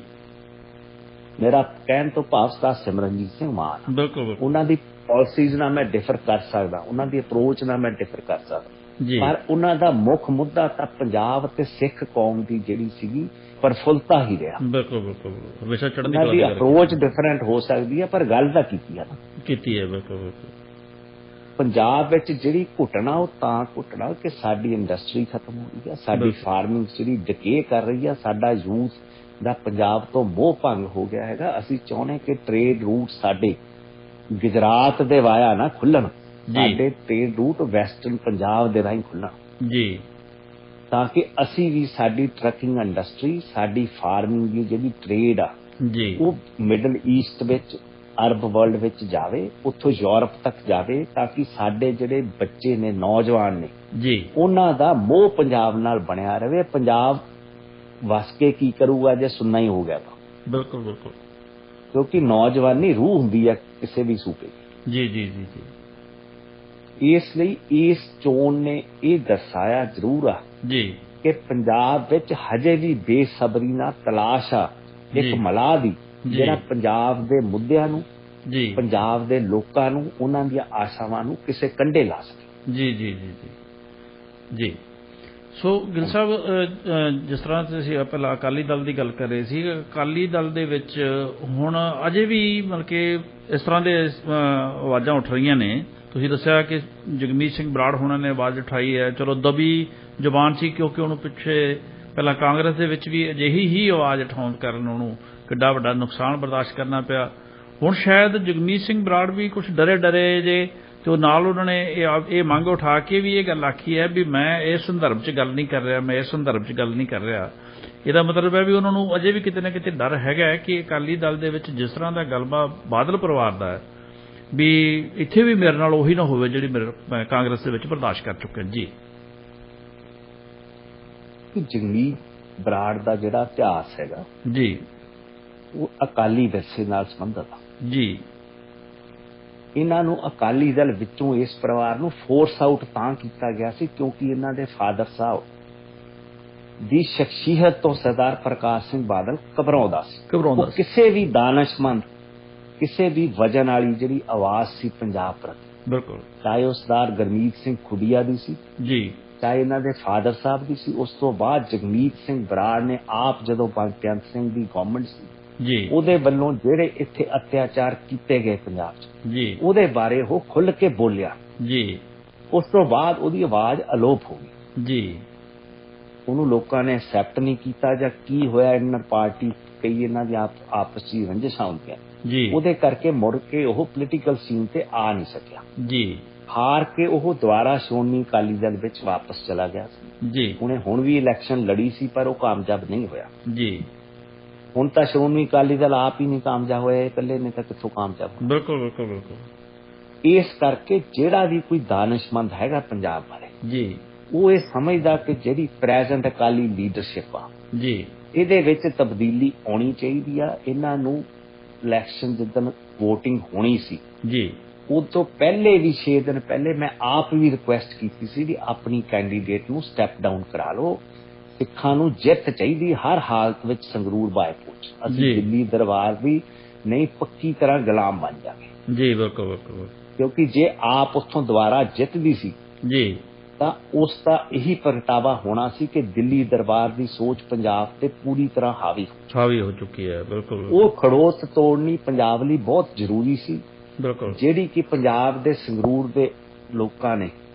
ਮੇਰਾ ਕਹਿਣ ਤੋਂ ਭਾਵ ਸਰਦਾਰ ਸਿਮਰਨਜੀਤ ਸਿੰਘ ਮਾਨ, ਬਿਲਕੁਲ ਬਿਲਕੁਲ ਉਹਨਾਂ ਦੀ ਪਾਲਿਸੀਜ਼ ਨਾਲ ਮੈਂ ਡਿਫਰ ਕਰ ਸਕਦਾ, ਉਹਨਾਂ ਦੀ ਅਪਰੋਚ ਨਾਲ ਮੈਂ ਡਿਫਰ ਕਰ ਸਕਦਾ, ਜੀ ਪਰ ਉਹਨਾਂ ਦਾ ਮੁੱਖ ਮੁੱਦਾ ਤਾਂ ਪੰਜਾਬ ਤੇ ਸਿੱਖ ਕੌਮ ਦੀ ਜਿਹੜੀ ਸੀਗੀ ਪ੍ਰਫੁੱਲਤਾ ਹੀ ਰਿਹਾ। ਬਿਲਕੁਲ ਬਿਲਕੁਲ ਹਮੇਸ਼ਾ ਚੜ੍ਹਦੀ ਉਹਨਾਂ ਦੀ ਕਲਾ ਅਪਰੋਚ ਡਿਫਰੈਂਟ ਹੋ ਸਕਦੀ ਹੈ, ਪਰ ਗੱਲ ਤਾਂ ਕੀਤੀ ਹੈ ਨਾ। ਕੀਤੀ ਹੈ, ਬਿਲਕੁਲ ਬਿਲਕੁਲ ਪੰਜਾਬ ਵਿੱਚ ਜਿਹੜੀ ਘੁਟਣਾ ਉਹ ਤਾਂ ਘੁਟਣਾ ਕਿ ਸਾਡੀ ਇੰਡਸਟਰੀ ਖਤਮ ਹੋ ਗਈ ਹੈ, ਸਾਡੀ ਬਿਲਕੁਲ। ਫਾਰਮਿੰਗ ਜਿਹੜੀ ਡਿਕੇ ਕਰ ਰਹੀ ਹੈ, ਸਾਡਾ ਯੂਥ ਦਾ ਪੰਜਾਬ ਤੋਂ ਮੋਹ ਭੰਗ ਹੋ ਗਿਆ ਹੈਗਾ। ਅਸੀਂ ਚਾਹੁੰਦੇ ਕਿ ਟ੍ਰੇਡ ਰੂਟ ਸਾਡੇ ਗੁਜਰਾਤ ਦੇ ਵਾਇਆ ਨਾ ਖੁੱਲਣ, ਸਾਡੇ ਟ੍ਰੇਡ ਰੂਟ ਵੈਸਟਰਨ ਪੰਜਾਬ ਦੇ ਰਾਹੀਂ ਖੁੱਲਣ, ਜੀ ਤਾਂ ਕਿ ਅਸੀਂ ਵੀ ਸਾਡੀ ਟਰੱਕਿੰਗ ਇੰਡਸਟਰੀ, ਸਾਡੀ ਫਾਰਮਿੰਗ ਦੀ ਜਿਹੜੀ ਟ੍ਰੇਡ ਆ ਜੀ ਉਹ ਮਿਡਲ ਈਸਟ ਵਿੱਚ, ਅਰਬ ਵਰਲਡ ਵਿੱਚ ਜਾਵੇ, ਉੱਥੋਂ ਯੂਰਪ ਤੱਕ ਜਾਵੇ, ਤਾਂ ਕਿ ਸਾਡੇ ਜਿਹੜੇ ਬੱਚੇ ਨੇ, ਨੌਜਵਾਨ ਨੇ, ਜੀ ਉਹਨਾਂ ਦਾ ਮੋਹ ਪੰਜਾਬ ਨਾਲ ਬਣਿਆ ਰਹੇ। ਪੰਜਾਬ ਵਸ ਕੇ ਕੀ ਕਰੂਗਾ ਜੇ ਸੁਣਨਾ ਹੀ ਹੋ ਗਿਆ ਤਾਂ, ਬਿਲਕੁਲ ਬਿਲਕੁਲ ਕਿਉਂਕਿ ਨੌਜਵਾਨੀ ਰੂਹ ਹੁੰਦੀ ਹੈ ਕਿਸੇ ਵੀ ਸੂਬੇ ਦੀ। ਜੀ ਜੀ ਜੀ ਜੀ ਇਸ ਲਈ ਇਸ ਚੋਣ ਨੇ ਇਹ ਦਰਸਾਇਆ ਜ਼ਰੂਰ ਆ ਜੀ ਕਿ ਪੰਜਾਬ ਵਿੱਚ ਹਜੇ ਵੀ ਬੇਸਬਰੀ ਨਾਲ ਤਲਾਸ਼ ਆ ਜੀ। ਇੱਕ ਮਲਾਹ ਦੀ, ਜੀ। ਜਿਹੜਾ ਪੰਜਾਬ ਦੇ ਮੁੱਦਿਆਂ ਨੂੰ, ਜੀ ਪੰਜਾਬ ਦੇ ਲੋਕਾਂ ਨੂੰ, ਉਹਨਾਂ ਦੀਆਂ ਆਸ਼ਾਵਾਂ ਨੂੰ ਕਿਸੇ ਕੰਢੇ ਲਾ ਸਕੇ। ਜੀ ਜੀ ਜੀ ਜੀ ਜੀ ਸੋ ਗਿਲ ਸਾਹਿਬ, ਜਿਸ ਤਰ੍ਹਾਂ ਤੁਸੀਂ ਪਹਿਲਾਂ ਅਕਾਲੀ ਦਲ ਦੀ ਗੱਲ ਕਰ ਰਹੇ ਸੀ, ਅਕਾਲੀ ਦਲ ਦੇ ਵਿੱਚ ਹੁਣ ਅਜੇ ਵੀ ਮਤਲਬ ਕਿ ਇਸ ਤਰ੍ਹਾਂ ਦੇ ਆਵਾਜ਼ਾਂ ਉੱਠ ਰਹੀਆਂ ਨੇ। ਤੁਸੀਂ ਦੱਸਿਆ ਕਿ ਜਗਮੀਤ ਸਿੰਘ ਬਰਾੜ ਹੋਣਾ ਨੇ ਆਵਾਜ਼ ਉਠਾਈ ਹੈ, ਚਲੋ ਦਬੀ ਜ਼ੁਬਾਨ ਸੀ ਕਿਉਂਕਿ ਉਹਨੂੰ ਪਿੱਛੇ ਪਹਿਲਾਂ ਕਾਂਗਰਸ ਦੇ ਵਿੱਚ ਵੀ ਅਜਿਹੀ ਹੀ ਆਵਾਜ਼ ਉਠਾਉਣ ਕਾਰਨ ਉਹਨੂੰ ਕਿੱਡਾ ਵੱਡਾ ਨੁਕਸਾਨ ਬਰਦਾਸ਼ਤ ਕਰਨਾ ਪਿਆ। ਹੁਣ ਸ਼ਾਇਦ ਜਗਮੀਤ ਸਿੰਘ ਬਰਾੜ ਵੀ ਕੁਝ ਡਰੇ ਜੇ, ਤੇ ਨਾਲ ਉਹਨਾਂ ਨੇ ਇਹ ਮੰਗ ਉਠਾ ਕੇ ਵੀ ਇਹ ਗੱਲ ਆਖੀ ਹੈ ਵੀ ਮੈਂ ਇਸ ਸੰਦਰਭ 'ਚ ਗੱਲ ਨਹੀਂ ਕਰ ਰਿਹਾ, ਮੈਂ ਇਸ ਸੰਦਰਭ 'ਚ ਗੱਲ ਨਹੀਂ ਕਰ ਰਿਹਾ। ਇਹਦਾ ਮਤਲਬ ਹੈ ਵੀ ਉਹਨਾਂ ਨੂੰ ਅਜੇ ਵੀ ਕਿਤੇ ਨਾ ਕਿਤੇ ਡਰ ਹੈਗਾ ਹੈ ਕਿ ਅਕਾਲੀ ਦਲ ਦੇ ਵਿੱਚ ਜਿਸ ਤਰ੍ਹਾਂ ਦਾ ਗਲਬਾ ਬਾਦਲ ਪਰਿਵਾਰ ਦਾ ਹੈ, ਵੀ ਇੱਥੇ ਵੀ ਮੇਰੇ ਨਾਲ ਉਹੀ ਨਾ ਹੋਵੇ ਜਿਹੜੀ ਮੇਰੇ ਕਾਂਗਰਸ ਦੇ ਵਿੱਚ ਬਰਦਾਸ਼ਤ ਕਰ ਚੁੱਕੇ ਜੀ। ਜਗਮੀਤ ਬਰਾੜ ਦਾ ਜਿਹੜਾ ਇਤਿਹਾਸ ਹੈਗਾ ਜੀ, ਉਹ ਅਕਾਲੀ ਵਿਰਸੇ ਨਾਲ ਸੰਬੰਧਿਤ ਆ ਜੀ। ਇਹਨਾਂ ਨੂੰ ਅਕਾਲੀ ਦਲ ਵਿੱਚੋਂ ਇਸ ਪਰਿਵਾਰ ਨੂੰ ਫੋਰਸ ਆਊਟ ਤਾਂ ਕੀਤਾ ਗਿਆ ਸੀ ਕਿਉਂਕਿ ਇਹਨਾਂ ਦੇ ਫਾਦਰ ਸਾਹਿਬ ਦੀ ਸ਼ਖਸੀਅਤ ਤੋਂ ਸਰਦਾਰ ਪ੍ਰਕਾਸ਼ ਸਿੰਘ ਬਾਦਲ ਘਬਰਾਉਂਦਾ ਸੀ। ਉਹ ਕਿਸੇ ਵੀ ਦਾਨਸ਼ਮੰਦ, ਕਿਸੇ ਵੀ ਵਜਨ ਵਾਲੀ ਜਿਹੜੀ ਆਵਾਜ਼ ਸੀ ਪੰਜਾਬ ਪ੍ਰਤੀ, ਬਿਲਕੁਲ, ਚਾਹੇ ਉਹ ਸਰਦਾਰ ਗੁਰਮੀਤ ਸਿੰਘ ਖੁੱਡੀਆ ਦੀ ਸੀ ਜੀ, ਚਾਹੇ ਇਹਨਾਂ ਦੇ ਫਾਦਰ ਸਾਹਿਬ ਦੀ ਸੀ। ਉਸ ਤੋਂ ਬਾਅਦ ਜਗਮੀਤ ਸਿੰਘ ਬਰਾੜ ਨੇ ਆਪ ਜਦੋਂ ਬੇਅੰਤ ਸਿੰਘ ਦੀ ਗਵਰਨਮੈਂਟ ਸੀ ਜੀ, ਉਹਦੇ ਵੱਲੋਂ ਜਿਹੜੇ ਇੱਥੇ ਅਤਿਆਚਾਰ ਕੀਤੇ ਗਏ ਪੰਜਾਬ 'ਚ, ਜੀ, ਉਹਦੇ ਬਾਰੇ ਉਹ ਖੁੱਲ੍ਹ ਕੇ ਬੋਲਿਆ। ਜੀ। ਉਸ ਤੋਂ ਬਾਅਦ ਉਹਦੀ ਆਵਾਜ਼ ਅਲੋਪ ਹੋ ਗਈ। ਜੀ। ਉਹਨੂੰ ਲੋਕਾਂ ਨੇ ਐਕਸੈਪਟ ਨਹੀਂ ਕੀਤਾ ਜਾਂ ਕੀ ਹੋਇਆ, ਇਹਨਾਂ ਪਾਰਟੀ ਕਈ ਇਹਨਾਂ ਦੀ ਆਪਸ 'ਚ ਰੰਜਿਸ਼ਾਂ ਹੁੰਦੀਆਂ ਜੀ, ਉਹਦੇ ਕਰਕੇ ਮੁੜ ਕੇ ਉਹ ਪੋਲੀਟੀਕਲ ਸੀਨ ਤੇ ਆ ਨਹੀਂ ਸਕਿਆ। ਜੀ, ਹਾਰ ਕੇ ਉਹ ਦੁਬਾਰਾ ਸ਼੍ਰੋਮਣੀ ਅਕਾਲੀ ਦਲ ਵਿੱਚ ਵਾਪਸ ਚਲਾ ਗਿਆ ਸੀ। ਜੀ, ਉਹਨੇ ਹੁਣ ਵੀ ਇਲੈਕਸ਼ਨ ਲੜੀ ਸੀ ਪਰ ਉਹ ਕਾਮਯਾਬ ਨਹੀਂ ਹੋਇਆ। ਜੀ, ਹੁਣ ਤਾਂ ਸ਼੍ਰੋਮਣੀ ਅਕਾਲੀ ਦਲ ਆਪ ਹੀ ਨਹੀਂ ਕਾਮਯਾਬ ਹੋਇਆ, ਇਕੱਲੇ ਨੇ ਤਾਂ ਕਿੱਥੋਂ ਕਾਮਯਾਬ ਹੋਣਾ। ਬਿਲਕੁਲ ਬਿਲਕੁਲ ਬਿਲਕੁਲ। ਇਸ ਕਰਕੇ ਜਿਹੜਾ ਵੀ ਕੋਈ ਦਾਨਿਸ਼ਮੰਦ ਹੈਗਾ ਪੰਜਾਬ ਬਾਰੇ, ਜੀ, ਉਹ ਇਹ ਸਮਝਦਾ ਕਿ ਜਿਹੜੀ ਪ੍ਰੈਜ਼ੈਂਟ ਅਕਾਲੀ ਲੀਡਰਸ਼ਿਪ ਆ ਜੀ, ਇਹਦੇ ਵਿੱਚ ਤਬਦੀਲੀ ਆਉਣੀ ਚਾਹੀਦੀ ਆ। ਇਹਨਾਂ ਨੂੰ ਇਲੈਕਸ਼ਨ ਜਿੱਦਣ VOTING ਹੋਣੀ ਸੀ ਜੀ, ਉਹ ਤੋਂ ਪਹਿਲੇ ਵੀ 6 ਦਿਨ ਪਹਿਲੇ ਮੈਂ ਆਪ ਵੀ ਰਿਕੁਐਸਟ ਕੀਤੀ ਸੀ ਵੀ ਆਪਣੀ ਕੈਂਡੀਡੇਟ ਨੂੰ ਸਟੈਪ ਡਾਊਨ ਕਰਾ ਲਓ। ਸਿੱਖਾਂ ਨੂੰ ਜਿੱਤ ਚਾਹੀਦੀ ਹਰ ਹਾਲਤ ਵਿੱਚ ਸੰਗਰੂਰ ਬਾਈਪੋਚ। ਅਸੀਂ ਦਿੱਲੀ ਦਰਬਾਰ ਦੀ ਨਹੀਂ ਪੱਕੀ ਤਰ੍ਹਾਂ ਗੁਲਾਮ ਬਣ ਜਾਗੇ। ਜੀ, ਬਿਲਕੁਲ ਬਿਲਕੁਲ। ਕਿਉਂਕਿ ਜੇ ਆਪ ਉੱਥੋਂ ਦੁਬਾਰਾ ਜਿੱਤਦੀ ਸੀ ਜੀ ਤਾਂ ਉਸ ਦਾ ਇਹੀ ਪ੍ਰਗਟਾਵਾ ਹੋਣਾ ਸੀ ਕਿ ਦਿੱਲੀ ਦਰਬਾਰ ਦੀ ਸੋਚ ਪੰਜਾਬ ਤੇ ਪੂਰੀ ਤਰ੍ਹਾਂ ਹਾਵੀ ਹੋ ਚੁੱਕੀ ਹੈ। ਬਿਲਕੁਲ ਉਹ ਖੜੋਤ ਤੋੜਨੀ ਪੰਜਾਬ ਲਈ ਬਹੁਤ ਜ਼ਰੂਰੀ ਸੀ, ਬਿਲਕੁਲ, ਜਿਹੜੀ ਕਿ ਪੰਜਾਬ ਦੇ ਸੰਗਰੂਰ ਦੇ ਲੋਕਾਂ ਨੇ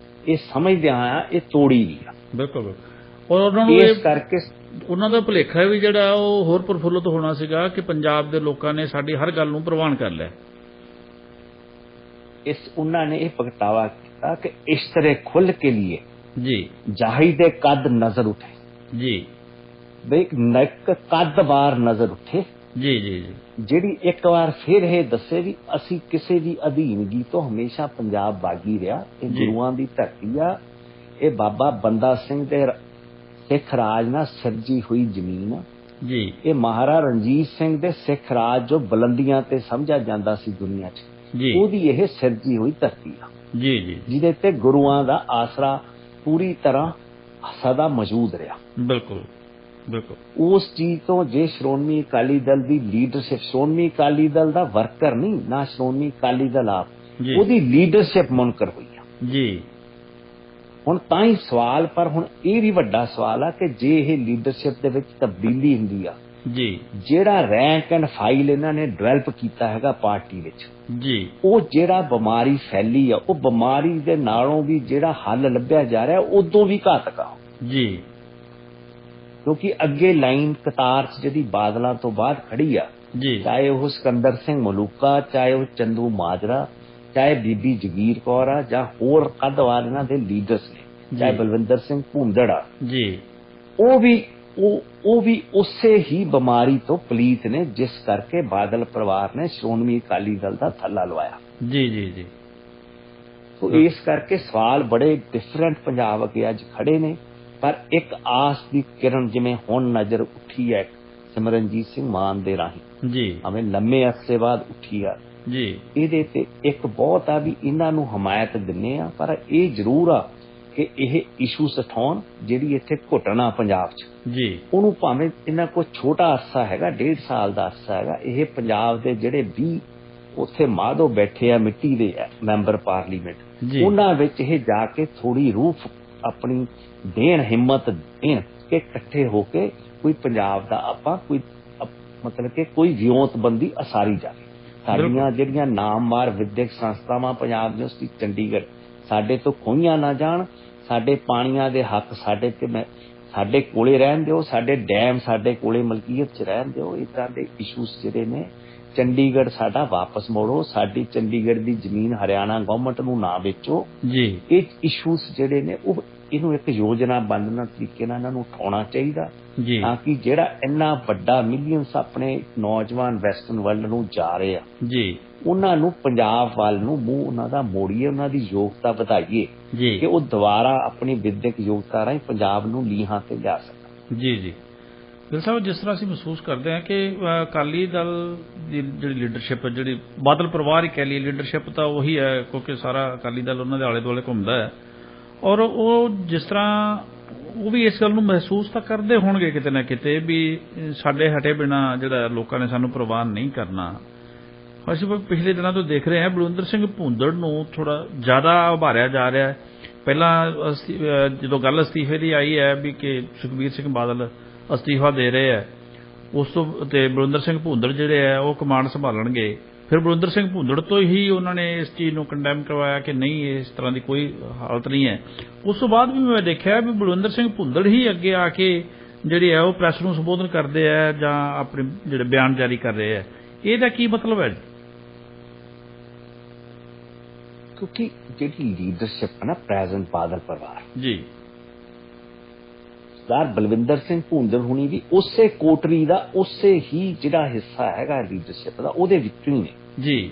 ਇਹ ਸਮਝਦਿਆਂ ਆ ਇਹ ਤੋੜੀ ਨਹੀਂ ਆ। ਬਿਲਕੁਲ। ਔਰ ਉਹਨਾਂ ਨੂੰ ਇਸ ਕਰਕੇ ਉਹਨਾਂ ਦਾ ਭੁਲੇਖਾ ਵੀ ਜਿਹੜਾ ਉਹ ਹੋਰ ਪ੍ਰਫੁੱਲਤ ਹੋਣਾ ਸੀਗਾ ਕਿ ਪੰਜਾਬ ਦੇ ਲੋਕਾਂ ਨੇ ਸਾਡੀ ਹਰ ਗੱਲ ਨੂੰ ਪ੍ਰਵਾਨ ਕਰ ਲਿਆ। ਉਹਨਾਂ ਨੇ ਇਹ ਪ੍ਰਗਟਾਵਾ ਕੀਤਾ ਕਿ ਇਸ ਤਰ੍ਹਾਂ ਖੁੱਲ ਕੇ लिए ਜੀ ਜਾਹਿਦੇ ਕੱਦ ਨਜ਼ਰ ਉਠੇ। ਜੀ, ਬਈ ਨੱਕ ਕੱਦ ਬਾਰ ਨਜ਼ਰ ਉਠੇ। ਜੀ, ਜੀ, ਜੀ, ਜਿਹੜੀ ਇੱਕ ਵਾਰ ਫਿਰ ਇਹ ਦੱਸੇ ਵੀ ਅਸੀਂ ਕਿਸੇ ਵੀ ਅਧੀਨਗੀ ਤੋਂ ਹਮੇਸ਼ਾ ਪੰਜਾਬ ਬਾਗੀ ਰਿਹਾ। ਇਹ ਗੁਰੂਆਂ ਦੀ ਧਰਤੀ ਆ, ਇਹ ਬਾਬਾ ਬੰਦਾ ਸਿੰਘ ਦੇ ਸਿੱਖ ਰਾਜ ਨਾਲ ਸਿਰਜੀ ਹੋਈ ਜ਼ਮੀਨ ਆ ਜੀ, ਇਹ ਮਹਾਰਾਜਾ ਰਣਜੀਤ ਸਿੰਘ ਦੇ ਸਿੱਖ ਰਾਜ ਜੋ ਬੁਲੰਦੀਆਂ ਤੇ ਸਮਝਿਆ ਜਾਂਦਾ ਸੀ ਦੁਨੀਆ 'ਚ, ਜੀ, ਉਹਦੀ ਇਹ ਸਿਰਜੀ ਹੋਈ ਧਰਤੀ ਆ ਜੀ, ਜੀ, ਜਿਹਦੇ ਤੇ ਗੁਰੂਆਂ ਦਾ ਆਸਰਾ ਪੂਰੀ ਤਰ੍ਹਾਂ ਸਦਾ ਮੌਜੂਦ ਰਿਹਾ। ਬਿਲਕੁਲ ਬਿਲਕੁਲ। ਉਸ ਚੀਜ਼ ਤੋਂ ਜੇ ਸ਼੍ਰੋਮਣੀ ਅਕਾਲੀ ਦਲ ਦੀ ਲੀਡਰਸ਼ਿਪ, ਸ਼੍ਰੋਮਣੀ ਅਕਾਲੀ ਦਲ ਦਾ ਵਰਕਰ ਨਹੀਂ ਨਾ ਸ਼੍ਰੋਮਣੀ ਅਕਾਲੀ ਦਲ ਆਪ, ਉਹਦੀ ਲੀਡਰਸ਼ਿਪ ਮੁਨਕਰ ਹੋਈ ਆ ਜੀ। ਹੁਣ ਤਾਂ ਹੀ ਸਵਾਲ, ਪਰ ਹੁਣ ਇਹ ਵੀ ਵੱਡਾ ਸਵਾਲ ਆ ਕਿ ਜੇ ਇਹ ਲੀਡਰਸ਼ਿਪ ਦੇ ਵਿੱਚ ਤਬਦੀਲੀ ਹੁੰਦੀ ਆ ਜੀ, ਜਿਹੜਾ ਰੈਂਕ ਐਂਡ ਫਾਈਲ ਇਹਨਾਂ ਨੇ ਡਿਵੈਲਪ ਕੀਤਾ ਹੈਗਾ ਪਾਰਟੀ ਵਿੱਚ, ਜੀ, ਉਹ ਜਿਹੜਾ ਬਿਮਾਰੀ ਫੈਲੀ ਆ ਉਹ ਬਿਮਾਰੀ ਦੇ ਨਾਲੋਂ ਵੀ ਜਿਹੜਾ ਹੱਲ ਲੱਭਿਆ ਜਾ ਰਿਹਾ ਉਦੋਂ ਵੀ ਘਾਤਕ ਆ ਜੀ। ਕਿਉਂਕਿ ਅੱਗੇ ਲਾਈਨ ਕਤਾਰ 'ਚ ਜਿਹੜੀ ਬਾਦਲਾਂ ਤੋਂ ਬਾਅਦ ਖੜੀ ਆ, ਜੀ, ਚਾਹੇ ਉਹ ਸਿਕੰਦਰ ਸਿੰਘ ਮਲੂਕਾ, ਚਾਹੇ ਉਹ ਚੰਦੂ ਮਾਜਰਾ, ਚਾਹੇ ਬੀਬੀ ਜਗੀਰ ਕੌਰ ਆ ਜਾਂ ਹੋਰ ਕੱਦਵਾਰ ਇਹਨਾਂ ਦੇ ਲੀਡਰਸ ਨੇ, ਚਾਹੇ ਬਲਵਿੰਦਰ ਸਿੰਘ ਭੂੰਦੜ ਆ, ਜੀ, ਉਹ ਵੀ ਉਸੇ ਹੀ ਬਿਮਾਰੀ ਤੋਂ ਪਲੀਤ ਨੇ ਜਿਸ ਕਰਕੇ ਬਾਦਲ ਪਰਿਵਾਰ ਨੇ ਸ਼੍ਰੋਮਣੀ ਅਕਾਲੀ ਦਲ ਦਾ ਥੱਲਾ ਲਵਾਇਆ। ਜੀ, ਜੀ, ਜੀ। ਸੋ ਇਸ ਕਰਕੇ ਸਵਾਲ ਬੜੇ ਡਿਫਰੈਂਟ ਪੰਜਾਬ ਅੱਗੇ ਅੱਜ ਖੜੇ ਨੇ, ਪਰ ਇੱਕ ਆਸ ਦੀ ਕਿਰਨ ਜਿਵੇਂ ਹੁਣ ਨਜ਼ਰ ਉੱਠੀ ਹੈ ਸਿਮਰਨਜੀਤ ਸਿੰਘ ਮਾਨ ਦੇ ਰਾਹੀਂ, ਜੀ, ਭਾਵੇਂ ਲੰਮੇ ਅਰਸੇ ਬਾਅਦ ਉੱਠੀ ਆ, ਜੀ, ਇਹਦੇ ਤੇ ਇੱਕ ਬਹੁਤ ਆ ਵੀ ਇਹਨਾਂ ਨੂੰ ਹਮਾਇਤ ਦਿੰਨੇ ਆ, ਪਰ ਇਹ ਜ਼ਰੂਰ ਆ ਕਿ ਇਹ ਇਸ਼ੂ ਉਠਾਉਣ ਜਿਹੜੀ ਇੱਥੇ ਘੁਟਣਾ ਪੰਜਾਬ 'ਚ, ਜੀ, ਉਹਨੂੰ ਭਾਵੇਂ ਇਹਨਾਂ ਕੋਲ ਛੋਟਾ ਅਰਸਾ ਹੈਗਾ, 1.5 ਸਾਲ ਦਾ ਅਰਸਾ ਹੈਗਾ, ਇਹ ਪੰਜਾਬ ਦੇ ਜਿਹੜੇ 20 ਉੱਥੇ ਮਾਧੋ ਬੈਠੇ ਆ ਮਿੱਟੀ ਦੇ ਮੈਂਬਰ ਪਾਰਲੀਮੈਂਟ, ਉਹਨਾਂ ਵਿੱਚ ਇਹ ਜਾ ਕੇ ਥੋੜੀ ਰੂਹ ਆਪਣੀ ਦੇਣ, ਹਿੰਮਤ ਦੇਣ ਕਿ ਇਕੱਠੇ ਹੋ ਕੇ ਕੋਈ ਪੰਜਾਬ ਦਾ ਆਪਾਂ ਕੋਈ ਮਤਲਬ ਕਿ ਕੋਈ ਵਿਉਂਤਬੰਦੀ ਅਸਾਰੀ ਜਾਵੇ। ਸਾਡੀਆਂ ਜਿਹੜੀਆਂ ਨਾਮਵਾਰ ਵਿਦਿਅਕ ਸੰਸਥਾਵਾਂ, ਪੰਜਾਬ ਯੂਨੀਵਰਸਿਟੀ ਚੰਡੀਗੜ੍ਹ, ਸਾਡੇ ਤੋਂ ਖੋਹੀਆਂ ਨਾ ਜਾਣ, ਸਾਡੇ ਪਾਣੀਆਂ ਦੇ ਹੱਕ ਸਾਡੇ ਕੋਲੇ ਰਹਿਣ ਦਿਓ, ਸਾਡੇ ਡੈਮ ਸਾਡੇ ਕੋਲੇ ਮਲਕੀਅਤ 'ਚ ਰਹਿਣ ਦਿਓ। ਇੱਦਾਂ ਦੇ ਇਸ਼ੂਸ ਜਿਹੜੇ ਨੇ, ਚੰਡੀਗੜ੍ਹ ਸਾਡਾ ਵਾਪਸ ਮੋੜੋ, ਸਾਡੀ ਚੰਡੀਗੜ੍ਹ ਦੀ ਜ਼ਮੀਨ ਹਰਿਆਣਾ ਗਵਰਨਮੈਂਟ ਨੂੰ ਨਾ ਵੇਚੋ। ਜੀ, ਇਹ ਇਸ਼ੂਸ ਜਿਹੜੇ ਨੇ ਉਹ ਇਹਨੂੰ ਇੱਕ ਯੋਜਨਾਬੰਦ ਨਾਲ ਤਰੀਕੇ ਨਾਲ ਇਹਨਾਂ ਨੂੰ ਉਠਾਉਣਾ ਚਾਹੀਦਾ, ਤਾਂ ਕਿ ਜਿਹੜਾ ਇੰਨਾ ਵੱਡਾ ਮਿਲੀਅਨਸ ਆਪਣੇ ਨੌਜਵਾਨ ਵੈਸਟਰਨ ਵਰਲਡ ਨੂੰ ਜਾ ਰਹੇ ਆ, ਜੀ, ਉਹਨਾਂ ਨੂੰ ਪੰਜਾਬ ਵੱਲ ਨੂੰ ਮੂੰਹ ਉਹਨਾਂ ਦਾ ਮੋੜੀਏ, ਉਹਨਾਂ ਦੀ ਯੋਗਤਾ ਵਧਾਈਏ ਕਿ ਉਹ ਦੁਬਾਰਾ ਆਪਣੀ ਵਿਦਿਅਕ ਯੋਗਤਾ ਰਾਹੀਂ ਪੰਜਾਬ ਨੂੰ ਲੀਹਾਂ ਤੇ ਲਿਆ ਸਕਣ। ਜੀ ਜੀ ਗਿੱਲ ਸਾਹਿਬ, ਜਿਸ ਤਰ੍ਹਾਂ ਅਸੀਂ ਮਹਿਸੂਸ ਕਰਦੇ ਹਾਂ ਕਿ ਅਕਾਲੀ ਦਲ ਦੀ ਜਿਹੜੀ ਲੀਡਰਸ਼ਿਪ, ਜਿਹੜੀ ਬਾਦਲ ਪਰਿਵਾਰ ਹੀ ਕਹਿ ਲਈਏ, ਲੀਡਰਸ਼ਿਪ ਤਾਂ ਉਹੀ ਹੈ ਕਿਉਂਕਿ ਸਾਰਾ ਅਕਾਲੀ ਦਲ ਉਹਨਾਂ ਦੇ ਆਲੇ ਦੁਆਲੇ ਘੁੰਮਦਾ ਹੈ, ਔਰ ਉਹ ਜਿਸ ਤਰ੍ਹਾਂ ਉਹ ਵੀ ਇਸ ਗੱਲ ਨੂੰ ਮਹਿਸੂਸ ਤਾਂ ਕਰਦੇ ਹੋਣਗੇ ਕਿਤੇ ਨਾ ਕਿਤੇ ਵੀ ਸਾਡੇ ਹਟੇ ਬਿਨਾਂ ਜਿਹੜਾ ਲੋਕਾਂ ਨੇ ਸਾਨੂੰ ਪ੍ਰਵਾਨ ਨਹੀਂ ਕਰਨਾ। ਅਸੀਂ ਪਿਛਲੇ ਦਿਨਾਂ ਤੋਂ ਦੇਖ ਰਹੇ ਹਾਂ ਬਲਵਿੰਦਰ ਸਿੰਘ ਭੂੰਦੜ ਨੂੰ ਥੋੜਾ ਜ਼ਿਆਦਾ ਉਭਾਰਿਆ ਜਾ ਰਿਹਾ ਹੈ। ਪਹਿਲਾਂ ਜਦੋਂ ਗੱਲ ਅਸਤੀਫੇ ਦੀ ਆਈ ਹੈ ਵੀ ਕਿ ਸੁਖਬੀਰ ਸਿੰਘ ਬਾਦਲ ਅਸਤੀਫਾ ਦੇ ਰਹੇ ਹੈ, ਉਸ ਤੋਂ ਤੇ ਬਲਵਿੰਦਰ ਸਿੰਘ ਭੂੰਦੜ ਜਿਹੜੇ ਹੈ ਉਹ ਕਮਾਂਡ ਸੰਭਾਲਣਗੇ, ਫਿਰ ਬਲਵਿੰਦਰ ਸਿੰਘ ਭੁੰਦੜ ਤੋਂ ਹੀ ਉਹਨਾਂ ਨੇ ਇਸ ਚੀਜ਼ ਨੂੰ ਕੰਡੈਮ ਕਰਵਾਇਆ ਕਿ ਨਹੀਂ ਇਸ ਤਰ੍ਹਾਂ ਦੀ ਕੋਈ ਹਾਲਤ ਨਹੀਂ ਹੈ। ਉਸ ਤੋਂ ਬਾਅਦ ਵੀ ਮੈਂ ਦੇਖਿਆ ਵੀ ਬਲਵਿੰਦਰ ਸਿੰਘ ਭੁੰਦੜ ਹੀ ਅੱਗੇ ਆ ਕੇ ਜਿਹੜੇ ਹੈ ਉਹ ਪ੍ਰੈਸ ਨੂੰ ਸੰਬੋਧਨ ਕਰਦੇ ਆ ਜਾਂ ਆਪਣੇ ਜਿਹੜੇ ਬਿਆਨ ਜਾਰੀ ਕਰ ਰਹੇ ਆ। ਇਹਦਾ ਕੀ ਮਤਲਬ ਹੈ? ਕਿਉਂਕਿ ਜਿਹੜੀ ਲੀਡਰਸ਼ਿਪ ਹੈ ਨਾ ਪ੍ਰੈਜ਼ੈਂਟ ਬਾਦਲ ਪਰਿਵਾਰ ਜੀ, ਸਰਦਾਰ ਬਲਵਿੰਦਰ ਸਿੰਘ ਭੁੰਦੜ ਹੁਣੀ ਵੀ ਉਸੇ ਕੋਟਰੀ ਦਾ ਉਸੇ ਹੀ ਜਿਹੜਾ ਹਿੱਸਾ ਹੈਗਾ ਲੀਡਰਸ਼ਿਪ ਦਾ ਉਹਦੇ ਵਿੱਚੋਂ ਹੀ ਨੇ ਜੀ,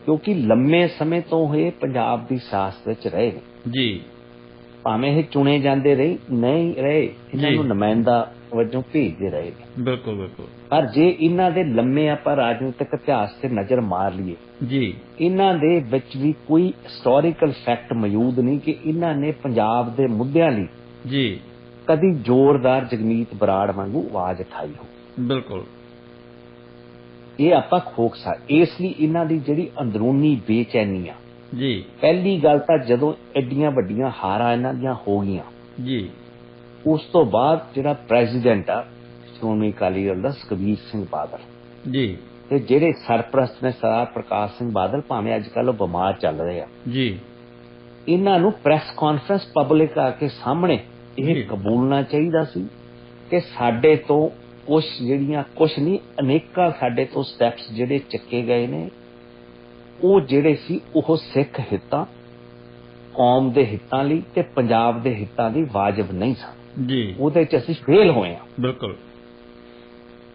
ਕਿਉਂਕਿ ਲੰਮੇ ਸਮੇਂ ਤੋਂ ਇਹ ਪੰਜਾਬ ਦੀ ਸਿਆਸਤ ਵਿੱਚ ਰਹੇ ਨੇ ਜੀ, ਭਾਵੇਂ ਇਹ ਚੁਣੇ ਜਾਂਦੇ ਨਹੀਂ ਰਹੇ, ਇਹਨਾਂ ਨੂੰ ਨੁਮਾਇੰਦਾ ਵਜੋਂ ਭੇਜਦੇ ਰਹੇ ਨੇ। ਬਿਲਕੁਲ ਬਿਲਕੁਲ। ਪਰ ਜੇ ਇਹਨਾਂ ਦੇ ਲੰਮੇ ਆਪਾਂ ਰਾਜਨੀਤਿਕ ਇਤਿਹਾਸ ਤੇ ਨਜ਼ਰ ਮਾਰ ਲਈਏ ਜੀ, ਇਹਨਾਂ ਦੇ ਵਿੱਚ ਵੀ ਕੋਈ ਹਿਸਟੋਰੀਕਲ ਫੈਕਟ ਮੌਜੂਦ ਨਹੀਂ ਕਿ ਇਹਨਾਂ ਨੇ ਪੰਜਾਬ ਦੇ ਮੁੱਦਿਆਂ ਲਈ ਜੀ, ਕਦੀ ਜ਼ੋਰਦਾਰ ਜਗਮੀਤ ਬਰਾੜ ਵਾਂਗੂ ਆਵਾਜ਼ ਉਠਾਈ ਹੋ। ਬਿਲਕੁਲ। ਇਹ ਆਪਾਂ ਖੋਖਸਾ ਇਸ ਲਈ ਇਹਨਾਂ ਦੀ ਜਿਹੜੀ ਅੰਦਰੂਨੀ ਬੇਚੈਨੀ ਆ ਜੀ, ਪਹਿਲੀ ਗੱਲ ਤਾਂ ਜਦੋਂ ਐਡੀਆਂ ਵੱਡੀਆਂ ਹਾਰਾਂ ਇਹਨਾਂ ਦੀਆਂ ਹੋ ਗਈਆਂ ਜੀ, ਉਸ ਤੋਂ ਬਾਅਦ ਜਿਹੜਾ ਪ੍ਰੈਜ਼ੀਡੈਂਟ ਆ ਸ਼੍ਰੋਮਣੀ ਅਕਾਲੀ ਦਲ ਦਾ ਸੁਖਬੀਰ ਸਿੰਘ ਬਾਦਲ ਜੀ, ਤੇ ਜਿਹੜੇ ਸਰਪ੍ਰਸਤ ਨੇ ਸਰਦਾਰ ਪ੍ਰਕਾਸ਼ ਸਿੰਘ ਬਾਦਲ ਭਾਵੇਂ ਅੱਜ ਕੱਲ੍ਹ ਉਹ ਬਿਮਾਰ ਚੱਲ ਰਹੇ ਆ, ਜੀ, ਇਹਨਾਂ ਨੂੰ ਪ੍ਰੈਸ ਕਾਨਫਰੰਸ ਪਬਲਿਕ ਆ ਕੇ ਸਾਹਮਣੇ ਜੀ। ਇਹ ਕਬੂਲਣਾ ਚਾਹੀਦਾ ਸੀ ਕਿ ਸਾਡੇ ਤੋਂ ਕੁਛ ਨਹੀਂ ਅਨੇਕਾਂ ਸਾਡੇ ਤੋਂ ਸਟੈਪਸ ਜਿਹੜੇ ਚੱਕੇ ਗਏ ਨੇ ਉਹ ਜਿਹੜੇ ਸੀ ਉਹ ਸਿੱਖ ਹਿੱਤਾਂ ਕੌਮ ਦੇ ਹਿੱਤਾਂ ਲਈ ਤੇ ਪੰਜਾਬ ਦੇ ਹਿੱਤਾਂ ਲਈ ਵਾਜਬ ਨਹੀਂ ਸਨ ਜੀ, ਉਹਦੇ 'ਚ ਅਸੀਂ ਫੇਲ ਹੋਏ ਹਾਂ। ਬਿਲਕੁਲ।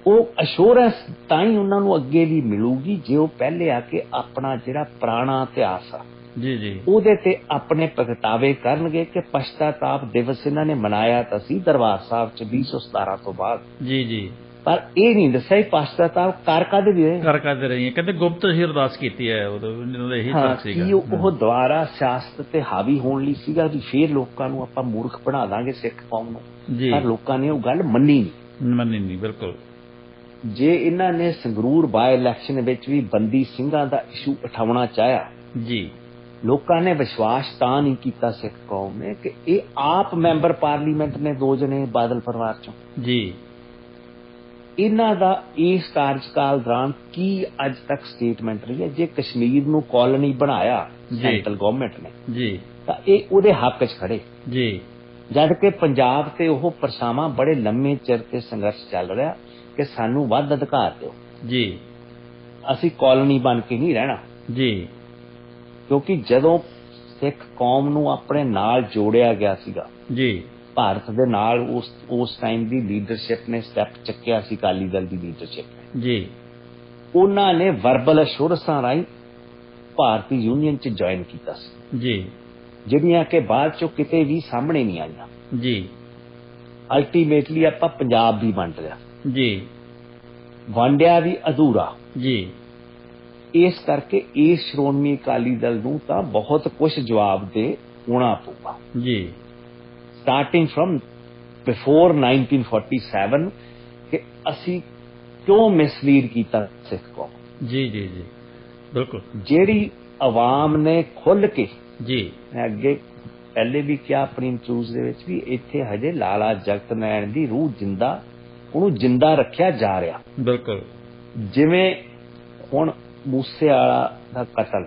ਉਹ ਅਸ਼ੋਰੈਂਸ ਤਾਂ ਹੀ ਉਹਨਾਂ ਨੂੰ ਅੱਗੇ ਵੀ ਮਿਲੂਗੀ ਜੇ ਉਹ ਪਹਿਲੇ ਆ ਕੇ ਆਪਣਾ ਜਿਹੜਾ ਪੁਰਾਣਾ ਇਤਿਹਾਸ ਆ ਜੀ, ਜੀ, ਉਹਦੇ ਤੇ ਆਪਣੇ ਪ੍ਰਗਟਾਵੇ ਕਰਨਗੇ ਕਿ ਪਛਤਾਤਾਪ ਦਿਵਸ ਇਹਨਾਂ ਨੇ ਮਨਾਇਆ ਤਾਂ ਸੀ ਦਰਬਾਰ ਸਾਹਿਬ 'ਚ 2017 ਤੋਂ ਬਾਅਦ, ਜੀ, ਜੀ, ਪਰ ਇਹ ਨਹੀਂ ਦੱਸਿਆ ਪਛਤਾਤਾਪ ਕਰ ਕਾਹਦੇ ਵੀ ਰਹੇ ਕਰ ਕਰਦੇ ਰਹੀ ਹੈ। ਕਹਿੰਦੇ ਗੁਪਤ ਹੀ ਅਰਦਾਸ ਕੀਤੀ ਹੈ ਉਦੋਂ ਇਹਨਾਂ ਦਾ ਇਹੀ ਹਾਂ, ਤਰਕ ਸੀਗਾ। ਕੀ ਉਹ ਦੁਆਰਾ ਸਿਆਸਤ ਤੇ ਹਾਵੀ ਹੋਣ ਲਈ ਸੀਗਾ ਵੀ ਫੇਰ ਲੋਕਾਂ ਨੂੰ ਆਪਾਂ ਮੂਰਖ ਬਣਾ ਦਾਂਗੇ ਸਿੱਖ ਕੌਮ ਨੂੰ, ਜੀ, ਪਰ ਲੋਕਾਂ ਨੇ ਉਹ ਗੱਲ ਮੰਨੀ ਨਹੀਂ। ਮੰਨੀ ਨਹੀਂ, ਬਿਲਕੁਲ। ਜੇ ਇਹਨਾਂ ਨੇ ਸੰਗਰੂਰ ਬਾਈ ਇਲੈਕਸ਼ਨ ਵਿੱਚ ਵੀ ਬੰਦੀ ਸਿੰਘਾਂ ਦਾ ਇਸ਼ੂ ਉਠਾਉਣਾ ਚਾਹਿਆ, ਜੀ, ਲੋਕਾਂ ਨੇ ਵਿਸ਼ਵਾਸ ਤਾਂ ਨਹੀਂ ਕੀਤਾ ਸਿੱਖ ਕੌਮ ਨੇ ਕਿ ਇਹ ਆਪ ਮੈਂਬਰ ਪਾਰਲੀਮੈਂਟ ਨੇ 2 ਜਣੇ ਬਾਦਲ ਪਰਿਵਾਰ ਚੋਂ, ਜੀ, ਇਹਨਾਂ ਦਾ ਇਸ ਕਾਰਜਕਾਲ ਦੌਰਾਨ ਕੀ ਅੱਜ ਤੱਕ ਸਟੇਟਮੈਂਟ ਰਹੀ ਹੈ? ਜੇ ਕਸ਼ਮੀਰ ਨੂੰ ਕਾਲੋਨੀ ਬਣਾਇਆ ਸੈਂਟਰਲ ਗਵਰਨਮੈਂਟ ਨੇ ਜੀ, ਤਾਂ ਇਹ ਉਹਦੇ ਹੱਕ 'ਚ ਖੜੇ, ਜੀ, ਜਦ ਕਿ ਪੰਜਾਬ ਤੇ ਉਹ ਪਰਛਾਵਾਂ ਬੜੇ ਲੰਮੇ ਚਿਰ ਤੇ ਸੰਘਰਸ਼ ਚੱਲ ਰਿਹਾ ਕਿ ਸਾਨੂੰ ਵੱਧ ਅਧਿਕਾਰ ਦਿਓ, ਜੀ, ਅਸੀਂ ਕਾਲੋਨੀ ਬਣ ਕੇ ਨਹੀਂ ਰਹਿਣਾ। ਜੀ, ਕਿਉਂਕਿ ਜਦੋਂ ਸਿੱਖ ਕੌਮ ਨੂੰ ਆਪਣੇ ਨਾਲ ਜੋੜਿਆ ਗਿਆ ਸੀਗਾ, ਜੀ, ਭਾਰਤ ਦੇ ਨਾਲ ਉਸ ਟਾਈਮ ਦੀ ਲੀਡਰਸ਼ਿਪ ਨੇ ਸਟੈਪ ਚੱਕਿਆ ਸੀ, ਅਕਾਲੀ ਦਲ ਦੀ ਲੀਡਰਸ਼ਿਪ ਨੇ, ਜੀ, ਉਹਨਾਂ ਨੇ ਵਰਬਲ ਅਸ਼ੋਰੈਂਸਾਂ ਰਾਹੀਂ ਭਾਰਤੀ ਯੂਨੀਅਨ 'ਚ ਜੁਆਇਨ ਕੀਤਾ ਸੀ, ਜੀ, ਜਿਹੜੀਆਂ ਕਿ ਬਾਅਦ 'ਚੋਂ ਕਿਤੇ ਵੀ ਸਾਹਮਣੇ ਨਹੀਂ ਆਈਆਂ। ਜੀ, ਅਲਟੀਮੇਟਲੀ ਆਪਾਂ ਪੰਜਾਬ ਵੀ ਵੰਡ ਲਿਆ, ਜੀ, ਵੰਡਿਆ ਵੀ ਅਧੂਰਾ। ਜੀ, ਇਸ ਕਰਕੇ ਇਸ ਸ਼੍ਰੋਮਣੀ ਅਕਾਲੀ ਦਲ ਨੂੰ ਤਾਂ ਬਹੁਤ ਕੁਝ ਜਵਾਬ ਦੇ ਹੋਣਾ ਪਊਗਾ, ਜੀ, ਸਟਾਰਟਿੰਗ ਫਰਮ ਬਿਫੋਰ 1947 ਕਿ ਅਸੀਂ ਕਿਉਂ ਮਿਸਲੀਡ ਕੀਤਾ ਸਿੱਖ ਕੌਮ। ਜੀ, ਜੀ, ਜੀ, ਬਿਲਕੁਲ। ਜਿਹੜੀ ਆਵਾਮ ਨੇ ਖੁੱਲ ਕੇ, ਜੀ, ਮੈਂ ਅੱਗੇ ਪਹਿਲੇ ਵੀ ਕਿਹਾ ਆਪਣੀ ਇੰਟਰਵਿਊਜ਼ ਦੇ ਵਿੱਚ ਵੀ ਇੱਥੇ ਹਜੇ ਲਾਲਾ ਜਗਤ ਨਾਰਾਇਣ ਦੀ ਰੂਹ ਜਿੰਦਾ, ਉਹਨੂੰ ਜਿੰਦਾ ਰੱਖਿਆ ਜਾ ਰਿਹਾ। ਬਿਲਕੁਲ। ਜਿਵੇਂ ਹੁਣ ਮੂਸੇਵਾਲਾ ਦਾ ਕਤਲ,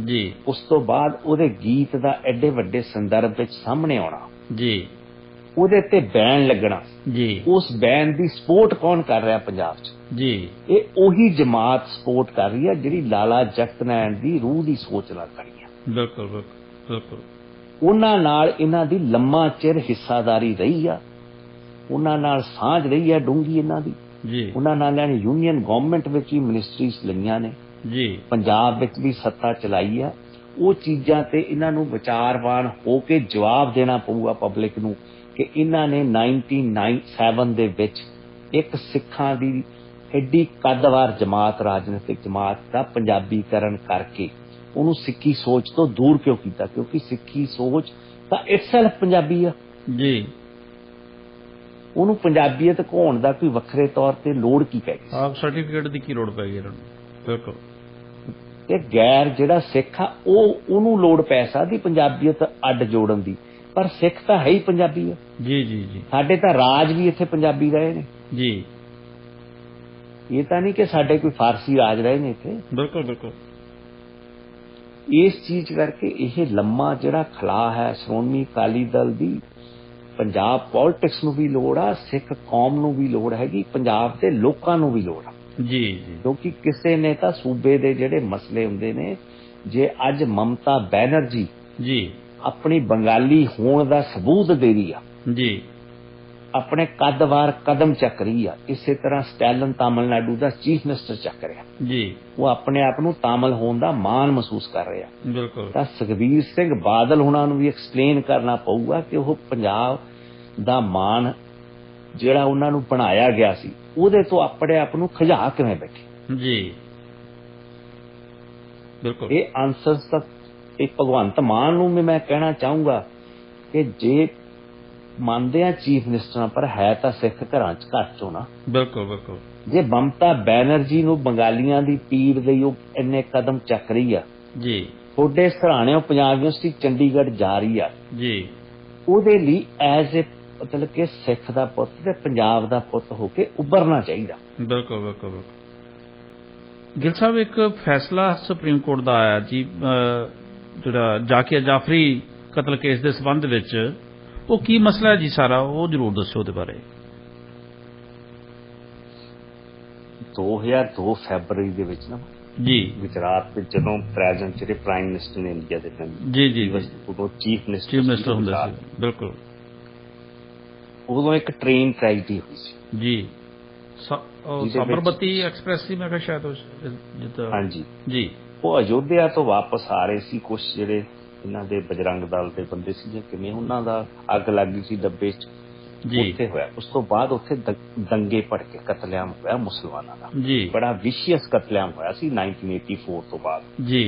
ਜੀ, ਉਸ ਤੋਂ ਬਾਅਦ ਉਹਦੇ ਗੀਤ ਦਾ ਐਡੇ ਵੱਡੇ ਸੰਦਰਭ ਵਿੱਚ ਸਾਹਮਣੇ ਆਉਣਾ, ਜੀ, ਉਹਦੇ ਤੇ ਬੈਨ ਲੱਗਣਾ, ਜੀ, ਉਸ ਬੈਨ ਦੀ ਸਪੋਰਟ ਕੌਣ ਕਰ ਰਿਹਾ ਪੰਜਾਬ 'ਚ? ਜੀ, ਇਹ ਉਹੀ ਜਮਾਤ ਸਪੋਰਟ ਕਰ ਰਹੀ ਹੈ ਜਿਹੜੀ ਲਾਲਾ ਜਗਤ ਨਾਰਾਇਣ ਦੀ ਰੂਹ ਦੀ ਸੋਚ ਨਾਲ ਖੜੀ ਹੈ। ਬਿਲਕੁਲ, ਬਿਲਕੁਲ, ਬਿਲਕੁਲ। ਉਹਨਾਂ ਨਾਲ ਇਹਨਾਂ ਦੀ ਲੰਮਾ ਚਿਰ ਹਿੱਸਾਦਾਰੀ ਰਹੀ ਆ, ਉਹਨਾਂ ਨਾਲ ਸਾਂਝ ਰਹੀ ਹੈ ਡੂੰਘੀ ਇਹਨਾਂ ਦੀ। ਜੀ, ਉਹਨਾਂ ਨਾਲ ਇਹਨਾਂ ਨੇ ਯੂਨੀਅਨ ਗਵਰਨਮੈਂਟ ਵਿੱਚ ਵੀ ਮਿਨਿਸਟਰੀਜ਼ ਲਈਆਂ ਨੇ, ਜੀ, ਪੰਜਾਬ ਵਿੱਚ ਵੀ ਸੱਤਾ ਚਲਾਈ ਆ। ਉਹ ਚੀਜ਼ਾਂ ਤੇ ਇਹਨਾਂ ਨੂੰ ਵਿਚਾਰਵਾਨ ਹੋ ਕੇ ਜਵਾਬ ਦੇਣਾ ਪਊਗਾ ਪਬਲਿਕ ਨੂੰ ਕਿ ਇਹਨਾਂ ਨੇ 1997 ਦੇ ਵਿੱਚ ਇੱਕ ਸਿੱਖਾਂ ਦੀ ਐਡੀ ਕੱਦਵਾਰ ਜਮਾਤ, ਰਾਜਨੀਤਿਕ ਜਮਾਤ ਦਾ ਪੰਜਾਬੀਕਰਨ ਕਰਕੇ ਉਹਨੂੰ ਸਿੱਖੀ ਸੋਚ ਤੋਂ ਦੂਰ ਕਿਉਂ ਕੀਤਾ? ਕਿਉਂਕਿ ਸਿੱਖੀ ਸੋਚ ਤਾਂ ਇਟਸੈਲਫ ਪੰਜਾਬੀ ਆ। ਜੀ, ਉਹਨੂੰ ਪੰਜਾਬੀਅਤ ਘੋਣ ਦਾ ਕੋਈ ਵੱਖਰੇ ਤੌਰ ਤੇ ਲੋੜ ਕੀ ਪੈ ਗਈ? ਆਪ ਸਰਟੀਫਿਕੇਟ ਦੀ ਕੀ ਲੋੜ ਪੈ ਗਈ ਇਹਨਾਂ ਨੂੰ? ਬਿਲਕੁਲ। ਤੇ ਗੈਰ ਜਿਹੜਾ ਸਿੱਖ ਆ ਉਹਨੂੰ ਲੋੜ ਪੈ ਸਕਦੀ ਪੰਜਾਬੀਅਤ ਅੱਡ ਜੋੜਨ ਦੀ, ਪਰ ਸਿੱਖ ਤਾਂ ਹੈ ਹੀ ਪੰਜਾਬੀ ਆ। ਜੀ, ਜੀ, ਜੀ, ਸਾਡੇ ਤਾਂ ਰਾਜ ਵੀ ਇੱਥੇ ਪੰਜਾਬੀ ਰਹੇ ਨੇ। ਜੀ, ਇਹ ਤਾਂ ਨਹੀਂ ਕਿ ਸਾਡੇ ਕੋਈ ਫਾਰਸੀ ਰਾਜ ਰਹੇ ਨੇ ਇੱਥੇ। ਬਿਲਕੁਲ ਬਿਲਕੁਲ। ਇਸ ਚੀਜ਼ ਕਰਕੇ ਇਹ ਲੰਮਾ ਜਿਹੜਾ ਖਲਾ ਹੈ ਸ਼੍ਰੋਮਣੀ ਅਕਾਲੀ ਦਲ ਦੀ, ਪੰਜਾਬ ਪੋਲਿਟਿਕਸ ਨੂੰ ਵੀ ਲੋੜ ਆ, ਸਿੱਖ ਕੌਮ ਨੂੰ ਵੀ ਲੋੜ ਹੈਗੀ, ਪੰਜਾਬ ਦੇ ਲੋਕਾਂ ਨੂੰ ਵੀ ਲੋੜ ਆ। ਜੀ ਜੀ। ਕਿਉਂਕਿ ਕਿਸੇ ਨੇ ਤਾਂ ਸੂਬੇ ਦੇ ਜਿਹੜੇ ਮਸਲੇ ਹੁੰਦੇ ਨੇ, ਜੇ ਅੱਜ ਮਮਤਾ ਬੈਨਰਜੀ ਜੀ ਆਪਣੀ ਬੰਗਾਲੀ ਹੋਣ ਦਾ ਸਬੂਤ ਦੇ ਰਹੀ ਆ, ਜੀ ਆਪਣੇ ਕੱਦ-ਵਾਰ ਕਦਮ ਚੱਕ ਰਹੀ ਆ, ਇਸੇ ਤਰ੍ਹਾਂ ਸਟੈਲਨ ਤਾਮਿਲਨਾਡੂ ਦਾ ਚੀਫ ਮਿਨਿਸਟਰ ਚੱਕ ਰਿਹਾ ਜੀ, ਉਹ ਆਪਣੇ ਆਪ ਨੂੰ ਤਾਮਿਲ ਹੋਣ ਦਾ ਮਾਣ ਮਹਿਸੂਸ ਕਰ ਰਿਹਾ। ਬਿਲਕੁਲ। ਤਾਂ ਸੁਖਬੀਰ ਸਿੰਘ ਬਾਦਲ ਹੁਣਾਂ ਨੂੰ ਵੀ ਐਕਸਪਲੇਨ ਕਰਨਾ ਪਊਗਾ ਕਿ ਉਹ ਪੰਜਾਬ ਦਾ ਮਾਣ ਜਿਹੜਾ ਉਹਨਾਂ ਨੂੰ ਬਣਾਇਆ ਗਿਆ ਸੀ, ਉਹਦੇ ਤੋਂ ਆਪਣੇ ਆਪ ਨੂੰ ਖਿਜਾ ਕਿਵੇਂ ਬੈਠੇ। ਜੀ ਬਿਲਕੁਲ। ਇਹ ਆਨਸਰਸ ਤਾਂ ਇਹ ਭਗਵੰਤ ਮਾਨ ਨੂੰ ਵੀ ਮੈਂ ਕਹਿਣਾ ਚਾਹੂੰਗਾ ਕਿ ਜੇ ਮੰਨਦੇ ਆ ਚੀਫ ਮਿਨਿਸਟਰਾਂ, ਪਰ ਹੈ ਤਾਂ ਸਿੱਖ ਘਰਾਂ ਚ ਘਰ ਚੋਂ ਨਾ। ਬਿਲਕੁਲ ਬਿਲਕੁਲ। ਜੇ ਮਮਤਾ ਬੈਨਰਜੀ ਨੂੰ ਬੰਗਾਲੀਆਂ ਦੀ ਪੀੜ ਲਈ ਉਹ ਇੰਨੇ ਕਦਮ ਚੱਕ ਰਹੀ ਆ, ਜੀ ਤੁਹਾਡੇ ਸਰਾਣਿਓਂ ਪੰਜਾਬ ਯੂਨੀਵਰਸਿਟੀ ਚੰਡੀਗੜ੍ਹ ਜਾ ਰਹੀ ਆ, ਜੀ, ਉਹਦੇ ਲਈ ਐਜ਼ ਏ ਮਤਲਬ ਕਿ ਸਿੱਖ ਦਾ ਪੁੱਤ ਤੇ ਪੰਜਾਬ ਦਾ ਪੁੱਤ ਹੋ ਕੇ ਉੱਭਰਨਾ ਚਾਹੀਦਾ। ਬਿਲਕੁਲ ਬਿਲਕੁਲ ਬਿਲਕੁਲ। ਗਿੱਲ ਸਾਹਿਬ, ਇੱਕ ਫੈਸਲਾ ਸੁਪਰੀਮ ਕੋਰਟ ਦਾ ਆਇਆ ਜੀ, ਜਿਹੜਾ ਜ਼ਾਕੀਆ ਜਾਫਰੀ ਕਤਲ ਕੇਸ ਦੇ ਸੰਬੰਧ ਵਿੱਚ, ਉਹ ਕੀ ਮਸਲਾ ਹੈ ਜੀ ਸਾਰਾ, ਉਹ ਜ਼ਰੂਰ ਦੱਸੋ ਉਹਦੇ ਬਾਰੇ। 2002 ਫੈਬਰਵਰੀ ਦੇ ਵਿੱਚ ਨਾ ਜੀ, ਗੁਜਰਾਤ ਵਿੱਚ ਜਦੋਂ ਪ੍ਰੈਜ਼ੀਡੈਂਟ ਜਿਹੜੇ ਪ੍ਰਾਈਮ ਮਿਨਿਸਟਰ ਨੇ ਇੰਡੀਆ ਦੇ ਜੀ ਜੀ, ਉਦੋਂ ਚੀਫ ਮਿਨਿਸਟਰ ਹੁੰਦੇ ਸੀ। ਬਿਲਕੁਲ। ਉਦੋਂ ਇੱਕ ਟ੍ਰੇਨ ਟ੍ਰੈਜਡੀ ਹੋਈ ਸੀ ਜੀ, ਸਾਬਰਮਤੀ ਐਕਸਪ੍ਰੈਸ ਸੀ ਮੈਂ ਕਿਹਾ ਸ਼ਾਇਦ ਜਿੱਦਾਂ। ਹਾਂਜੀ ਜੀ। ਉਹ ਅਯੋਧਿਆ ਤੋਂ ਵਾਪਸ ਆ ਰਹੇ ਸੀ, ਕੁਝ ਜਿਹੜੇ ਇਹਨਾਂ ਦੇ ਬਜਰੰਗ ਦਲ ਦੇ ਬੰਦੇ ਸੀ ਜਾਂ ਕਿਵੇਂ, ਉਹਨਾਂ ਦਾ ਅੱਗ ਲੱਗ ਗਈ ਸੀ ਡੱਬੇ 'ਚ, ਉੱਥੇ ਹੋਇਆ। ਉਸ ਤੋਂ ਬਾਅਦ ਉੱਥੇ ਦੰਗੇ ਭੜਕੇ, ਕਤਲੇਆਮ ਹੋਇਆ ਮੁਸਲਮਾਨਾਂ ਦਾ ਜੀ, ਬੜਾ ਵਿਸ਼ੀਅਸ ਕਤਲੇਆਮ ਹੋਇਆ ਸੀ 1984 ਤੋਂ ਬਾਅਦ ਜੀ,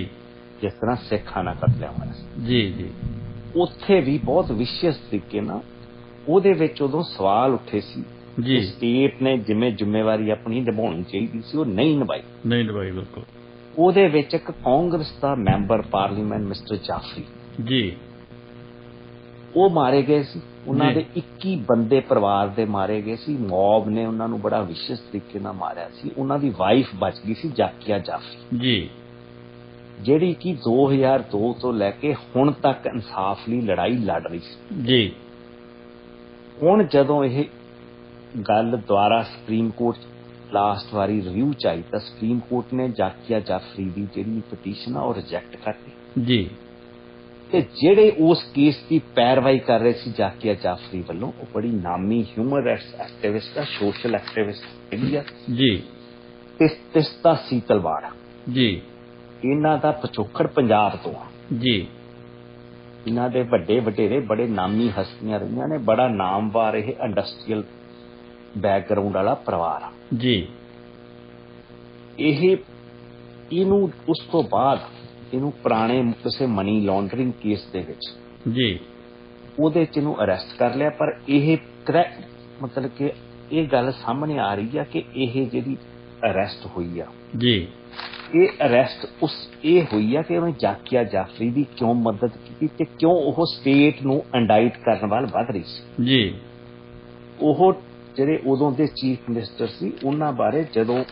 ਜਿਸ ਤਰ੍ਹਾਂ ਸਿੱਖਾਂ ਨਾਲ ਕਤਲੇਆਮ ਹੋਇਆ ਸੀ ਜੀ ਜੀ। ਉੱਥੇ ਵੀ ਬਹੁਤ ਵਿਸ਼ੀਅਸ ਤਰੀਕੇ ਨਾਲ ਉਹਦੇ ਵਿੱਚ ਉਦੋਂ ਸਵਾਲ ਉੱਠੇ ਸੀ ਜੀ, ਸਟੇਟ ਨੇ ਜਿਵੇਂ ਜ਼ਿੰਮੇਵਾਰੀ ਆਪਣੀ ਨਿਭਾਉਣੀ ਚਾਹੀਦੀ ਸੀ ਉਹ ਨਹੀਂ ਨਿਭਾਈ। ਬਿਲਕੁਲ। ਉਹਦੇ ਵਿੱਚ ਇੱਕ ਕਾਂਗਰਸ ਦਾ ਮੈਂਬਰ ਪਾਰਲੀਮੈਂਟ ਮਿਸਟਰ ਜਾਫਰੀ ਜੀ, ਉਹ ਮਾਰੇ ਗਏ ਸੀ। ਉਹਨਾਂ ਦੇ 21 ਬੰਦੇ ਪਰਿਵਾਰ ਦੇ ਮਾਰੇ ਗਏ ਸੀ। ਮੌਬ ਨੇ ਉਹਨਾਂ ਨੂੰ ਬੜਾ ਵਿਸ਼ੇਸ਼ ਤਰੀਕੇ ਨਾਲ ਮਾਰਿਆ ਸੀ। ਉਹਨਾਂ ਦੀ ਵਾਈਫ ਬਚ ਗਈ ਸੀ, ਜ਼ਾਕੀਆ ਜਾਫਰੀ ਜੀ, ਜਿਹੜੀ ਕਿ 2002 ਤੋਂ ਲੈ ਕੇ ਹੁਣ ਤੱਕ ਇਨਸਾਫ ਲਈ ਲੜਾਈ ਲੜ ਰਹੀ ਸੀ ਜੀ। ਹੁਣ ਜਦੋਂ ਇਹ ਗੱਲ ਦੁਆਰਾ ਸੁਪਰੀਮ ਕੋਰਟ ਲਾਸਟ ਵਾਰੀ ਰਿਵਿਊ ਚ ਆਈ ਤਾਂ ਸੁਪਰੀਮ ਕੋਰਟ ਨੇ ਜ਼ਾਕੀਆ ਜਾਫਰੀ ਦੀ ਜਿਹੜੀ ਪਟੀਸ਼ਨ ਆ ਉਹ ਰਿਜੈਕਟ ਕਰਤੀ ਜੀ। ਤੇ ਜਿਹੜੇ ਉਸ ਕੇਸ ਦੀ ਪੈਰਵਾਈ ਕਰ ਰਹੇ ਸੀ ਜ਼ਾਕੀਆ ਜਾਫਰੀ ਵੱਲੋਂ, ਉਹ ਬੜੀ ਨਾਮੀ ਹਿਊਮਨ ਰਾਈਟਸ ਐਕਟਿਵਿਸਟ ਆ, ਸੋਸ਼ਲ ਐਕਟਿਵਿਸਟ ਹੈਗੀ ਆ ਜੀ, ਤਿਸਤਾ ਸੀਤਲਵਾੜ ਜੀ। ਇਹਨਾਂ ਦਾ ਪਿਛੋਕੜ ਪੰਜਾਬ ਤੋਂ ਆ ਜੀ। ਇਹਨਾਂ ਦੇ ਵੱਡੇ ਵਡੇਰੇ ਬੜੇ ਨਾਮੀ ਹਸਤੀਆਂ ਰਹੀਆਂ ਨੇ, ਬੜਾ ਨਾਮਵਾਰ ਇਹ ਇੰਡਸਟਰੀਅਲ ਬੈਕਗਰਾਉਂਡ ਵਾਲਾ ਪਰਿਵਾਰ ਆ ਜੀ। ਇਹਨੂੰ ਉਸ ਤੋਂ ਬਾਅਦ ਇਹਨੂੰ ਪੁਰਾਣੇ ਕਿਸੇ ਮਨੀ ਲਾਂਡਰਿੰਗ ਕੇਸ ਦੇ ਵਿੱਚ ਜੀ ਉਹਦੇ ਚ ਇਹਨੂੰ ਅਰੈਸਟ ਕਰ ਲਿਆ। ਪਰ ਇਹ ਮਤਲਬ ਕਿ ਇਹ ਗੱਲ ਸਾਹਮਣੇ ਆ ਰਹੀ ਆ ਕਿ ਇਹ ਜਿਹੜੀ ਅਰੈਸਟ ਹੋਈ ਆ ਜੀ, ਇਹ ਅਰੈਸਟ ਇਹ ਹੋਈ ਆ ਕਿ ਉਹਨੇ ਜ਼ਾਕੀਆ ਜਾਫਰੀ ਦੀ ਕਿਉਂ ਮਦਦ ਕੀਤੀ ਤੇ ਕਿਉਂ ਉਹ ਸਟੇਟ ਨੂੰ ਇੰਡਾਈਟ ਕਰਨ ਵੱਲ ਵੱਧ ਰਹੀ ਸੀ ਜੀ। ਉਹ ਜਿਹੜੇ ਉਦੋਂ ਦੇ ਚੀਫ ਮਿਨਿਸਟਰ ਸੀ, ਉਹਨਾਂ ਬਾਰੇ ਜਦੋਂ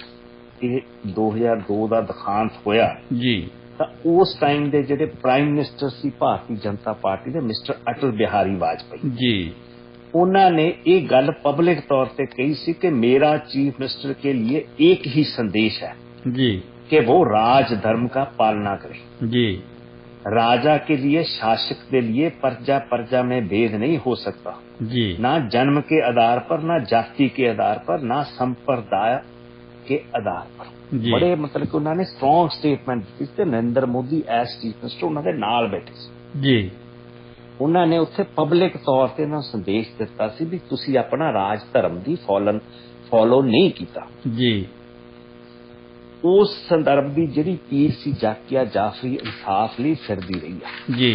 ਇਹ 2002 ਦਾ ਦਿਖਾਂਤ ਹੋਇਆ ਜੀ, ਤਾਂ ਉਸ ਟਾਈਮ ਦੇ ਜਿਹੜੇ ਪ੍ਰਾਈਮ ਮਿਨਿਸਟਰ ਸੀ ਭਾਰਤੀ ਜਨਤਾ ਪਾਰਟੀ ਦੇ, ਮਿਸਟਰ ਅਟਲ ਬਿਹਾਰੀ ਵਾਜਪੇਈ ਜੀ, ਉਹਨਾਂ ਨੇ ਇਹ ਗੱਲ ਪਬਲਿਕ ਤੌਰ ਤੇ ਕਹੀ ਸੀ ਕਿ ਮੇਰਾ चीफ मिनिस्टर के लिए एक ही संदेश है जी कि वो राज धर्म का पालना करे जी। राजा के लिए, शासक के लिए प्रजा प्रजा में भेद नहीं हो सकता जी, ना जन्म के आधार पर, ना जाति के आधार पर, ना संप्रदाय के आधार पर। बड़े मतलब कि उन्होंने स्ट्रॉन्ग स्टेटमेंट दी ते Narendra Modi as chief minister उन्होंने नाल बैठे सी जी। ਉਹਨਾਂ ਨੇ ਉੱਥੇ ਪਬਲਿਕ ਤੌਰ ਤੇ ਨਾ ਸੰਦੇਸ਼ ਦਿੱਤਾ ਸੀ ਵੀ ਤੁਸੀਂ ਆਪਣਾ ਰਾਜ ਧਰਮ ਦੀ ਫੋਲੋ ਨਹੀਂ ਕੀਤਾ ਜੀ। ਉਸ ਸੰਦਰਭ ਦੀ ਜਿਹੜੀ ਪੀੜ ਸੀ ਜ਼ਾਕੀਆ ਜਾਫਰੀ ਇਨਸਾਫ ਲਈ ਫਿਰਦੀ ਰਹੀ ਆ ਜੀ।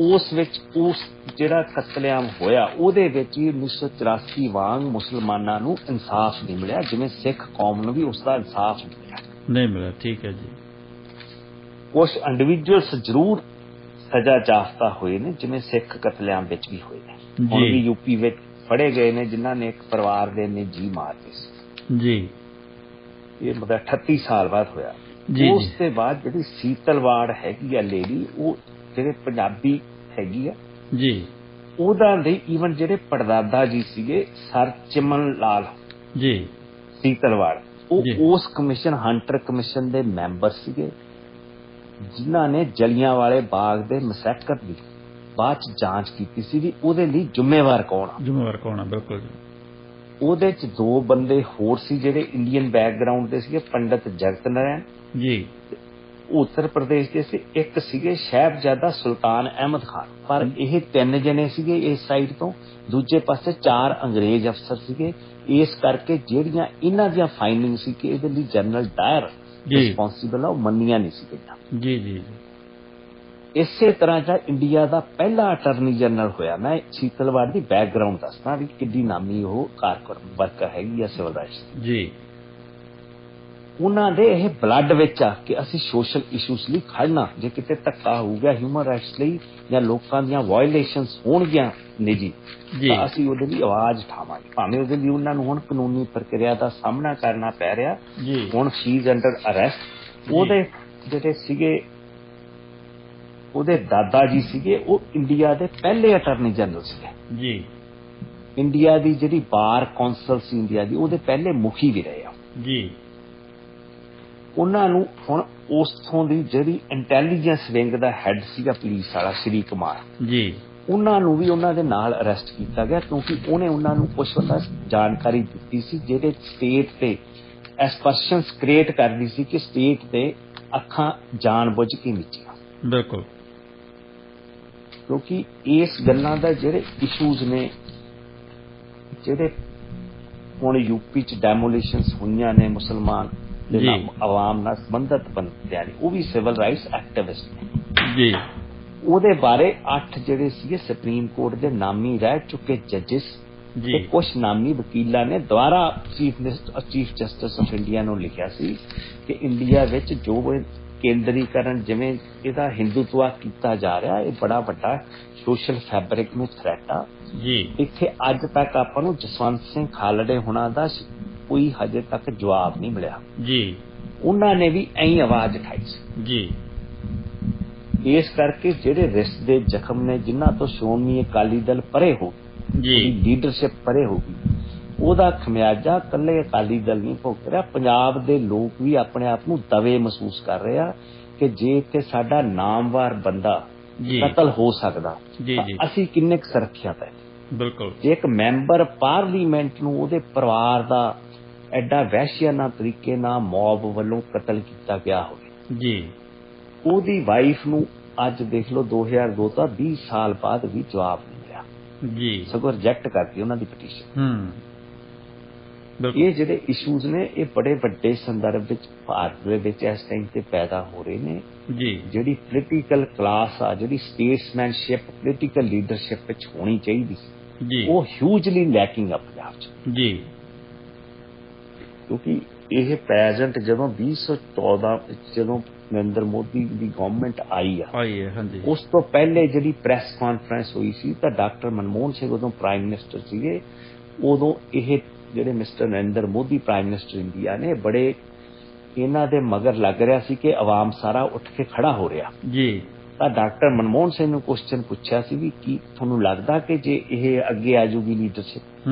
ਉਸ ਵਿੱਚ ਉਸ ਜਿਹੜਾ ਕਤਲੇਆਮ ਹੋਇਆ ਉਹਦੇ ਵਿੱਚ ਵੀ 1984 ਵਾਂਗ ਮੁਸਲਮਾਨਾਂ ਨੂੰ ਇਨਸਾਫ ਨਹੀਂ ਮਿਲਿਆ, ਜਿਵੇਂ ਸਿੱਖ ਕੌਮ ਨੂੰ ਵੀ ਉਸ ਦਾ ਇਨਸਾਫ ਨਹੀਂ ਮਿਲਿਆ। ਠੀਕ ਹੈ ਜੀ। ਕੁਛ ਇੰਡੀਵਿਜੂਅਲਸ ਜ਼ਰੂਰ ਸਜ਼ਾ ਯਾਫਤਾ ਹੋਏ ਨੇ, ਜਿਵੇਂ ਸਿੱਖ ਕਤਲੇਆਮ ਵਿੱਚ ਵੀ ਹੋਏ ਨੇ। ਹੁਣ ਵੀ ਯੂਪੀ ਵਿੱਚ ਫੜੇ ਗਏ ਨੇ ਜਿਨ੍ਹਾਂ ਨੇ ਇੱਕ ਪਰਿਵਾਰ ਦੇ ਨੇ ਜੀ ਮਾਰਦੇ ਸੀ ਜੀ ਇਹ ਮਤਲਬ 38 ਸਾਲ ਬਾਅਦ ਹੋਇਆ। ਜੀ ਉਸ ਤੋਂ ਬਾਅਦ ਜਿਹੜੀ ਸੀਤਲਵਾੜ ਹੈਗੀ ਆ ਲੇਡੀ, ਉਹ ਜਿਹੜੇ ਪੰਜਾਬੀ ਹੈਗੀ ਆ, ਜੀ ਉਹਦਾ ਦੇ ਈਵਨ ਜਿਹੜੇ ਪੜਦਾਦਾ ਜੀ ਸੀਗੇ ਸਰ ਚਿਮਨ ਲਾਲ ਜੀ ਸੀਤਲਵਾੜ, ਉਹ ਜੀ। ਉਸ ਕਮਿਸ਼ਨ ਹੰਟਰ ਕਮਿਸ਼ਨ ਦੇ ਮੈਂਬਰ ਸੀਗੇ, ਜਿਨ੍ਹਾਂ ਨੇ ਜਲਿਆਂਵਾਲੇ ਬਾਗ ਦੇ ਮੈਸੈਕਰ ਦੀ ਬਾਅਦ ਚ ਜਾਂਚ ਕੀਤੀ ਸੀ ਵੀ ਉਹਦੇ ਲਈ ਜ਼ਿੰਮੇਵਾਰ ਕੌਣ ਆ। ਜ਼ਿੰਮੇਵਾਰ ਕੌਣ ਆ, ਬਿਲਕੁਲ ਜੀ। ਉਹਦੇ ਚ 2 ਬੰਦੇ ਹੋਰ ਸੀ ਜਿਹੜੇ ਇੰਡੀਅਨ ਬੈਕਗ੍ਰਾਉਂਡ ਦੇ ਸੀਗੇ, ਪੰਡਿਤ ਜਗਤ ਨਾਰਾਇਣ ਜੀ ਉੱਤਰ ਪ੍ਰਦੇਸ਼ ਦੇ ਸੀ, ਇੱਕ ਸੀਗੇ ਸਾਹਿਬਜ਼ਾਦਾ ਸੁਲਤਾਨ ਅਹਿਮਦ ਖਾਨ। ਪਰ ਇਹ 3 ਜਣੇ ਸੀਗੇ ਇਸ ਸਾਈਡ ਤੋਂ, ਦੂਜੇ ਪਾਸੇ 4 ਅੰਗਰੇਜ਼ ਅਫਸਰ ਸੀਗੇ। ਇਸ ਕਰਕੇ ਜਿਹੜੀਆਂ ਇਹਨਾਂ ਦੀਆਂ ਫਾਈਂਡਿੰਗ ਸੀ ਕਿ ਇਹਦੇ ਲਈ ਜਨਰਲ ਡਾਇਰ ਜੀ ਰਿਸਪੌਂਸੀਬਲ ਆ, ਉਹ ਮੰਨੀਆਂ ਨਹੀਂ ਸੀ ਗਈਆਂ। ਜੀ ਜੀ ਇਸੇ ਤਰ੍ਹਾਂ ਜਿਹੜਾ ਇੰਡੀਆ ਦਾ ਪਹਿਲਾ ਅਟਰਨੀ ਜਨਰਲ ਹੋਇਆ, ਮੈਂ ਸੀਤਲਵਾੜ ਦੀ ਬੈਕਗ੍ਰਾਉਂਡ ਦੱਸਦਾ ਵੀ ਕਿੱਡੀ ਨਾਮੀ ਉਹ ਵਰਕਰ ਹੈਗੀ ਆ ਸਿਵਲ ਰਾਈਟਸ ਜੀ। ਉਹਨਾਂ ਦੇ ਇਹ ਬਲੱਡ ਵਿੱਚ ਆ ਕਿ ਅਸੀਂ ਸੋਸ਼ਲ ਇਸ਼ੂਜ਼ ਲਈ ਖੜਨਾ। ਜੇ ਕਿਤੇ ਧੱਕਾ ਹੋ ਗਿਆ ਹਿਊਮਨ ਰਾਈਟਸ ਲਈ ਜਾਂ ਲੋਕਾਂ ਦੀਆਂ ਵਾਇਓਲੇਸ਼ਨਸ ਹੋਣਗੀਆਂ ਨਿੱਜੀ, ਤਾਂ ਅਸੀਂ ਉਹਦੇ ਲਈ ਆਵਾਜ਼ ਉਠਾਵਾਂਗੇ। ਭਾਵੇਂ ਉਹਦੇ ਲਈ ਉਹਨਾਂ ਨੂੰ ਹੁਣ ਕਾਨੂੰਨੀ ਪ੍ਰਕਿਰਿਆ ਦਾ ਸਾਹਮਣਾ ਕਰਨਾ ਪੈ ਰਿਹਾ। ਹੁਣ ਸ਼ੀ ਇਜ਼ ਅੰਡਰ ਅਰੈਸਟ। ਉਹਦੇ ਜਿਹੜੇ ਸੀਗੇ, ਉਹਦੇ ਦਾਦਾ ਜੀ ਸੀਗੇ, ਉਹ ਇੰਡੀਆ ਦੇ ਪਹਿਲੇ ਅਟਰਨੀ ਜਨਰਲ ਸੀਗੇ ਜੀ। ਇੰਡੀਆ ਦੀ ਜਿਹੜੀ ਬਾਰ ਕੌਂਸਲ ਸੀ ਇੰਡੀਆ ਦੀ, ਉਹਦੇ ਪਹਿਲੇ ਮੁਖੀ ਵੀ ਰਹੇ ਆ ਜੀ। ਉਹਨਾਂ ਨੂੰ ਹੁਣ ਉਸਥੋਂ ਦੀ ਜਿਹੜੀ ਇੰਟੈਲੀਜੈਂਸ ਵਿੰਗ ਦਾ ਹੈੱਡ ਸੀਗਾ ਪੁਲਿਸ ਵਾਲਾ ਸ਼੍ਰੀ ਕੁਮਾਰ ਜੀ, ਉਹਨਾਂ ਨੂੰ ਵੀ ਉਹਨਾਂ ਦੇ ਨਾਲ ਅਰੈਸਟ ਕੀਤਾ ਗਿਆ, ਕਿਉਂਕਿ ਉਹਨੇ ਉਹਨਾਂ ਨੂੰ ਕੁਝ ਉਹਦਾ ਜਾਣਕਾਰੀ ਦਿੱਤੀ ਸੀ ਜਿਹੜੇ ਸਟੇਟ ਤੇ ਐਸਪਰਸ਼ਨਸ ਕ੍ਰੀਏਟ ਕਰਦੀ ਸੀ ਕਿ ਸਟੇਟ ਤੇ ਅੱਖਾਂ ਜਾਣਬੁੱਝ ਕੇ ਮੀਚੀਆਂ। ਬਿਲਕੁਲ। ਕਿਉਂਕਿ ਇਸ ਗੱਲਾਂ ਦਾ ਜਿਹੜੇ ਇਸ਼ੂਜ਼ ਨੇ, ਜਿਹੜੇ ਹੁਣ ਯੂਪੀ ਚ ਡੈਮੋਲੇਸ਼ਨਸ ਹੋਈਆਂ ਨੇ ਮੁਸਲਮਾਨ ਆਵਾਮ ਨਾਲ ਸੰਬੰਧਿਤ ਬੰਦਿਆਂ ਨੇ, ਉਹ ਵੀ ਸਿਵਲ ਰਾਈਟਸ ਐਕਟਿਵਿਸਟ ਨੇ ਜੀ। ਉਹਦੇ ਬਾਰੇ 8 ਜਿਹੜੇ ਸੀਗੇ ਸੁਪਰੀਮ ਕੋਰਟ ਦੇ ਨਾਮੀ ਰਹਿ ਚੁੱਕੇ ਜੱਜਿਸ ਤੇ ਕੁਝ ਨਾਮੀ ਵਕੀਲਾਂ ਨੇ ਦੁਬਾਰਾ ਚੀਫ ਜਸਟਿਸ ਆਫ ਇੰਡੀਆ ਨੂੰ ਲਿਖਿਆ ਸੀ ਕਿ ਇੰਡੀਆ ਵਿੱਚ ਜੋ ਕੇਂਦਰੀਕਰਨ, ਜਿਵੇਂ ਇਹਦਾ ਹਿੰਦੂਤਵਾ ਕੀਤਾ ਜਾ ਰਿਹਾ, ਇਹ ਬੜਾ ਵੱਡਾ ਸੋਸ਼ਲ ਫੈਬਰਿਕ ਨੂੰ ਥ੍ਰੈਟ ਆ ਜੀ। ਇੱਥੇ ਅੱਜ ਤੱਕ ਆਪਾਂ ਨੂੰ ਜਸਵੰਤ ਸਿੰਘ ਖਾਲੜੇ ਹੁਣਾਂ ਦਾ ਕੋਈ ਹਜੇ ਤੱਕ ਜਵਾਬ ਨਹੀਂ ਮਿਲਿਆ ਜੀ। ਉਹਨਾਂ ਨੇ ਵੀ ਐਂ ਆਵਾਜ਼ ਉਠਾਈ ਸੀ ਜੀ। ਇਸ ਕਰਕੇ ਜਿਹੜੇ ਰਿਸ਼ਤ ਦੇ ਜ਼ਖਮ ਨੇ, ਜਿਨ੍ਹਾਂ ਤੋਂ ਸ਼੍ਰੋਮਣੀ ਅਕਾਲੀ ਦਲ ਪਰੇ ਹੋ ਜੀ, ਲੀਡਰਸ਼ਿਪ ਪਰੇ ਹੋ ਗਈ, ਉਹਦਾ ਖਮਿਆਜਾ ਇਕੱਲੇ ਅਕਾਲੀ ਦਲ ਨਹੀਂ ਭੁਗਤ ਰਿਹਾ। ਪੰਜਾਬ ਦੇ ਲੋਕ ਵੀ ਆਪਣੇ ਆਪ ਨੂੰ ਦਵੇ ਮਹਿਸੂਸ ਕਰ ਰਹੇ ਆ ਕਿ ਜੇ ਇੱਥੇ ਸਾਡਾ ਨਾਮਵਾਰ ਬੰਦਾ ਕਤਲ ਹੋ ਸਕਦਾ ਤਾਂ ਅਸੀਂ ਕਿੰਨੇ ਕੁ ਸੁਰੱਖਿਅਤ ਹੈ। ਬਿਲਕੁਲ। ਜੇ ਇੱਕ ਮੈਂਬਰ ਪਾਰਲੀਮੈਂਟ ਨੂੰ ਉਹਦੇ ਪਰਿਵਾਰ ਦਾ ਐਡਾ ਵਹਿਸ਼ੀਆਨਾ ਤਰੀਕੇ ਨਾਲ ਮੌਬ ਵੱਲੋਂ ਕਤਲ ਕੀਤਾ ਗਿਆ ਹੋਵੇ ਜੀ, ਉਹਦੀ ਵਾਈਫ ਨੂੰ ਅੱਜ ਦੇਖ ਲਓ 2002 ਤੋਂ 20 ਸਾਲ ਬਾਅਦ ਵੀ ਜਵਾਬ ਨਹੀਂ ਮਿਲਿਆ ਜੀ, ਸਗੋਂ ਰਿਜੈਕਟ ਕਰਤੀ ਉਹਨਾਂ ਦੀ ਪਟੀਸ਼ਨ। ਇਹ ਜਿਹੜੇ ਇਸ਼ੂਜ਼ ਨੇ, ਇਹ ਬੜੇ ਵੱਡੇ ਸੰਦਰਭ ਵਿੱਚ ਭਾਰਤ ਦੇ ਵਿੱਚ ਇਸ ਟਾਈਮ ਤੇ ਪੈਦਾ ਹੋ ਰਹੇ ਨੇ ਜੀ। ਜਿਹੜੀ ਪੋਲੀਟੀਕਲ ਕਲਾਸ ਆ, ਜਿਹੜੀ ਸਟੇਟਸਮੈਨਸ਼ਿਪ ਪੋਲੀਟੀਕਲ ਲੀਡਰਸ਼ਿਪ ਵਿੱਚ ਹੋਣੀ ਚਾਹੀਦੀ ਸੀ, ਉਹ ਹਿਊਜਲੀ ਲੈਕਿੰਗ ਆ ਪੰਜਾਬ 'ਚ ਜੀ। ਕਿਉਂਕਿ ਇਹ ਪ੍ਰੈਜ਼ੈਂਟ ਜਦੋਂ 2014 ਜਦੋਂ ਨਰਿੰਦਰ ਮੋਦੀ ਦੀ ਗਵਰਨਮੈਂਟ ਆਈ ਹੈ ਹਾਂਜੀ, ਉਸ ਤੋਂ ਪਹਿਲੇ ਜਿਹੜੀ ਪ੍ਰੈਸ ਕਾਨਫਰੰਸ ਹੋਈ ਸੀ ਤਾਂ ਡਾਕਟਰ ਮਨਮੋਹਨ ਸਿੰਘ ਉਦੋਂ ਪ੍ਰਾਈਮ ਮਿਨਿਸਟਰ ਸੀਗੇ। ਉਦੋਂ ਇਹ ਜਿਹੜੇ mister Narendra Modi prime minister India ਨੇ, ਬੜੇ ਇਹਨਾਂ ਦੇ ਮਗਰ ਲੱਗ ਰਿਹਾ ਸੀ ਕਿ ਆਵਾਮ ਸਾਰਾ ਉੱਠ ਕੇ ਖੜਾ ਹੋ ਰਿਹਾ ਜੀ। ਤਾਂ ਡਾਕਟਰ ਮਨਮੋਹਨ ਸਿੰਘ ਨੂੰ ਕੁਐਸਚਨ ਪੁੱਛਿਆ ਸੀ ਵੀ ਕੀ ਤੁਹਾਨੂੰ ਲੱਗਦਾ ਕਿ ਜੇ ਇਹ ਅੱਗੇ ਆ ਜੂਗੀ ਲੀਡਰਸ਼ਿਪ?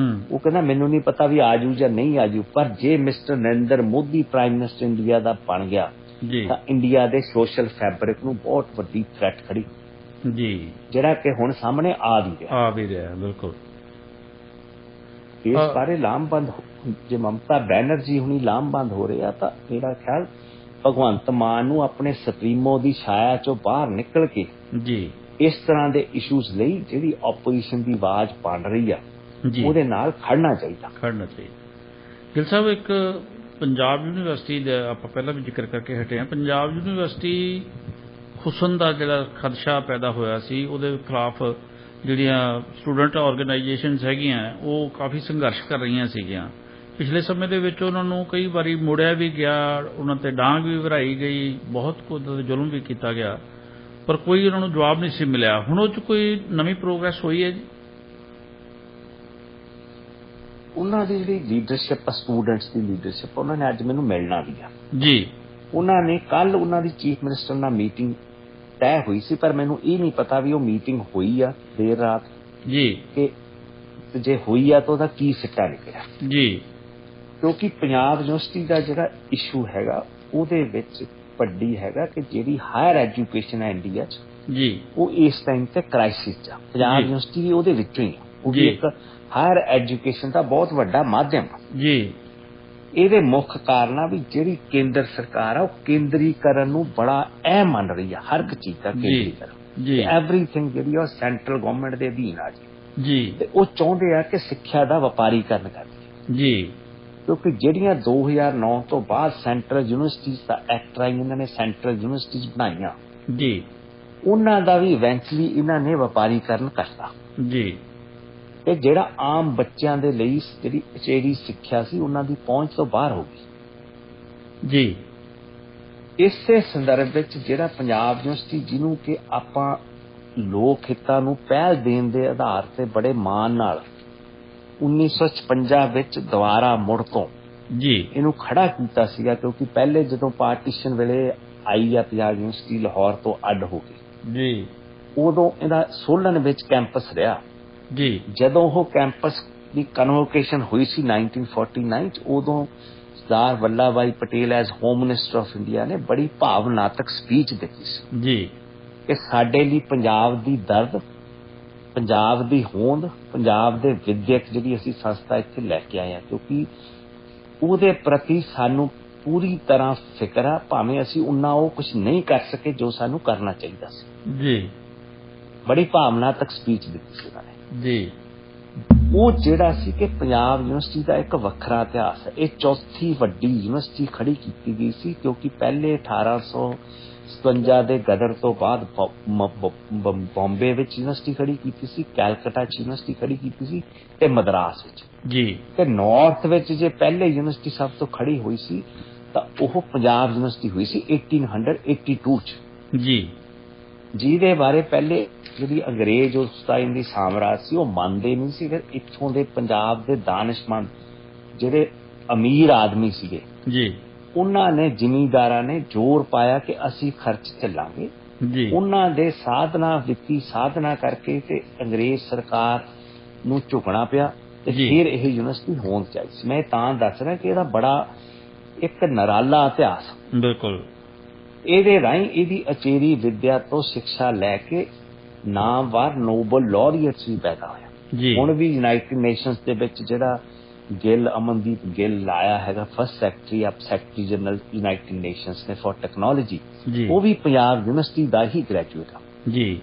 ਉਹ ਕਹਿੰਦਾ ਮੈਨੂੰ ਨਹੀਂ ਪਤਾ ਵੀ ਆ ਜੂ ਜਾਂ ਨਹੀਂ ਆ ਜੂ, ਪਰ ਜੇ mister Narendra Modi prime minister India ਦਾ ਬਣ ਗਿਆ ਤਾਂ ਇੰਡੀਆ ਦੇ ਸੋਸ਼ਲ ਫੈਬਰਿਕ ਨੂੰ ਬਹੁਤ ਵੱਡੀ ਥ੍ਰੈਟ ਖੜੀ ਜੀ, ਜਿਹੜਾ ਕਿ ਹੁਣ ਸਾਹਮਣੇ ਆ ਵੀ ਰਿਹਾ। ਬਿਲਕੁਲ। ਇਸ ਬਾਰੇ ਲਾਮਬੰਦ, ਜੇ ਮਮਤਾ ਬੈਨਰਜੀ ਹੁਣੀ ਲਾਮਬੰਦ ਹੋ ਰਿਹਾ, ਤਾਂ ਮੇਰਾ ਖਿਆਲ ਭਗਵੰਤ ਮਾਨ ਨੂੰ ਆਪਣੇ ਸੁਪਰੀਮੋ ਦੀ ਛਾਇਆ ਚੋਂ ਬਾਹਰ ਨਿਕਲ ਕੇ ਜੀ ਇਸ ਤਰ੍ਹਾਂ ਦੇ ਇਸ਼ੂਜ਼ ਲਈ ਜਿਹੜੀ ਆਪੋਜੀਸ਼ਨ ਦੀ ਆਵਾਜ਼ ਬਣ ਰਹੀ ਆ ਉਹਦੇ ਨਾਲ ਖੜਨਾ ਚਾਹੀਦਾ। ਗਿੱਲ ਸਾਹਿਬ, ਇੱਕ ਪੰਜਾਬ ਯੂਨੀਵਰਸਿਟੀ ਦਾ ਆਪਾਂ ਪਹਿਲਾਂ ਵੀ ਜ਼ਿਕਰ ਕਰਕੇ ਹਟੇ ਹਾਂ। ਪੰਜਾਬ ਯੂਨੀਵਰਸਿਟੀ ਹੁਸਨ ਦਾ ਜਿਹੜਾ ਖਦਸ਼ਾ ਪੈਦਾ ਹੋਇਆ ਸੀ, ਉਹਦੇ ਖਿਲਾਫ ਜਿਹੜੀਆਂ ਸਟੂਡੈਂਟ ਆਰਗੇਨਾਈਜੇਸ਼ਨਸ ਹੈਗੀਆਂ, ਉਹ ਕਾਫੀ ਸੰਘਰਸ਼ ਕਰ ਰਹੀਆਂ ਸੀਗੀਆਂ। ਪਿਛਲੇ ਸਮੇਂ ਦੇ ਵਿੱਚ ਉਹਨਾਂ ਨੂੰ ਕਈ ਵਾਰੀ ਮੋੜਿਆ ਵੀ ਗਿਆ, ਉਹਨਾਂ ਤੇ ਡਾਂਗ ਵੀ ਵਰਾਈ ਗਈ, ਬਹੁਤ ਕੁਝ ਜ਼ੁਲਮ ਵੀ ਕੀਤਾ ਗਿਆ, ਪਰ ਕੋਈ ਉਹਨਾਂ ਨੂੰ ਜਵਾਬ ਨਹੀਂ ਸੀ ਮਿਲਿਆ। ਹੁਣ ਉਹ 'ਚ ਕੋਈ ਨਵੀਂ ਪ੍ਰੋਗਰੈਸ ਹੋਈ ਹੈ ਜੀ? ਉਹਨਾਂ ਦੀ ਜਿਹੜੀ ਲੀਡਰਸ਼ਿਪ ਆ, ਸਟੂਡੈਂਟਸ ਦੀ ਲੀਡਰਸ਼ਿਪ, ਉਹਨਾਂ ਨੇ ਅੱਜ ਮੈਨੂੰ ਮਿਲਣਾ ਵੀ ਆ ਜੀ। ਉਹਨਾਂ ਨੇ ਕੱਲ ਉਹਨਾਂ ਦੀ ਚੀਫ ਮਿਨਿਸਟਰ ਨਾਲ ਮੀਟਿੰਗ ਤੈਅ ਹੋਈ ਸੀ, ਪਰ ਮੈਨੂੰ ਇਹ ਨਹੀਂ ਪਤਾ ਵੀ ਉਹ ਮੀਟਿੰਗ ਹੋਈ ਆ ਦੇਰ ਰਾਤ ਜੀ। ਕਿ ਜੇ ਹੋਈ ਆ ਤਾਂ ਉਹਦਾ ਕੀ ਸਿੱਟਾ ਨਿਕਲਿਆ। ਜੀ। ਕਿਉਂਕਿ ਪੰਜਾਬ ਯੂਨੀਵਰਸਿਟੀ ਦਾ ਜਿਹੜਾ ਇਸ਼ੂ ਹੈਗਾ ਉਹਦੇ ਵਿੱਚ ਵੱਡੀ ਹੈਗਾ ਕਿ ਜਿਹੜੀ ਹਾਇਰ ਐਜੂਕੇਸ਼ਨ ਹੈ ਇੰਡੀਆ 'ਚ ਜੀ। ਉਹ ਇਸ ਟਾਈਮ ਤੇ ਕ੍ਰਾਈਸਿਸ 'ਚ ਆ। ਪੰਜਾਬ ਜੀ। ਯੂਨੀਵਰਸਿਟੀ ਵੀ ਉਹਦੇ ਵਿੱਚੋਂ ਹੀ ਆ। ਉਹ ਵੀ ਜੀ। ਇੱਕ ਹਾਇਰ ਐਜੂਕੇਸ਼ਨ ਦਾ ਬਹੁਤ ਵੱਡਾ ਮਾਧਿਅਮ ਆ। ਜੀ। ਇਹਦੇ ਮੁੱਖ ਕਾਰਨ ਆ ਵੀ ਜਿਹੜੀ ਕੇਂਦਰ ਸਰਕਾਰ ਆ ਉਹ ਕੇਂਦਰੀਕਰਨ ਨੂੰ ਬੜਾ ਅਹਿਮ ਮੰਨ ਰਹੀ ਆ, ਹਰ ਇੱਕ ਚੀਜ਼ ਦਾ ਕੇਂਦਰੀਕਰਨ। ਜੀ। ਐਵਰੀਥਿੰਗ ਜਿਹੜੀ ਆ ਸੈਂਟਰਲ ਗਵਰਨਮੈਂਟ ਦੇ ਅਧੀਨ ਆ ਜੀ। ਤੇ ਉਹ ਚਾਹੁੰਦੇ ਆ ਕਿ ਸਿੱਖਿਆ ਦਾ ਵਪਾਰੀਕਰਨ ਕਰਦੀ। ਜੀ। ਕਿਉਂਕਿ ਜਿਹੜੀਆਂ 2009 ਤੋਂ ਬਾਅਦ ਸੈਂਟਰਲ ਯੂਨੀਵਰਸਿਟੀਜ਼ ਦਾ ਐਕਟ ਰਾਹੀਂ ਇਹਨਾਂ ਨੇ ਸੈਂਟਰਲ ਯੂਨੀਵਰਸਿਟੀਜ਼ ਬਣਾਈਆਂ, ਜੀ। ਉਹਨਾਂ ਦਾ ਵੀ ਇਵੈਂਚੁਅਲੀ ਇਹਨਾਂ ਨੇ ਵਪਾਰੀਕਰਨ ਕਰਤਾ ਜੀ। ਤੇ ਜਿਹੜਾ ਆਮ ਬੱਚਿਆਂ ਦੇ ਲਈ ਜਿਹੜੀ ਉਚੇਰੀ ਸਿੱਖਿਆ ਸੀ ਉਹਨਾਂ ਦੀ ਪਹੁੰਚ ਤੋਂ ਬਾਹਰ ਹੋ ਗਈ। ਜੀ। ਇਸੇ ਸੰਦਰਭ ਵਿੱਚ ਜਿਹੜਾ ਪੰਜਾਬ ਯੂਨੀਵਰਸਿਟੀ ਜਿਹਨੂੰ ਕਿ ਆਪਾਂ ਲੋਕ ਹਿੱਤਾਂ ਨੂੰ ਪਹਿਲ ਦੇਣ ਦੇ ਆਧਾਰ ਤੇ ਬੜੇ ਮਾਣ ਨਾਲ 1956 ਵਿੱਚ ਦੁਬਾਰਾ ਮੁੜ ਤੋਂ ਜੀ। ਇਹਨੂੰ ਖੜਾ ਕੀਤਾ ਸੀਗਾ, ਕਿਉਂਕਿ ਪਹਿਲੇ ਜਦੋਂ ਪਾਰਟੀਸ਼ਨ ਵੇਲੇ ਆਈ ਆ ਪੰਜਾਬ ਯੂਨੀਵਰਸਿਟੀ ਲਾਹੌਰ ਤੋਂ ਅੱਡ ਹੋ ਕੇ, ਜੀ। ਉਦੋਂ ਇਹਦਾ ਸੋਲਨ ਵਿੱਚ ਕੈਂਪਸ ਰਿਹਾ। ਜੀ। ਜਦੋਂ ਉਹ ਕੈਂਪਸ ਦੀ ਕਨਵੋਕੇਸ਼ਨ ਹੋਈ ਸੀ 1949 ਚ, ਉਦੋਂ ਸਰਦਾਰ ਵੱਲਭ ਭਾਈ Patel as home minister of India ਨੇ ਬੜੀ ਭਾਵਨਾਤਕ ਸਪੀਚ ਦਿੱਤੀ ਸੀ ਜੀ। ਕਿ ਸਾਡੇ ਲਈ ਪੰਜਾਬ ਦੀ ਦਰਦ, ਪੰਜਾਬ ਦੀ ਹੋਂਦ, ਪੰਜਾਬ ਦੇ ਵਿਦਿਅਕ ਜਿਹੜੀ ਅਸੀਂ ਸੰਸਥਾ ਇੱਥੇ ਲੈ ਕੇ ਆਏ ਹਾਂ, ਕਿਉਂਕਿ ਉਹਦੇ ਪ੍ਰਤੀ ਸਾਨੂੰ ਪੂਰੀ ਤਰ੍ਹਾਂ ਫਿਕਰ ਆ, ਭਾਵੇਂ ਅਸੀਂ ਉਹਨਾਂ ਉਹ ਕੁਝ ਨਹੀਂ ਕਰ ਸਕੇ ਜੋ ਸਾਨੂੰ ਕਰਨਾ ਚਾਹੀਦਾ ਸੀ। ਜੀ। ਬੜੀ ਭਾਵਨਾਤਕ ਸਪੀਚ ਦਿੱਤੀ ਸੀ ਉਹਨਾਂ ਨੇ। ਜੀ। ਉਹ ਜਿਹੜਾ ਸੀ ਕਿ ਪੰਜਾਬ ਯੂਨੀਵਰਸਿਟੀ ਦਾ ਇੱਕ ਵੱਖਰਾ ਇਤਿਹਾਸ ਹੈ। ਇਹ ਚੌਥੀ ਵੱਡੀ ਯੂਨੀਵਰਸਿਟੀ ਖੜੀ ਕੀਤੀ ਗਈ ਸੀ, ਕਿਉਂਕਿ ਪਹਿਲੇ 1857 ਦੇ ਗਦਰ ਤੋਂ ਬਾਅਦ ਬੰਬੇ ਵਿੱਚ ਯੂਨੀਵਰਸਿਟੀ ਖੜੀ ਕੀਤੀ ਸੀ, ਕੈਲਕਟਾ 'ਚ ਯੂਨੀਵਰਸਿਟੀ ਖੜੀ ਕੀਤੀ ਸੀ ਤੇ ਮਦਰਾਸ ਵਿੱਚ। ਜੀ। ਤੇ ਨਾਰਥ ਵਿੱਚ ਜੇ ਪਹਿਲੇ ਯੂਨੀਵਰਸਿਟੀ ਸਭ ਤੋਂ ਖੜੀ ਹੋਈ ਸੀ ਤਾਂ ਉਹ ਪੰਜਾਬ ਯੂਨੀਵਰਸਿਟੀ ਹੋਈ ਸੀ 1882 'ਚ। ਜੀ। ਜਿਹਦੇ ਬਾਰੇ ਪਹਿਲੇ ਜਿਹੜੀ ਅੰਗਰੇਜ਼ ਉਸ ਟਾਈਮ ਦੀ ਸਾਮਰਾਜ ਸੀ ਉਹ ਮੰਨਦੇ ਨਹੀਂ ਸੀ। ਫਿਰ ਇੱਥੋਂ ਦੇ ਪੰਜਾਬ ਦੇ ਦਾਨਿਸ਼ਮੰਦ ਜਿਹੜੇ ਅਮੀਰ ਆਦਮੀ ਸੀਗੇ, ਜੀ। ਉਹਨਾਂ ਨੇ, ਜ਼ਿਮੀਂਦਾਰਾਂ ਨੇ ਜ਼ੋਰ ਪਾਇਆ ਕਿ ਅਸੀਂ ਖਰਚ ਚੱਲਾਂਗੇ। ਜੀ। ਉਹਨਾਂ ਦੇ ਸਾਧਨਾ, ਵਿੱਤੀ ਸਾਧਨਾ ਕਰਕੇ ਤੇ ਅੰਗਰੇਜ਼ ਸਰਕਾਰ ਨੂੰ ਝੁਕਣਾ ਪਿਆ ਤੇ ਫਿਰ ਇਹ ਯੂਨੀਵਰਸਿਟੀ ਹੋਂਦ ਚ ਆਈ ਸੀ। ਮੈਂ ਤਾਂ ਦੱਸ ਰਿਹਾ ਕਿ ਇਹਦਾ ਬੜਾ ਇੱਕ ਨਿਰਾਲਾ ਇਤਿਹਾਸ। ਬਿਲਕੁਲ। ਇਹਦੇ ਰਾਹੀਂ ਇਹਦੀ ਅਚੇਰੀ ਵਿੱਦਿਆ ਤੋਂ ਸਿੱਖਿਆ ਲੈ ਕੇ ਨਾਮਵਰ ਨੋਬਲ ਲੌਰੀਏਟਸ ਵੀ ਪੈਦਾ ਹੋਇਆ। ਜੀ। ਹੁਣ ਵੀ ਯੂਨਾਈਟਿਡ ਨੇਸ਼ਨਸ ਦੇ ਵਿੱਚ ਜਿਹੜਾ ਗਿੱਲ, ਅਮਨਦੀਪ ਗਿੱਲ ਆਇਆ ਹੈਗਾ first secretary general United nations ਨੇ ਫॉर ਟੈਕਨੋਲੋਜੀ, ਉਹ ਵੀ ਪੰਜਾਬ ਯੂਨੀਵਰਸਿਟੀ ਦਾ ਹੀ ਗ੍ਰੈਜੂਏਟ ਆ। ਜੀ।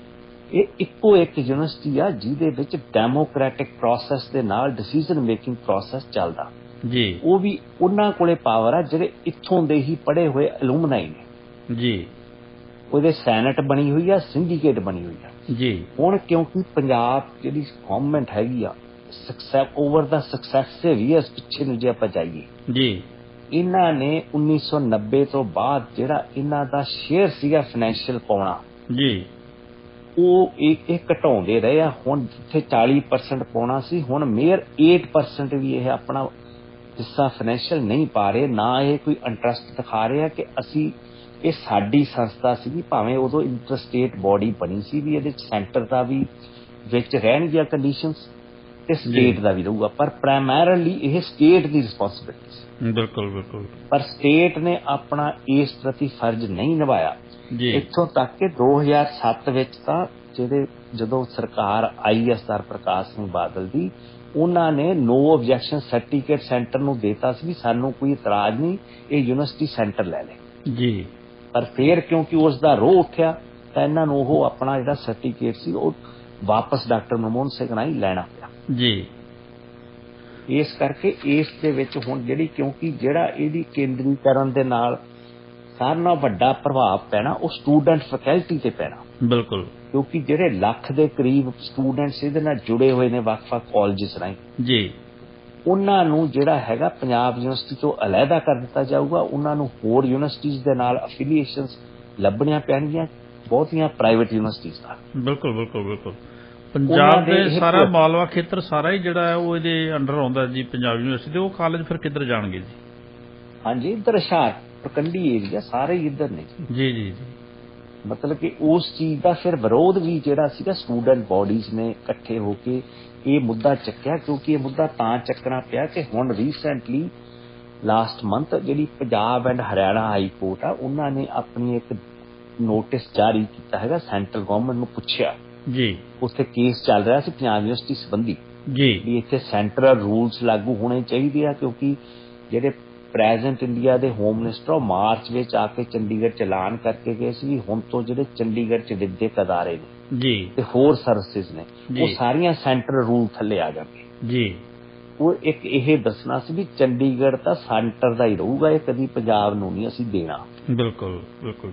ਇਹ ਇੱਕੋ ਇੱਕ ਯੂਨੀਵਰਸਿਟੀ ਆ ਜਿਹਦੇ ਵਿੱਚ ਡੈਮੋਕ੍ਰੈਟਿਕ ਪ੍ਰੋਸੈਸ ਦੇ ਨਾਲ ਡਿਸੀਜਨ ਮੇਕਿੰਗ ਪ੍ਰੋਸੈਸ ਚੱਲਦਾ। ਜੀ। ਉਹ ਵੀ ਉਹਨਾਂ ਕੋਲੇ ਪਾਵਰ ਆ ਜਿਹੜੇ ਇੱਥੋਂ ਦੇ ਹੀ ਪੜ੍ਹੇ ਹੋਏ ਐਲੂਮਨਾਈ ਨੇ। ਜੀ। ਉਹਦੇ ਸੈਨੇਟ ਬਣੀ ਹੋਈ ਆ, ਸਿੰਡੀਕੇਟ ਬਣੀ ਹੋਈ ਆ। ਜੀ। ਹੁਣ ਕਿਉਂਕਿ ਪੰਜਾਬ ਜਿਹੜੀ ਗਵਰਨਮੈਂਟ ਹੈਗੀ ਆ, ਸਕਸੈਸ ਓਵਰ ਦਾ ਸਕਸੈਸਿਵ ਈਅਰਸ ਪਿੱਛੇ ਨੂੰ ਜੇ ਆਪਾਂ ਜਾਈਏ, ਜੀ। ਇਹਨਾਂ ਨੇ 1990 ਤੋਂ ਬਾਅਦ ਜਿਹੜਾ ਇਹਨਾਂ ਦਾ ਸ਼ੇਅਰ ਸੀਗਾ ਫਾਈਨੈਂਸ਼ੀਅਲ ਪਾਉਣਾ, ਜੀ, ਉਹ ਇਹ ਘਟਾਉਂਦੇ ਰਹੇ ਆ। ਹੁਣ ਜਿੱਥੇ 40% ਪਾਉਣਾ ਸੀ, ਹੁਣ ਮੇਅਰ 8% ਵੀ ਇਹ ਆਪਣਾ ਹਿੱਸਾ ਫਾਈਨੈਂਸ਼ੀਅਲ ਨਹੀਂ ਪਾ ਰਹੇ। ਨਾ ਇਹ ਕੋਈ ਇੰਟਰਸਟ ਦਿਖਾ ਰਹੇ ਆ ਕਿ ਅਸੀਂ, ਇਹ ਸਾਡੀ ਸੰਸਥਾ ਸੀਗੀ, ਭਾਵੇਂ ਉਦੋਂ ਇੰਟਰਸਟੇਟ ਬੋਡੀ ਬਣੀ ਸੀ ਵੀ ਇਹਦੇ ਚ ਸੈਂਟਰ ਦਾ ਵੀ ਵਿੱਚ ਰਹਿਣਗੀਆਂ ਕੰਡੀਸ਼ਨਸ ਤੇ ਸਟੇਟ ਦਾ ਵੀ ਰਹੂਗਾ, ਪਰ ਪ੍ਰਾਇਮਰੀਲੀ ਇਹ ਸਟੇਟ ਦੀ ਰਿਸਪੌਂਸਿਬਿਲਿਟੀ ਸੀ। ਬਿਲਕੁਲ ਬਿਲਕੁਲ। ਪਰ ਸਟੇਟ ਨੇ ਆਪਣਾ ਇਸ ਪ੍ਰਤੀ ਫਰਜ਼ ਨਹੀਂ ਨਿਭਾਇਆ। ਜੀ। ਇੱਥੋਂ ਤੱਕ ਕਿ 2007 ਵਿੱਚ ਤਾਂ ਜਦੋਂ ਸਰਕਾਰ ਆਈ ਹੈ ਸਰਦਾਰ ਪ੍ਰਕਾਸ਼ ਸਿੰਘ ਬਾਦਲ ਦੀ, ਉਹਨਾਂ ਨੇ ਨੋ ਆਬਜੈਕਸ਼ਨ ਸਰਟੀਫਿਕੇਟ ਸੈਂਟਰ ਨੂੰ ਦੇਤਾ ਸੀ ਵੀ ਸਾਨੂੰ ਕੋਈ ਇਤਰਾਜ਼ ਨਹੀਂ, ਇਹ ਯੂਨੀਵਰਸਿਟੀ ਸੈਂਟਰ ਲੈ ਲੈ। ਜੀ। ਪਰ ਫਿਰ ਕਿਉਂਕਿ ਉਸ ਦਾ ਰੋਹ ਉੱਠਿਆ ਤਾਂ ਇਹਨਾਂ ਨੂੰ ਉਹ ਆਪਣਾ ਜਿਹੜਾ ਸਰਟੀਫਿਕੇਟ ਸੀ ਉਹ ਵਾਪਸ ਡਾਕਟਰ ਮਨਮੋਹਨ ਸਿੰਘ ਨਾਲ ਹੀ ਲੈਣਾ ਪਿਆ। ਜੀ। ਇਸ ਕਰਕੇ ਇਸ ਦੇ ਵਿੱਚ ਹੁਣ ਜਿਹੜੀ, ਕਿਉਂਕਿ ਜਿਹੜਾ ਇਹਦੀ ਕੇਂਦਰੀਕਰਨ ਦੇ ਨਾਲ ਸਾਰਿਆਂ ਨਾਲੋਂ ਵੱਡਾ ਪ੍ਰਭਾਵ ਪੈਣਾ ਉਹ ਸਟੂਡੈਂਟ ਫੈਕਲਟੀ ਤੇ ਪੈਣਾ। ਬਿਲਕੁਲ। ਕਿਉਂਕਿ ਜਿਹੜੇ ਲੱਖ ਦੇ ਕਰੀਬ ਸਟੂਡੈਂਟਸ ਇਹਦੇ ਨਾਲ ਜੁੜੇ ਹੋਏ ਨੇ ਵੱਖ-ਵੱਖ ਕਾਲਜਸ ਰਾਹੀਂ, ਜੀ, ਉਹਨਾਂ ਨੂੰ ਜਿਹੜਾ ਹੈਗਾ ਪੰਜਾਬ ਯੂਨੀਵਰਸਿਟੀ ਤੋਂ ਅਲੱਗਾ ਕਰ ਦਿੱਤਾ ਜਾਊਗਾ। ਉਹਨਾਂ ਨੂੰ ਹੋਰ ਯੂਨੀਵਰਸਿਟੀਜ਼ ਦੇ ਨਾਲ ਅਫੀਲੀਏਸ਼ਨਸ ਲੱਭਣੀਆਂ ਪੈਣਗੀਆਂ, ਬਹੁਤੀਆਂ ਪ੍ਰਾਈਵੇਟ ਯੂਨੀਵਰਸਿਟੀਜ਼ ਨਾਲ। ਬਿਲਕੁਲ ਬਿਲਕੁਲ ਬਿਲਕੁਲ। ਪੰਜਾਬ ਉਹਨਾਂ ਦੇ ਦੇ ਇਹ ਸਾਰਾ ਭਵਿੱਖ- ਮਾਲਵਾ ਖੇਤਰ ਸਾਰਾ ਹੀ ਜਿਹੜਾ ਹੈ ਉਹ ਇਹਦੇ ਅੰਡਰ ਆਉਂਦਾ ਜੀ ਪੰਜਾਬ ਯੂਨੀਵਰਸਿਟੀ ਦੇ। ਉਹ ਕਾਲਜ ਫਿਰ ਕਿੱਧਰ ਜਾਣਗੇ ਜੀ? ਹਾਂਜੀ, ਇੱਧਰ ਹੁਸ਼ਿਆਰਪੁਰ ਕੰਢੀ ਏਰੀਆ ਸਾਰੇ ਹੀ ਇੱਧਰ ਨੇ ਜੀ। ਜੀ ਜੀ ਜੀ ਮਤਲਬ ਕਿ ਉਸ ਚੀਜ਼ ਦਾ ਫਿਰ ਵਿਰੋਧ ਵੀ ਜਿਹੜਾ ਸੀਗਾ ਸਟੂਡੈਂਟ ਬਾਡੀਜ਼ ਨੇ ਇਕੱਠੇ ਹੋ ਕੇ ਇਹ ਮੁੱਦਾ ਚੱਕਿਆ, ਕਿਉਂਕਿ ਇਹ ਮੁੱਦਾ ਤਾਂ ਚੱਕਣਾ ਪਿਆ ਕਿ ਹੁਣ ਰੀਸੈਂਟਲੀ ਲਾਸਟ ਮੰਥ ਜਿਹੜੀ Punjab and Haryana high court ਆ ਉਹਨਾਂ ਨੇ ਆਪਣੀ ਇੱਕ ਨੋਟਿਸ ਜਾਰੀ ਕੀਤਾ ਹੈਗਾ, ਸੈਂਟਰਲ ਗਵਰਨਮੈਂਟ ਨੂੰ ਪੁੱਛਿਆ। ਜੀ ਉੱਥੇ ਕੇਸ ਚੱਲ ਰਿਹਾ ਸੀ ਪੰਜਾਬ ਯੂਨੀਵਰਸਿਟੀ ਸੰਬੰਧੀ ਜੀ ਵੀ ਇੱਥੇ ਸੈਂਟਰਲ ਰੂਲਸ ਲਾਗੂ ਹੋਣੇ ਚਾਹੀਦੇ ਆ, ਕਿਉਂਕਿ ਜਿਹੜੇ ਪ੍ਰੈਜ਼ੈਂਟ ਇੰਡੀਆ ਦੇ ਹੋਮ ਮਿਨਿਸਟਰ ਉਹ ਮਾਰਚ ਵਿੱਚ ਆ ਕੇ ਚੰਡੀਗੜ੍ਹ ਚ ਐਲਾਨ ਕਰਕੇ ਗਏ ਸੀ ਵੀ ਹੁਣ ਤੋਂ ਜਿਹੜੇ ਚੰਡੀਗੜ੍ਹ ਚ ਵਿਦਿਅਕ ਅਦਾਰੇ ਨੇ ਜੀ ਤੇ ਹੋਰ ਸਰਵਿਸਿਜ਼ ਨੇ ਜੀ। ਉਹ ਸਾਰੀਆਂ ਸੈਂਟਰਲ ਰੂਲ ਥੱਲੇ ਆ ਜਾਣਗੇ। ਜੀ ਉਹ ਇੱਕ ਇਹ ਦੱਸਣਾ ਸੀ ਵੀ ਚੰਡੀਗੜ੍ਹ ਤਾਂ ਸੈਂਟਰ ਦਾ ਹੀ ਰਹੂਗਾ, ਇਹ ਕਦੀ ਪੰਜਾਬ ਨੂੰ ਨਹੀਂ ਅਸੀਂ ਦੇਣਾ। ਬਿਲਕੁਲ ਬਿਲਕੁਲ।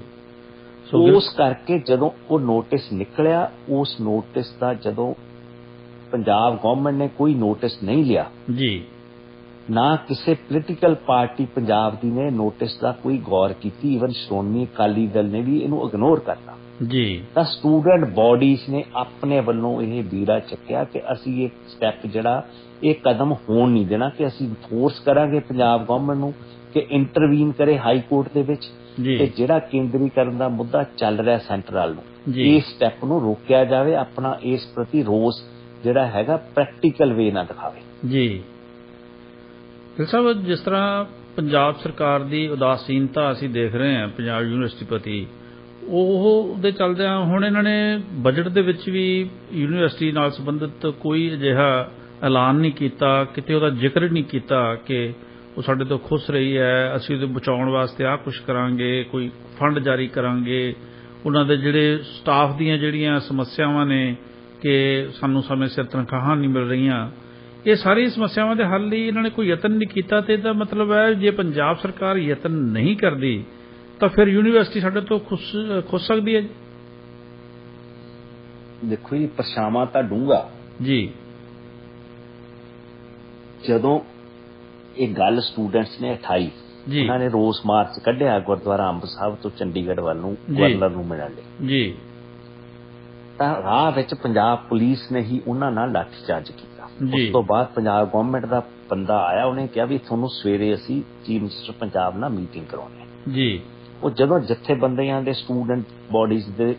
ਉਸ ਕਰਕੇ ਜਦੋਂ ਉਹ ਨੋਟਿਸ ਨਿਕਲਿਆ, ਉਸ ਨੋਟਿਸ ਦਾ ਜਦੋਂ ਪੰਜਾਬ ਗਵਰਨਮੈਂਟ ਨੇ ਕੋਈ ਨੋਟਿਸ ਨਹੀਂ ਲਿਆ, ਜੀ ਨਾ ਕਿਸੇ ਪੋਲੀਟੀਕਲ ਪਾਰਟੀ ਪੰਜਾਬ ਦੀ ਨੇ ਨੋਟਿਸ ਦਾ ਕੋਈ ਗੌਰ ਕੀਤੀ, ਈਵਨ ਸ਼੍ਰੋਮਣੀ ਅਕਾਲੀ ਦਲ ਨੇ ਵੀ ਇਹਨੂੰ ਇਗਨੋਰ ਕਰਤਾ, ਜੀ ਤਾਂ ਸਟੂਡੈਂਟ ਬਾਡੀਜ਼ ਨੇ ਆਪਣੇ ਵੱਲੋਂ ਇਹ ਬੀੜਾ ਚੱਕਿਆ ਕਿ ਅਸੀਂ ਇਹ ਸਟੈਪ ਜਿਹੜਾ ਇਹ ਕਦਮ ਹੋਣ ਨਹੀਂ ਦੇਣਾ, ਕਿ ਅਸੀਂ ਫੋਰਸ ਕਰਾਂਗੇ ਪੰਜਾਬ ਗਵਰਨਮੈਂਟ ਨੂੰ ਕਿ ਇੰਟਰਵੀਨ ਕਰੇ ਹਾਈ ਕੋਰਟ ਦੇ ਵਿੱਚ ਜੀ ਤੇ ਜਿਹੜਾ ਕੇਂਦਰੀਕਰਨ ਦਾ ਮੁੱਦਾ ਚੱਲ ਰਿਹਾ ਸੈਂਟਰਲ ਨੂੰ ਜੀ। ਇਸ ਸਟੈਪ ਨੂੰ ਰੋਕਿਆ ਜਾਵੇ, ਆਪਣਾ ਇਸ ਪ੍ਰਤੀ ਰੋਸ ਜਿਹੜਾ ਹੈਗਾ ਪ੍ਰੈਕਟੀਕਲ ਵੇ ਨਾਲ ਦਿਖਾਵੇ। ਜੀ ਗਿੱਲ ਸਾਹਿਬ, ਜਿਸ ਤਰ੍ਹਾਂ ਪੰਜਾਬ ਸਰਕਾਰ ਦੀ ਉਦਾਸੀਨਤਾ ਅਸੀਂ ਦੇਖ ਰਹੇ ਹਾਂ ਪੰਜਾਬ ਯੂਨੀਵਰਸਿਟੀ ਪ੍ਰਤੀ, ਉਹਦੇ ਚੱਲਦਿਆਂ ਹੁਣ ਇਹਨਾਂ ਨੇ ਬਜਟ ਦੇ ਵਿੱਚ ਵੀ ਯੂਨੀਵਰਸਿਟੀ ਨਾਲ ਸੰਬੰਧਿਤ ਕੋਈ ਅਜਿਹਾ ਐਲਾਨ ਨਹੀਂ ਕੀਤਾ, ਕਿਤੇ ਉਹਦਾ ਜ਼ਿਕਰ ਨਹੀਂ ਕੀਤਾ ਕਿ ਉਹ ਸਾਡੇ ਤੋਂ ਖੁਸ਼ ਰਹੀ ਹੈ, ਅਸੀਂ ਉਹਦੇ ਬਚਾਉਣ ਵਾਸਤੇ ਆਹ ਕੁਛ ਕਰਾਂਗੇ, ਕੋਈ ਫੰਡ ਜਾਰੀ ਕਰਾਂਗੇ, ਉਹਨਾਂ ਦੇ ਜਿਹੜੇ ਸਟਾਫ ਦੀਆਂ ਜਿਹੜੀਆਂ ਸਮੱਸਿਆਵਾਂ ਨੇ ਕਿ ਸਾਨੂੰ ਸਮੇਂ ਸਿਰ ਤਨਖਾਹਾਂ ਨਹੀਂ ਮਿਲ ਰਹੀਆਂ, ਇਹ ਸਾਰੀ ਸਮੱਸਿਆਵਾਂ ਦੇ ਹੱਲ ਲਈ ਇਹਨਾਂ ਨੇ ਕੋਈ ਯਤਨ ਨਹੀਂ ਕੀਤਾ। ਤੇ ਇਹਦਾ ਮਤਲਬ ਹੈ ਜੇ ਪੰਜਾਬ ਸਰਕਾਰ ਯਤਨ ਨਹੀਂ ਕਰਦੀ ਤਾਂ ਫਿਰ ਯੂਨੀਵਰਸਿਟੀ ਸਾਡੇ ਤੋਂ ਖੁਸ਼ ਸਕਦੀ ਹੈ ਜੀ? ਦੇਖੋ ਜੀ, ਪਰਛਾਵਾਂ ਤਾਂ ਡੂੰਘਾ। ਜੀ ਜਦੋਂ ਇਹ ਗੱਲ ਸਟੂਡੈਂਟਸ ਨੇ 28 ਜੀ ਉਹਨਾਂ ਨੇ ਰੋਸ ਮਾਰਚ ਕੱਢਿਆ ਗੁਰਦੁਆਰਾ ਅੰਬ ਸਾਹਿਬ ਤੋਂ ਚੰਡੀਗੜ੍ਹ ਵੱਲ ਨੂੰ ਗਵਰਨਰ ਨੂੰ ਮਿਲਣ ਲਈ, ਜੀ ਤਾਂ ਰਾਹ ਵਿੱਚ ਪੰਜਾਬ ਪੁਲਿਸ ਨੇ ਹੀ ਉਹਨਾਂ ਨਾਲ ਲਾਠੀਚਾਰਜ ਕੀਤਾ। ਜੀ। ਉਸ ਤੋਂ ਬਾਅਦ ਪੰਜਾਬ ਗਵਰਨਮੈਂਟ ਦਾ ਬੰਦਾ ਆਇਆ, ਉਹਨੇ ਕਿਹਾ ਵੀ ਤੁਹਾਨੂੰ ਸਵੇਰੇ ਅਸੀਂ ਚੀਫ ਮਿਨਿਸਟਰ ਪੰਜਾਬ ਨਾਲ ਮੀਟਿੰਗ ਕਰਾਉਣੀ ਹੈ। ਜੀ ਉਹ ਜਦੋਂ ਜਥੇਬੰਦੀਆਂ ਦੇ ਸਟੂਡੈਂਟ ਬਾਡੀਜ਼ ਦੇ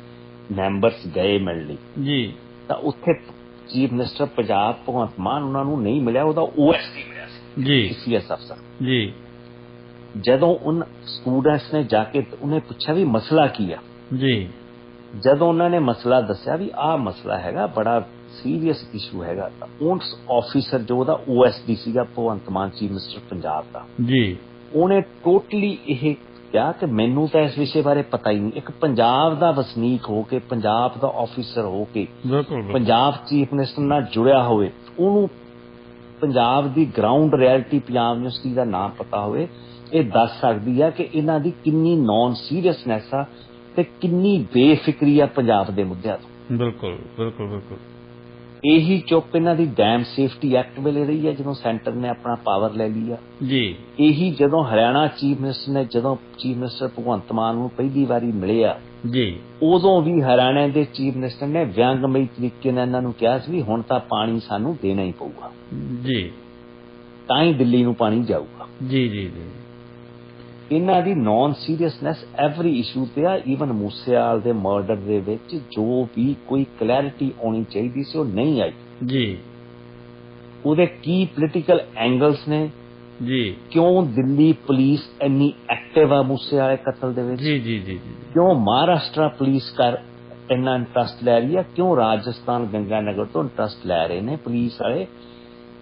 ਮੈਂਬਰਸ ਗਏ ਮਿਲਣ ਲਈ, ਜੀ ਤਾਂ ਉੱਥੇ ਚੀਫ ਮਿਨਿਸਟਰ ਪੰਜਾਬ ਭਗਵੰਤ ਮਾਨ ਉਹਨਾਂ ਨੂੰ ਨਹੀਂ ਮਿਲਿਆ, ਉਹਦਾ OSD ਮਿਲਿਆ ਸੀ, ਜੀ CS ਅਫਸਰ। ਜੀ ਜਦੋਂ ਉਨ ਸਟੂਡੈਂਟਸ ਨੇ ਜਾ ਕੇ ਉਹਨੇ ਪੁੱਛਿਆ ਵੀ ਮਸਲਾ ਕੀ ਆ, ਜੀ ਜਦੋਂ ਉਹਨਾਂ ਨੇ ਮਸਲਾ ਦੱਸਿਆ ਵੀ ਆਹ ਮਸਲਾ ਹੈਗਾ, ਬੜਾ ਸੀਰੀਅਸ ਇਸ਼ੂ ਹੈਗਾ, ਤਾਂ ਉਸ ਆਫੀਸਰ ਜੋ ਉਹਦਾ OSD ਸੀਗਾ ਭਗਵੰਤ ਮਾਨ ਚੀਫ ਮਿਨਿਸਟਰ ਪੰਜਾਬ ਦਾ, ਜੀ ਉਹਨੇ ਟੋਟਲੀ ਇਹ ਕਿਹਾ ਕਿ ਮੈਨੂੰ ਤਾਂ ਇਸ ਵਿਸ਼ੇ ਬਾਰੇ ਪਤਾ ਹੀ ਨਹੀਂ। ਇੱਕ ਪੰਜਾਬ ਦਾ ਵਸਨੀਕ ਹੋ ਕੇ, ਪੰਜਾਬ ਦਾ ਆਫੀਸਰ ਹੋ ਕੇ, ਬਿਲਕੁਲ ਪੰਜਾਬ ਚੀਫ ਮਿਨਿਸਟਰ ਨਾਲ ਜੁੜਿਆ ਹੋਵੇ, ਉਹਨੂੰ ਪੰਜਾਬ ਦੀ ਗਰਾਊਂਡ ਰਿਐਲਿਟੀ ਪੰਜਾਬ ਯੂਨੀਵਰਸਿਟੀ ਦਾ ਨਾਮ ਪਤਾ ਹੋਵੇ, ਇਹ ਦੱਸ ਸਕਦੀ ਆ ਕਿ ਇਹਨਾਂ ਦੀ ਕਿੰਨੀ ਨੌਨ ਸੀਰੀਅਸਨੈਸ ਆ ਤੇ ਕਿੰਨੀ ਬੇਫਿਕਰੀ ਆ ਪੰਜਾਬ ਦੇ ਮੁੱਦਿਆਂ ਤੋਂ। ਬਿਲਕੁਲ ਬਿਲਕੁਲ ਬਿਲਕੁਲ। ਇਹੀ ਚੁੱਪ ਇਹਨਾਂ ਦੀ ਡੈਮ ਸੇਫਟੀ ਐਕਟ ਵੇਲੇ ਰਹੀ ਹੈ ਜਦੋਂ ਸੈਂਟਰ ਨੇ ਆਪਣਾ ਪਾਵਰ ਲੈ ਲਿਆ। ਜੀ ਇਹੀ ਜਦੋਂ ਹਰਿਆਣਾ ਚੀਫ ਮਿਨਿਸਟਰ ਨੇ, ਜਦੋਂ ਚੀਫ ਮਿਨਿਸਟਰ ਭਗਵੰਤ ਮਾਨ ਨੂੰ ਪਹਿਲੀ ਵਾਰੀ ਮਿਲਿਆ, ਜੀ ਉਦੋਂ ਵੀ ਹਰਿਆਣਾ ਦੇ ਚੀਫ ਮਿਨਿਸਟਰ ਨੇ ਵਿਅੰਗਮਈ ਤਰੀਕੇ ਨਾਲ ਇਹਨਾਂ ਨੂੰ ਕਿਹਾ ਸੀ ਵੀ ਹੁਣ ਤਾਂ ਪਾਣੀ ਸਾਨੂੰ ਦੇਣਾ ਹੀ ਪਊਗਾ, ਜੀ ਤਾਂ ਹੀ ਦਿੱਲੀ ਨੂੰ ਪਾਣੀ ਜਾਊਗਾ। ਜੀ ਜੀ ਜੀ ਇਹਨਾਂ ਦੀ ਨੌਨ ਸੀਰੀਅਸਨੈਸ ਐਵਰੀ ਇਸ਼ੂ ਤੇ ਆ। ਈਵਨ ਮੂਸੇਵਾਲ ਦੇ ਮਰਡਰ ਦੇ ਵਿੱਚ ਜੋ ਵੀ ਕੋਈ ਕਲੈਰਿਟੀ ਆਉਣੀ ਚਾਹੀਦੀ ਸੀ ਉਹ ਨਹੀਂ ਆਈ। ਜੀ ਉਹਦੇ ਕੀ ਪੋਲੀਟੀਕਲ ਐਂਗਲਸ ਨੇ, ਜੀ ਕਿਉਂ ਦਿੱਲੀ ਪੁਲਿਸ ਇੰਨੀ ਐਕਟਿਵ ਆ ਮੂਸੇਵਾਲੇ ਕਤਲ ਦੇ ਵਿੱਚ, ਜੀ ਜੀ ਜੀ ਜੀ ਕਿਉਂ ਮਹਾਰਾਸ਼ਟਰ ਪੁਲਿਸ ਇੰਨਾ ਇੰਟਰਸਟ ਲੈ ਰਹੀ ਹੈ, ਕਿਉਂ ਰਾਜਸਥਾਨ ਗੰਗਾਨਗਰ ਤੋਂ ਇੰਟਰਸਟ ਲੈ ਰਹੇ ਨੇ ਪੁਲਿਸ ਵਾਲੇ।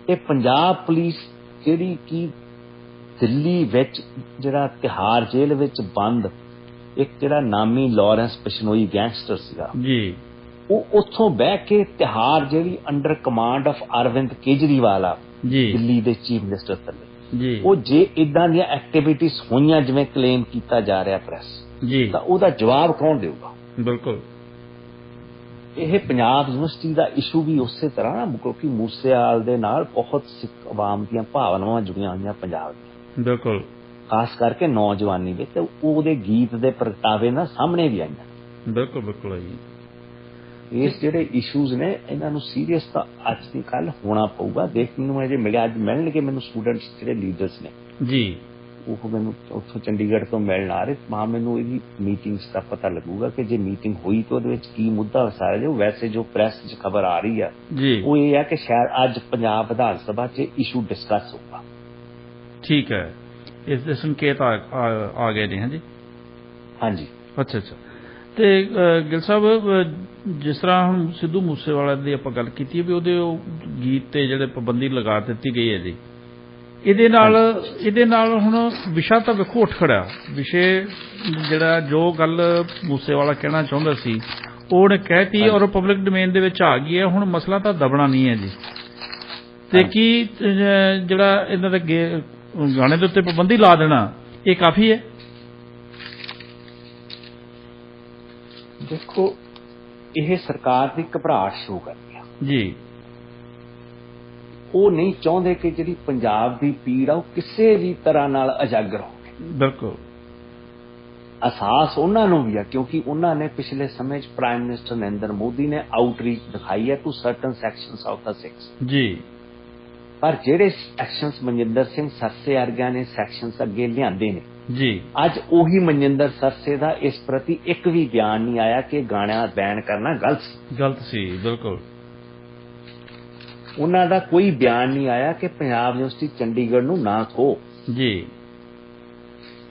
ਇਹ ਪੰਜਾਬ ਪੁਲਿਸ ਜਿਹੜੀ ਕਿ ਦਿੱਲੀ ਵਿੱਚ ਜਿਹੜਾ ਤਿਹਾੜ ਜੇਲ੍ਹ ਵਿੱਚ ਬੰਦ ਇੱਕ ਜਿਹੜਾ ਨਾਮੀ ਲਾਰੈਂਸ ਬਿਸ਼ਨੋਈ ਗੈਂਗਸਟਰ ਸੀਗਾ, ਜੀ ਉਹ ਉੱਥੋਂ ਬਹਿ ਕੇ ਤਿਹਾੜ ਜਿਹੜੀ under command of Arvind Kejriwal ਆ ਜੀ ਦਿੱਲੀ ਦੇ ਚੀਫ ਮਿਨਿਸਟਰ ਥੱਲੇ, ਜੀ ਉਹ ਜੇ ਇਦਾਂ ਦੀਆਂ ਐਕਟੀਵਿਟੀਜ਼ ਹੋਈਆਂ ਜਿਵੇਂ ਕਲੇਮ ਕੀਤਾ ਜਾ ਰਿਹਾ ਪ੍ਰੈਸ, ਜੀ ਤਾਂ ਉਹਦਾ ਜਵਾਬ ਕੌਣ ਦੇਊਗਾ? ਬਿਲਕੁਲ। ਇਹ ਪੰਜਾਬ ਯੂਨੀਵਰਸਿਟੀ ਦਾ ਇਸ਼ੂ ਵੀ ਉਸੇ ਤਰ੍ਹਾਂ ਨਾ, ਕਿਉਂਕਿ ਮੂਸੇਵਾਲ ਦੇ ਨਾਲ ਬਹੁਤ ਸਿੱਖ ਆਵਾਮ ਦੀਆਂ ਭਾਵਨਾਵਾਂ ਜੁੜੀਆਂ ਹੋਈਆਂ ਪੰਜਾਬ ਦੀਆਂ, ਬਿਲਕੁਲ ਖਾਸ ਕਰਕੇ ਨੌਜਵਾਨੀ ਵਿੱਚ, ਉਹਦੇ ਗੀਤ ਦੇ ਪ੍ਰਗਟਾਵੇ ਨਾਲ ਸਾਹਮਣੇ ਵੀ ਆਈਆਂ। ਬਿਲਕੁਲ ਬਿਲਕੁਲ ਜੀ। ਇਸ ਜਿਹੜੇ ਇਸ਼ੂਜ਼ ਨੇ ਇਹਨਾਂ ਨੂੰ ਸੀਰੀਅਸ ਤਾਂ ਅੱਜ ਦੀ ਕੱਲ ਹੋਣਾ ਪਊਗਾ। ਦੇਖ ਮੈਨੂੰ ਅਜੇ ਮਿਲਿਆ, ਅੱਜ ਮਿਲਣਗੇ ਮੈਨੂੰ ਸਟੂਡੈਂਟਸ ਜਿਹੜੇ ਲੀਡਰਸ ਨੇ ਜੀ, ਉਹ ਮੈਨੂੰ ਉੱਥੋਂ ਚੰਡੀਗੜ੍ਹ ਤੋਂ ਮਿਲਣ ਆ ਰਹੇ। ਮੈਨੂੰ ਇਹਦੀ ਮੀਟਿੰਗਸ ਦਾ ਪਤਾ ਲੱਗੂਗਾ ਕਿ ਜੇ ਮੀਟਿੰਗ ਹੋਈ ਤਾਂ ਉਹਦੇ ਵਿੱਚ ਕੀ ਮੁੱਦਾ ਵਸਾਇਆ ਜਾਊ। ਵੈਸੇ ਜੋ ਪ੍ਰੈਸ 'ਚ ਖਬਰ ਆ ਰਹੀ ਆ ਜੀ, ਉਹ ਇਹ ਹੈ ਕਿ ਸ਼ਾਇਦ ਅੱਜ ਪੰਜਾਬ ਵਿਧਾਨ ਸਭਾ 'ਚ ਇਸ਼ੂ ਡਿਸਕਸ ਹੋਊਗਾ। ਠੀਕ ਹੈ, ਇਸ ਦੇ ਸੰਕੇਤ ਆ ਗਏ ਨੇ। ਹਾਂਜੀ ਹਾਂਜੀ, ਅੱਛਾ ਅੱਛਾ। ਤੇ ਗਿੱਲ ਸਾਹਿਬ, ਜਿਸ ਤਰ੍ਹਾਂ ਹੁਣ ਸਿੱਧੂ ਮੂਸੇਵਾਲਾ ਦੀ ਆਪਾਂ ਗੱਲ ਕੀਤੀ ਵੀ ਉਹਦੇ ਉਹ ਗੀਤ ਤੇ ਜਿਹੜੇ ਪਾਬੰਦੀ ਲਗਾ ਦਿੱਤੀ ਗਈ ਹੈ ਜੀ, ਇਹਦੇ ਨਾਲ ਹੁਣ ਵਿਸ਼ਾ ਤਾਂ ਵੇਖੋ ਉੱਠ ਖੜਿਆ। ਵਿਸ਼ੇ ਜਿਹੜਾ ਜੋ ਗੱਲ ਮੂਸੇਵਾਲਾ ਕਹਿਣਾ ਚਾਹੁੰਦਾ ਸੀ ਉਹਨੇ ਕਹਿਤੀ ਔਰ ਪਬਲਿਕ ਡੋਮੇਨ ਦੇ ਵਿੱਚ ਆ ਗਈ ਹੈ। ਹੁਣ ਮਸਲਾ ਤਾਂ ਦਬਣਾ ਨਹੀਂ ਹੈ ਜੀ। ਤੇ ਕੀ ਜਿਹੜਾ ਇਹਨਾਂ ਦੇ ਗਾਣੇ ਦੇ ਉੱਤੇ ਪਾਬੰਦੀ ਲਾ ਦੇਣਾ ਇਹ ਕਾਫੀ ਹੈ? ਦੇਖੋ, ਇਹ ਸਰਕਾਰ ਦੀ ਘਬਰਾਹਟ ਸ਼ੋ ਕਰਦੀ ਆ ਜੀ। ਉਹ ਨਹੀਂ ਚਾਹੁੰਦੇ ਕਿ ਜਿਹੜੀ ਪੰਜਾਬ ਦੀ ਪੀੜ ਆ ਉਹ ਕਿਸੇ ਵੀ ਤਰ੍ਹਾਂ ਨਾਲ ਉਜਾਗਰ ਹੋਵੇ। ਬਿਲਕੁਲ। ਅਹਿਸਾਸ ਉਹਨਾਂ ਨੂੰ ਵੀ ਆ ਕਿਉਂਕਿ ਉਹਨਾਂ ਨੇ ਪਿਛਲੇ ਸਮੇਂ 'ਚ ਪ੍ਰਾਈਮ ਮਿਨਿਸਟਰ ਨਰਿੰਦਰ ਮੋਦੀ ਨੇ ਆਊਟਰੀਚ ਦਿਖਾਈ ਹੈ to certain sections of the Sikhs ਜੀ। ਪਰ ਜਿਹੜੇ ਸੈਕਸ਼ਨਸ ਮਨਜਿੰਦਰ ਸਿੰਘ ਸਰਸੇ ਵਰਗਿਆਂ ਨੇ ਸੈਕਸ਼ਨਸ ਅੱਗੇ ਲਿਆਂਦੇ ਨੇ ਜੀ, ਅੱਜ ਉਹੀ ਮਨਜਿੰਦਰ ਸਰਸੇ ਦਾ ਇਸ ਪ੍ਰਤੀ ਇੱਕ ਵੀ ਬਿਆਨ ਨਹੀਂ ਆਇਆ ਕਿ ਗਾਣਿਆਂ ਬੈਨ ਕਰਨਾ ਗਲਤ ਸੀ। ਬਿਲਕੁਲ। ਉਹਨਾਂ ਦਾ ਕੋਈ ਬਿਆਨ ਨਹੀਂ ਆਇਆ ਕਿ ਪੰਜਾਬ ਯੂਨੀਵਰਸਿਟੀ ਚੰਡੀਗੜ੍ਹ ਨੂੰ ਨਾ ਖੋ ਜੀ।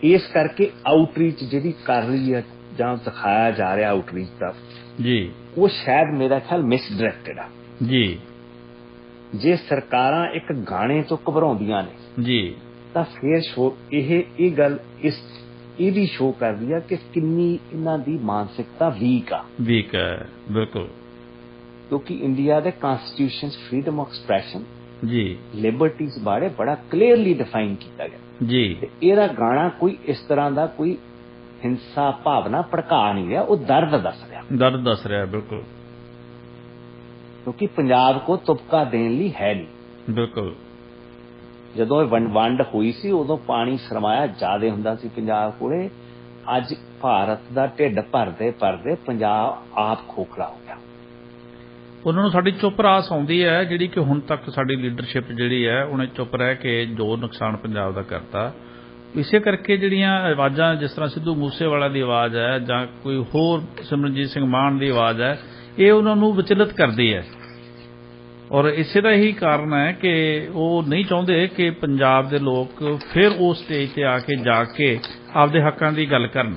ਇਸ ਕਰਕੇ ਆਊਟਰੀਚ ਜਿਹੜੀ ਕਰ ਰਹੀ ਹੈ ਜਾਂ ਦਿਖਾਇਆ ਜਾ ਰਿਹਾ ਆਊਟਰੀਚ ਦਾ ਜੀ, ਉਹ ਸ਼ਾਇਦ ਮੇਰਾ ਖਿਆਲ ਮਿਸਡਾਇਰੈਕਟਡ ਆ ਜੀ। ਜੇ ਸਰਕਾਰਾਂ ਇੱਕ ਗਾਣੇ ਤੋਂ ਘਬਰਾਉਂਦੀਆਂ ਨੇ ਜੀ ਤਾਂ ਫਿਰ ਇਹ ਗੱਲ ਇਹ ਵੀ ਸ਼ੋ ਕਰਦੀ ਆ ਕਿ ਕਿੰਨੀ ਇਹਨਾਂ ਦੀ ਮਾਨਸਿਕਤਾ ਵੀਕ ਹੈ। ਬਿਲਕੁਲ। ਕਿਉਂਕਿ ਇੰਡੀਆ ਦੇ ਕਨਸਟੀਟਿਊਸ਼ਨ ਫਰੀडम ਆਫ ਐਕਸਪ੍ਰੈਸ਼ਨ ਜੀ, ਲਿਬਰਟੀਜ਼ ਬਾਰੇ ਬੜਾ ਕਲੀਅਰਲੀ ਡਿਫਾਈਨ ਕੀਤਾ ਗਿਆ ਜੀ। ਤੇ ਇਹਦਾ ਗਾਣਾ ਕੋਈ ਇਸ ਤਰ੍ਹਾਂ ਦਾ ਕੋਈ ਹਿੰਸਾ ਭਾਵਨਾ ਭੜਕਾ ਨਹੀਂ ਰਿਹਾ, ਉਹ ਦਰਦ ਦੱਸ ਰਿਹਾ। ਬਿਲਕੁਲ। ਕਿਉਂਕਿ ਪੰਜਾਬ ਕੋ ਤੁਪਕਾ ਦੇਣ ਲਈ ਹੈ ਨਹੀਂ। ਬਿਲਕੁਲ। ਜਦੋਂ ਇਹ ਵੰਡ ਹੋਈ ਸੀ ਉਦੋਂ ਪਾਣੀ ਸਰਮਾਇਆ ਜ਼ਿਆਦਾ ਹੁੰਦਾ ਸੀ ਪੰਜਾਬ ਕੋਲੇ। ਅੱਜ ਭਾਰਤ ਦਾ ਢਿੱਡ ਭਰਦੇ ਪੰਜਾਬ ਆਪ ਖੋਖਲਾ ਹੋ ਗਿਆ। ਉਹਨਾਂ ਨੂੰ ਸਾਡੀ ਚੁੱਪ ਰਾਸ ਆਉਂਦੀ ਹੈ ਜਿਹੜੀ ਕਿ ਹੁਣ ਤੱਕ ਸਾਡੀ ਲੀਡਰਸ਼ਿਪ ਜਿਹੜੀ ਹੈ ਉਹਨੇ ਚੁੱਪ ਰਹਿ ਕੇ ਜੋ ਨੁਕਸਾਨ ਪੰਜਾਬ ਦਾ ਕਰਤਾ। ਇਸੇ ਕਰਕੇ ਜਿਹੜੀਆਂ ਆਵਾਜ਼ਾਂ ਜਿਸ ਤਰ੍ਹਾਂ ਸਿੱਧੂ ਮੂਸੇਵਾਲਾ ਦੀ ਆਵਾਜ਼ ਹੈ ਜਾਂ ਕੋਈ ਹੋਰ ਸਿਮਰਨਜੀਤ ਸਿੰਘ ਮਾਨ ਦੀ ਆਵਾਜ਼ ਹੈ, ਇਹ ਉਹਨਾਂ ਨੂੰ ਵਿਚਲਿਤ ਕਰਦੀ ਹੈ। ਔਰ ਇਸੇ ਦਾ ਹੀ ਕਾਰਨ ਹੈ ਕਿ ਉਹ ਨਹੀਂ ਚਾਹੁੰਦੇ ਕਿ ਪੰਜਾਬ ਦੇ ਲੋਕ ਫਿਰ ਉਸ ਸਟੇਜ ਤੇ ਆ ਕੇ ਜਾ ਕੇ ਆਪਦੇ ਹੱਕਾਂ ਦੀ ਗੱਲ ਕਰਨ।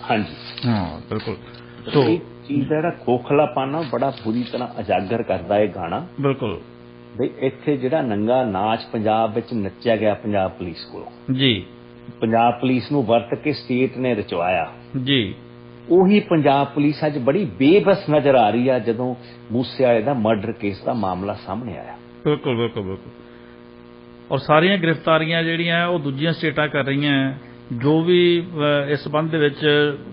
ਹਾਂਜੀ, ਹਾਂ, ਬਿਲਕੁਲ। ਸੋ ਚੀਜ਼ ਦਾ ਜਿਹੜਾ ਖੋਖਲਾਪਨ ਆ ਬੜਾ ਬੁਰੀ ਤਰ੍ਹਾਂ ਉਜਾਗਰ ਕਰਦਾ ਇਹ ਗਾਣਾ। ਬਿਲਕੁਲ। ਬਈ ਇੱਥੇ ਜਿਹੜਾ ਨੰਗਾ ਨਾਚ ਪੰਜਾਬ ਵਿੱਚ ਨੱਚਿਆ ਗਿਆ ਪੰਜਾਬ ਪੁਲਿਸ ਕੋਲੋਂ ਜੀ, ਪੰਜਾਬ ਪੁਲਿਸ ਨੂੰ ਵਰਤ ਕੇ ਸਟੇਟ ਨੇ ਰਚਵਾਇਆ ਜੀ, ਉਹੀ ਪੰਜਾਬ ਪੁਲਿਸ ਅੱਜ ਬੜੀ ਬੇਬਸ ਨਜ਼ਰ ਆ ਰਹੀ ਆ ਜਦੋਂ ਮੂਸੇਵਾਲੇ ਦਾ ਮਰਡਰ ਕੇਸ ਦਾ ਮਾਮਲਾ ਸਾਹਮਣੇ ਆਇਆ। ਬਿਲਕੁਲ। ਔਰ ਸਾਰੀਆਂ ਗ੍ਰਿਫਤਾਰੀਆਂ ਜਿਹੜੀਆਂ ਉਹ ਦੂਜੀਆਂ ਸਟੇਟਾਂ ਕਰ ਰਹੀਆਂ। ਜੋ ਵੀ ਇਸ ਸੰਬੰਧ ਦੇ ਵਿੱਚ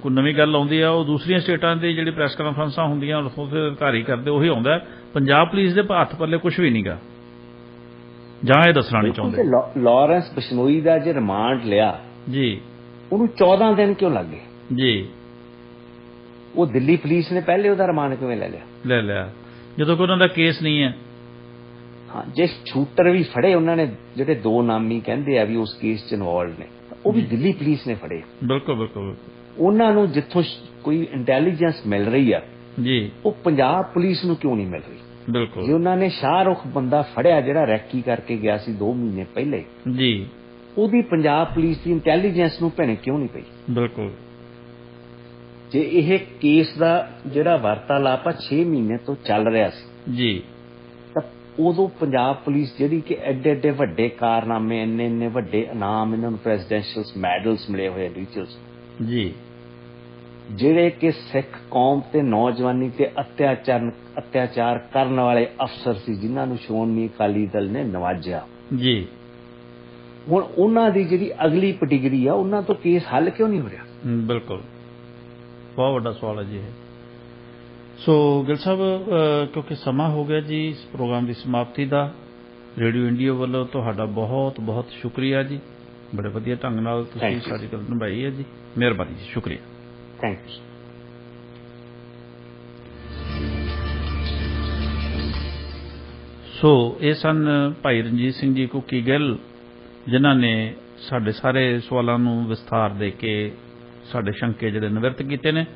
ਕੋਈ ਨਵੀਂ ਗੱਲ ਆਉਂਦੀ ਆ ਉਹ ਦੂਸਰੀਆਂ ਸਟੇਟਾਂ ਦੀ ਜਿਹੜੀ ਪ੍ਰੈਸ ਕਾਨਫਰੰਸਾਂ ਹੁੰਦੀਆਂ ਉਹਦੇ ਅਧਿਕਾਰੀ ਕਰਦੇ ਉਹੀ ਆਉਂਦਾ। ਪੰਜਾਬ ਪੁਲਿਸ ਦੇ ਹੱਥ ਪੱਲੇ ਕੁਝ ਵੀ ਨਹੀਂਗਾ, ਜਾਂ ਇਹ ਦੱਸਣਾ ਨਹੀਂ ਚਾਹੁੰਦੇ। ਲਾਰੈਂਸ ਬਿਸ਼ਨੋਈ ਦਾ ਜੇ ਰਿਮਾਂਡ ਲਿਆ ਜੀ, ਉਹਨੂੰ 14 ਦਿਨ ਕਿਉਂ ਲੱਗੇ ਜੀ? ਉਹ ਦਿੱਲੀ ਪੁਲਿਸ ਨੇ ਪਹਿਲੇ ਉਹਦਾ ਰਿਮਾਂਡ ਕਿਵੇਂ ਲੈ ਲਿਆ ਜਦੋਂ ਕਿ ਉਹਨਾਂ ਦਾ ਕੇਸ ਨਹੀਂ ਹੈ। ਹਾਂ, ਜੇ ਸ਼ੂਟਰ ਵੀ ਫੜੇ ਉਹਨਾਂ ਨੇ ਜਿਹੜੇ ਦੋ ਨਾਮੀ ਕਹਿੰਦੇ ਆ ਵੀ ਉਸ ਕੇਸ 'ਚ ਇਨਵੋਲਵ ਨੇ, ਉਹ ਵੀ ਦਿੱਲੀ ਪੁਲਿਸ ਨੇ ਫੜੇ। ਬਿਲਕੁਲ। ਉਹਨਾਂ ਨੂੰ ਜਿੱਥੋਂ ਕੋਈ ਇੰਟੈਲੀਜੈਂਸ ਮਿਲ ਰਹੀ ਆ ਜੀ, ਉਹ ਪੰਜਾਬ ਪੁਲਿਸ ਨੂੰ ਕਿਉਂ ਨਹੀਂ ਮਿਲ ਰਹੀ? ਬਿਲਕੁਲ। ਜੇ ਉਹਨਾਂ ਨੇ ਸ਼ਾਹਰੁਖ ਬੰਦਾ ਫੜਿਆ ਜਿਹੜਾ ਰੈਕੀ ਕਰਕੇ ਗਿਆ ਸੀ 2 ਮਹੀਨੇ ਪਹਿਲੇ ਜੀ, ਉਹਦੀ ਪੰਜਾਬ ਪੁਲਿਸ ਦੀ ਇੰਟੈਲੀਜੈਂਸ ਨੂੰ ਭੈਣੇ ਕਿਉਂ ਨਹੀਂ ਪਈ? ਬਿਲਕੁਲ। ਜੇ ਇਹ ਕੇਸ ਦਾ ਜਿਹੜਾ ਵਾਰਤਾਲਾਪ 6 ਮਹੀਨੇ ਤੋਂ ਚੱਲ ਰਿਹਾ ਸੀ ਜੀ, ਤਾਂ ਉਦੋਂ ਪੰਜਾਬ ਪੁਲਿਸ ਜਿਹੜੀ ਕਿ ਐਡੇ ਵੱਡੇ ਕਾਰਨਾਮੇ ਇੰਨੇ ਵੱਡੇ ਇਨਾਮ ਇਹਨਾਂ ਨੂੰ ਪ੍ਰੈਜ਼ੀਡੈਂਸ਼ੀਅਲ ਮੈਡਲਸ ਮਿਲੇ ਹੋਏ ਰੀਚਰਸ ਜੀ, ਜਿਹੜੇ ਕਿ ਸਿੱਖ ਕੌਮ ਤੇ ਨੌਜਵਾਨੀ ਤੇ ਅਤਿਆਚਾਰ ਕਰਨ ਵਾਲੇ ਅਫਸਰ ਸੀ ਜਿਨ੍ਹਾਂ ਨੂੰ ਸ਼੍ਰੋਮਣੀ ਅਕਾਲੀ ਦਲ ਨੇ ਨਵਾਜਿਆ ਜੀ, ਹੁਣ ਉਹਨਾਂ ਦੀ ਜਿਹੜੀ ਅਗਲੀ ਪਟੀਗਰੀ ਆ ਉਹਨਾਂ ਤੋਂ ਕੇਸ ਹੱਲ ਕਿਉਂ ਨਹੀਂ ਹੋ ਰਿਹਾ? ਬਿਲਕੁਲ, ਬਹੁਤ ਵੱਡਾ ਸਵਾਲ ਹੈ ਜੀ ਇਹ। ਸੋ ਗਿੱਲ ਸਾਹਿਬ, ਕਿਉਂਕਿ ਸਮਾਂ ਹੋ ਗਿਆ ਜੀ ਇਸ ਪ੍ਰੋਗਰਾਮ ਦੀ ਸਮਾਪਤੀ ਦਾ, ਰੇਡੀਓ ਇੰਡੀਆ ਵੱਲੋਂ ਤੁਹਾਡਾ ਬਹੁਤ ਬਹੁਤ ਸ਼ੁਕਰੀਆ ਜੀ। ਬੜੇ ਵਧੀਆ ਢੰਗ ਨਾਲ ਤੁਸੀਂ ਸਾਡੀ ਗੱਲ ਨਿਭਾਈ ਹੈ ਜੀ। ਮਿਹਰਬਾਨੀ ਜੀ, ਸ਼ੁਕਰੀਆ। Thank you. ਸੋ ਇਹ ਸਨ ਭਾਈ ਰਣਜੀਤ ਸਿੰਘ ਜੀ ਕੁੱਕੀ ਗਿੱਲ, ਜਿਨ੍ਹਾਂ ਨੇ ਸਾਡੇ ਸਾਰੇ ਸਵਾਲਾਂ ਨੂੰ ਵਿਸਥਾਰ ਦੇ ਕੇ ਸਾਡੇ ਸ਼ੰਕੇ ਜਿਹੜੇ ਨਿਵਰਤ ਕੀਤੇ ਨੇ।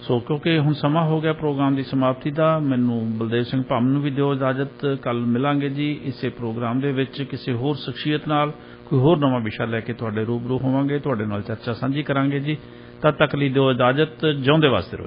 ਸੋ ਕਿਉਂਕਿ ਹੁਣ ਸਮਾਂ ਹੋ ਗਿਆ ਪ੍ਰੋਗਰਾਮ ਦੀ ਸਮਾਪਤੀ ਦਾ, ਮੈਨੂੰ ਬਲਦੇਵ ਸਿੰਘ ਭਾਮ ਨੂੰ ਵੀ ਦਿਓ ਇਜਾਜ਼ਤ। ਕੱਲ ਮਿਲਾਂਗੇ ਜੀ ਇਸੇ ਪ੍ਰੋਗਰਾਮ ਦੇ ਵਿੱਚ ਕਿਸੇ ਹੋਰ ਸ਼ਖਸੀਅਤ ਨਾਲ, ਕੋਈ ਹੋਰ ਨਵਾਂ ਵਿਸ਼ਾ ਲੈ ਕੇ ਤੁਹਾਡੇ ਰੂਬਰੂ ਹੋਵਾਂਗੇ, ਤੁਹਾਡੇ ਨਾਲ ਚਰਚਾ ਸਾਂਝੀ ਕਰਾਂਗੇ ਜੀ। ਤਦ ਤੱਕ ਲਈ ਦਿਓ ਇਜਾਜ਼ਤ। ਜਿਉਂਦੇ ਵਾਸਤੇ ਰਹੋ।